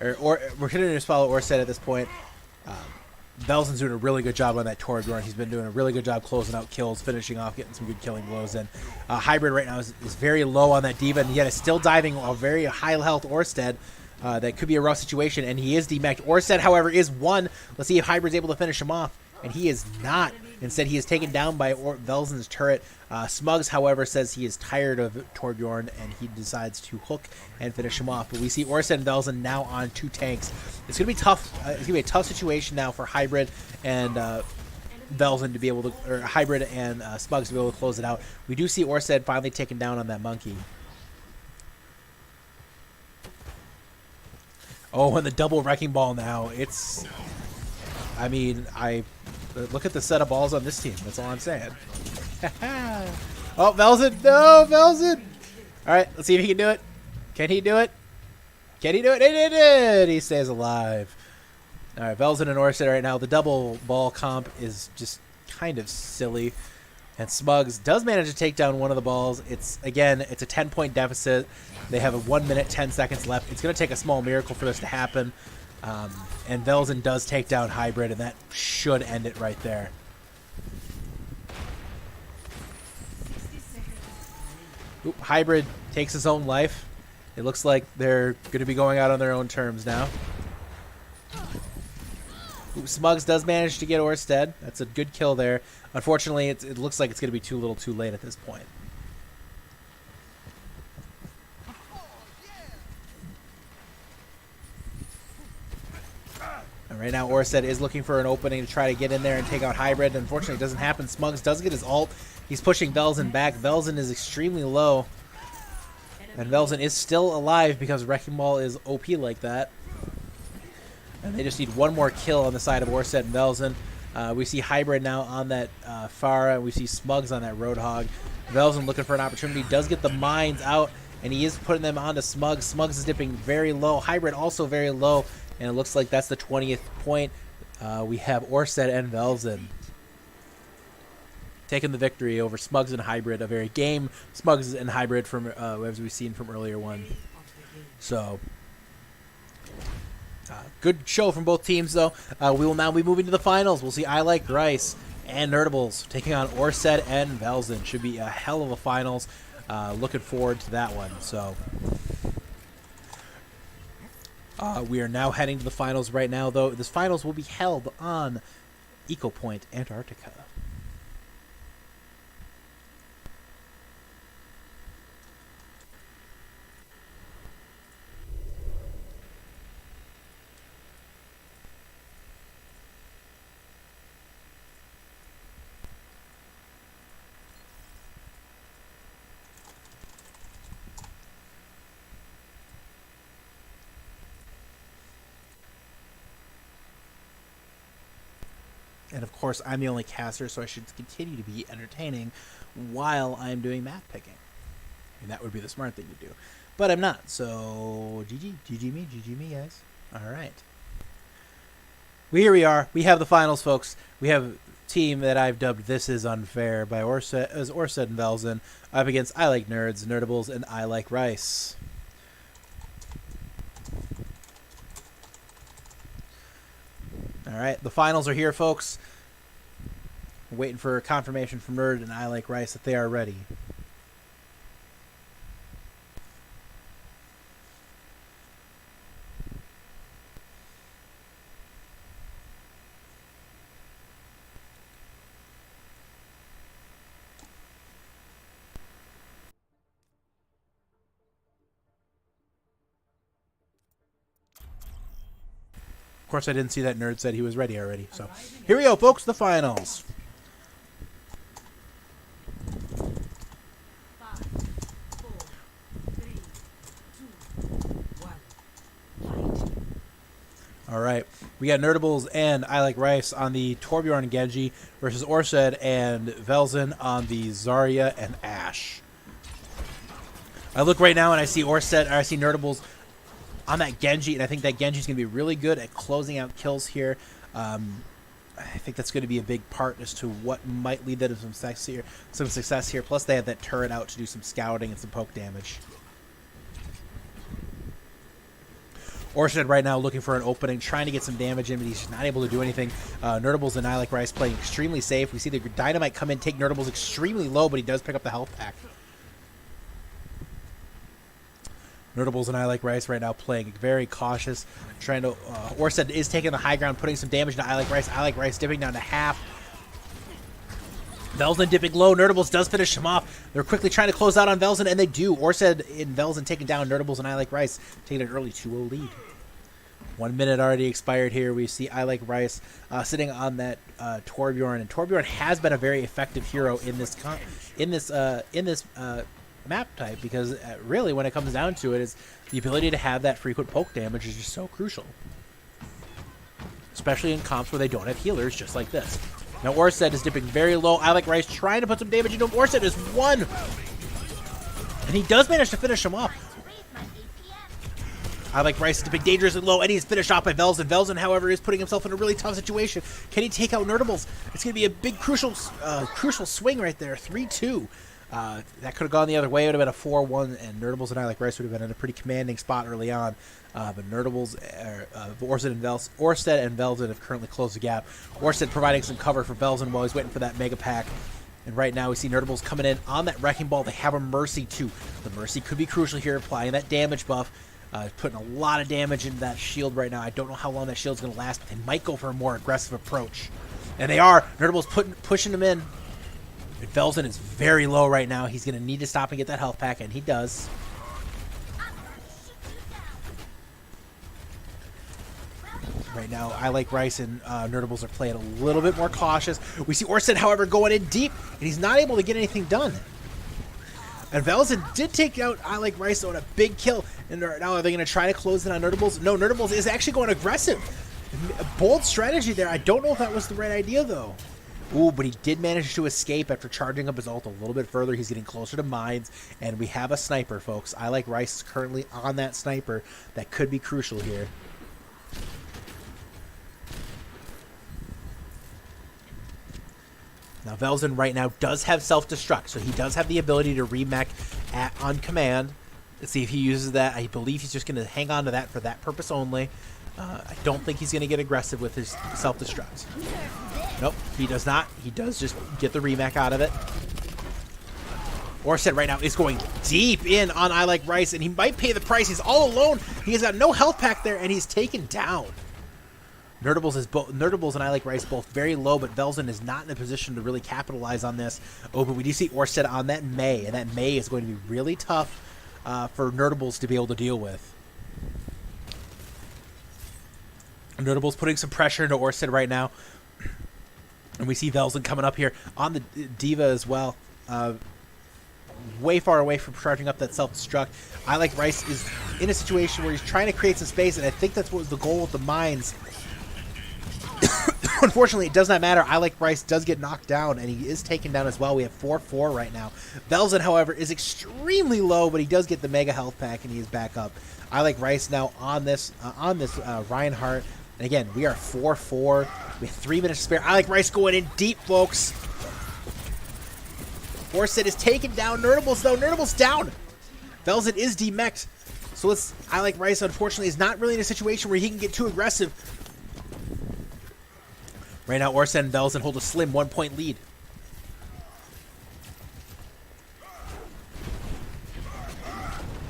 we're continuing to follow Orsted at this point. Velzen's doing a really good job on that Torbjorn. He's been doing a really good job closing out kills, finishing off, getting some good killing blows in. Hybrid right now is very low on that D.Va, and yet is still diving a very high health Orsted. That could be a rough situation, and he is demeched. Orsted, however, is 1. Let's see if Hybrid's able to finish him off. And he is not. Instead, he is taken down by Velzen's turret. Smugs, however, says he is tired of Torbjorn, and he decides to hook and finish him off. But we see Orsted and Velzen now on 2 tanks. It's going to be tough. It's going to be a tough situation now for Hybrid and Velzen to be able to, or Hybrid and Smugs to be able to close it out. We do see Orsted finally taken down on that Monkey. Oh, and the double Wrecking Ball now. It's... I mean, look at the set of balls on this team. That's all I'm saying. Oh, Velzen. No, Velzen. All right, let's see if he can do it. Can he do it? Can he do it? He did it. He stays alive. All right, Velzen and Orsted right now. The double ball comp is just kind of silly. And Smugs does manage to take down one of the balls. It's a 10-point deficit. They have a 1 minute, 10 seconds left. It's going to take a small miracle for this to happen. And Velzen does take down Hybrid, and that should end it right there. Oop, Hybrid takes his own life. It looks like they're going to be going out on their own terms now. Ooh, Smugs does manage to get Orsted. That's a good kill there. Unfortunately, it looks like it's going to be too little too late at this point. And right now, Orsted is looking for an opening to try to get in there and take out Hybrid. Unfortunately, it doesn't happen. Smugs does get his ult. He's pushing Velzen back. Velzen is extremely low. And Velzen is still alive because Wrecking Ball is OP like that. And they just need one more kill on the side of Orsted and Velzen. We see Hybrid now on that Pharah. We see Smugs on that Roadhog. Velzen looking for an opportunity. Does get the mines out, and he is putting them onto Smugs. Smugs is dipping very low. Hybrid also very low, and it looks like that's the 20th point. We have Orsted and Velzen taking the victory over Smugs and Hybrid. A very game Smugs and Hybrid from as we've seen from earlier one. So good show from both teams, though. We will now be moving to the finals. We'll see I Like Rice and Nerdables taking on Orsted and Velzen. Should be a hell of a finals. Looking forward to that one. So we are now heading to the finals right now, though. This finals will be held on Eco Point, Antarctica. And of course, I'm the only caster, so I should continue to be entertaining while I'm doing map picking. And that would be the smart thing to do. But I'm not, so GG me, guys. All right. Here we are. We have the finals, folks. We have a team that I've dubbed This Is Unfair by Orsted and Velzen up against I Like Nerds, Nerdables, and I Like Rice. All right, the finals are here, folks. We're waiting for confirmation from Nerd and I Like Rice that they are ready. Of course, I didn't see that Nerd said he was ready already. So here we go, folks, the finals. 5, 4, 3, 2, 1. Fight. All right, we got Nerdables and I Like Rice on the Torbjorn and Genji versus Orsted and Velzen on the Zarya and Ashe. I look right now and I see Nerdables on that Genji, and I think that Genji's going to be really good at closing out kills here. I think that's going to be a big part as to what might lead them to some success here. Plus, they have that turret out to do some scouting and some poke damage. Orsted right now looking for an opening, trying to get some damage in, but he's not able to do anything. Nerdables and I Like Rice playing extremely safe. We see the Dynamite come in, take Nerdables extremely low, but he does pick up the health pack. Nerdables and I Like Rice right now playing very cautious, trying to. Orsted is taking the high ground, putting some damage into I Like Rice. I Like Rice dipping down to half. Velzen dipping low. Nerdables does finish him off. They're quickly trying to close out on Velzen, and they do. Orsted and Velzen taking down Nerdables and I Like Rice, taking an early 2-0 lead. 1 minute already expired here. We see I Like Rice sitting on that Torbjorn, and Torbjorn has been a very effective hero in this map type, because really when it comes down to it, is the ability to have that frequent poke damage is just so crucial, especially in comps where they don't have healers just like this. Now Orsted is dipping very low. I Like Rice trying to put some damage into him. Orsted is one, and he does manage to finish him off. I Like Rice is dipping dangerously low, and he's finished off by Velzen. Velzen, however, is putting himself in a really tough situation. Can he take out Nerdables? It's going to be a big crucial swing right there. 3-2. That could have gone the other way. It would have been a 4-1, and Nerdables and I Like Rice would have been in a pretty commanding spot early on. But Nerdables, Orsted and Velzen have currently closed the gap. Orsted providing some cover for Velzen while he's waiting for that Mega Pack. And right now we see Nerdables coming in on that Wrecking Ball. They have a Mercy too. The Mercy could be crucial here, applying that damage buff. Putting a lot of damage into that shield right now. I don't know how long that shield's going to last, but they might go for a more aggressive approach. And they are. Nerdables pushing him in. And Velzen is very low right now. He's going to need to stop and get that health pack, and he does. Right now, I Like Rice and Nerdables are playing a little bit more cautious. We see Orsted, however, going in deep, and he's not able to get anything done. And Velzen did take out I Like Rice on a big kill. And now are they going to try to close it on Nerdables? No, Nerdables is actually going aggressive. A bold strategy there. I don't know if that was the right idea, though. Ooh, but he did manage to escape after charging up his ult a little bit further. He's getting closer to mines, and we have a sniper, folks. I Like Rice is currently on that sniper. That could be crucial here. Now, Velzen right now does have self-destruct, so he does have the ability to remech on command. Let's see if he uses that. I believe he's just going to hang on to that for that purpose only. I don't think he's going to get aggressive with his self-destruct. Nope, he does not. He does just get the remech out of it. Orsted right now is going deep in on I Like Rice, and he might pay the price. He's all alone. He has got no health pack there, and he's taken down. Nerdables and I Like Rice both very low, but Velzen is not in a position to really capitalize on this. Oh, but we do see Orsted on that Mei, and that Mei is going to be really tough for Nerdables to be able to deal with. Nerdables putting some pressure into Orsted right now. And we see Velzen coming up here on the Diva as well. Way far away from charging up that self-destruct. I Like Rice is in a situation where he's trying to create some space, and I think that's what was the goal with the mines. Unfortunately, it does not matter. I Like Rice does get knocked down, and he is taken down as well. We have 4-4 right now. Velzen, however, is extremely low, but he does get the Mega Health Pack, and he is back up. I Like Rice now on this Reinhardt. And again, we are 4-4. We have 3 minutes to spare. I Like Rice going in deep, folks. Orsted is taken down. Nerdables, though. Nerdables down. Velzen is demeched. So I Like Rice, unfortunately, is not really in a situation where he can get too aggressive. Right now, Orsted and Velzen hold a slim 1-point lead.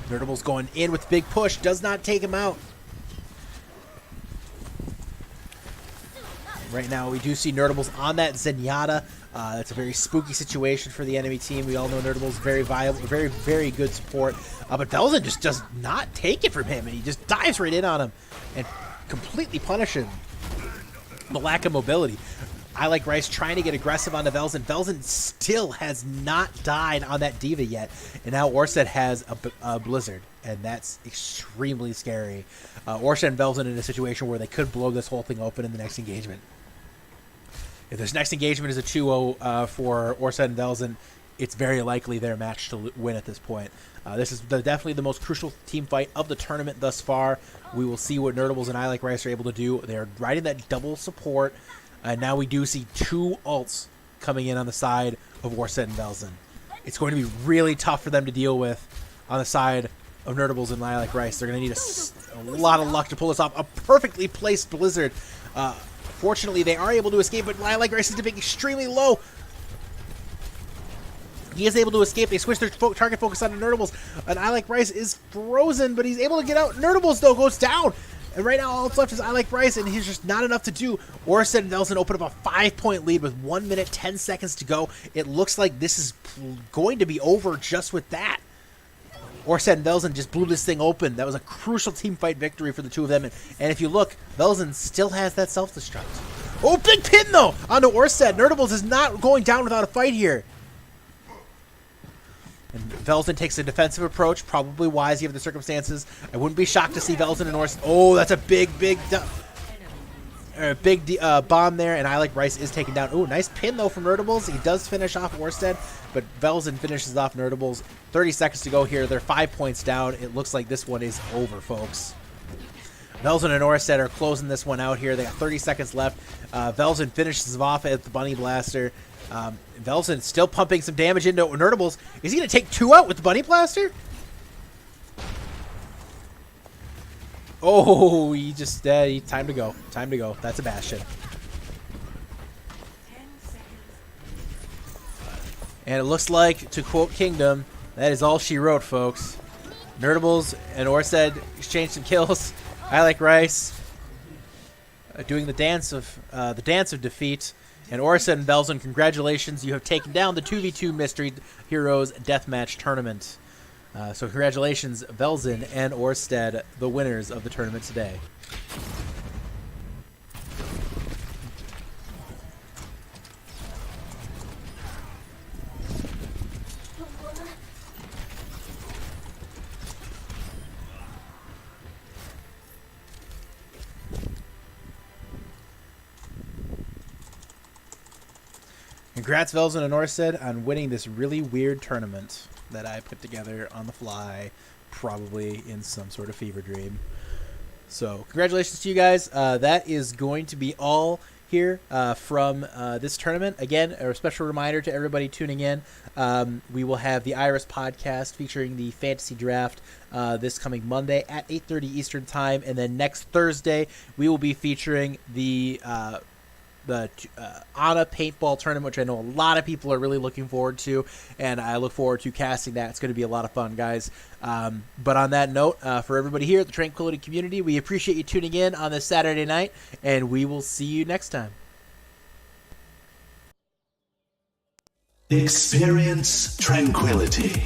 Nerdables going in with big push. Does not take him out. Right now, we do see Nerdables on that Zenyatta. That's a very spooky situation for the enemy team. We all know Nerdables very viable, very, very good support. But Velzen just does not take it from him, and he just dives right in on him and completely punish him. The lack of mobility. I Like Rice trying to get aggressive on the Velzen. Velzen still has not died on that Diva yet. And now Orsted has a Blizzard. And that's extremely scary. Orsted and Velzen in a situation where they could blow this whole thing open in the next engagement. If this next engagement is a 2-0 for Orsted and Velzen, it's very likely their match to win at this point. This is definitely the most crucial team fight of the tournament thus far. We will see what Nerdables and I Like Rice are able to do. They're riding that double support. And now we do see 2 ults coming in on the side of Orsted and Velzen. It's going to be really tough for them to deal with on the side of Nerdables and I Like Rice. They're going to need a lot of luck to pull this off. A perfectly placed Blizzard. Fortunately, they are able to escape, but I Like Rice is dipping extremely low. He is able to escape. They switch their target focus on Nerdables. And I Like Rice is frozen, but he's able to get out. Nerdables, though, goes down. And right now, all that's left is I Like Rice, and he's just not enough to do. Orsted and Velzen open up a 5-point lead with 1 minute, 10 seconds to go. It looks like this is going to be over just with that. Orsted and Velzen just blew this thing open. That was a crucial team fight victory for the two of them. And if you look, Velzen still has that self-destruct. Oh, big pin, though, onto Orsted. Nerdables is not going down without a fight here. And Velzen takes a defensive approach, probably wise given the circumstances. I wouldn't be shocked to see Velzen and Orsted. Oh, that's a big bomb there, and I Like Rice is taken down. Oh, nice pin, though, from Nerdables. He does finish off Orsted, but Velzen finishes off Nerdables. 30 seconds to go here. They're 5 points down. It looks like this one is over, folks. Velzen and Orsted are closing this one out here. They got 30 seconds left. Velzen finishes off at the Bunny Blaster. Velzen still pumping some damage into Nerdables. Is he going to take 2 out with the Bunny Blaster? Oh, he just time to go. Time to go. That's a Bastion. 10 seconds. And it looks like, to quote Kingdom, that is all she wrote, folks. Nerdables and Orsted exchange some kills. I like Rice doing the dance of defeat. And Orsted and Velzen, congratulations! You have taken down the 2v2 Mystery Heroes Deathmatch tournament. So congratulations, Velzen and Orsted, the winners of the tournament today. Congrats, Velzen and Orsted, on winning this really weird tournament that I put together on the fly, probably in some sort of fever dream. So, congratulations to you guys. That is going to be all here from this tournament. Again, a special reminder to everybody tuning in. We will have the Iris podcast featuring the Fantasy Draft this coming Monday at 8:30 Eastern Time. And then next Thursday, we will be featuring the Ana paintball tournament, which I know a lot of people are really looking forward to, and I look forward to casting that. It's going to be a lot of fun, guys. But on that note, for everybody here at the Tranquility community, we appreciate you tuning in on this Saturday night, and we will see you next time. Experience tranquility.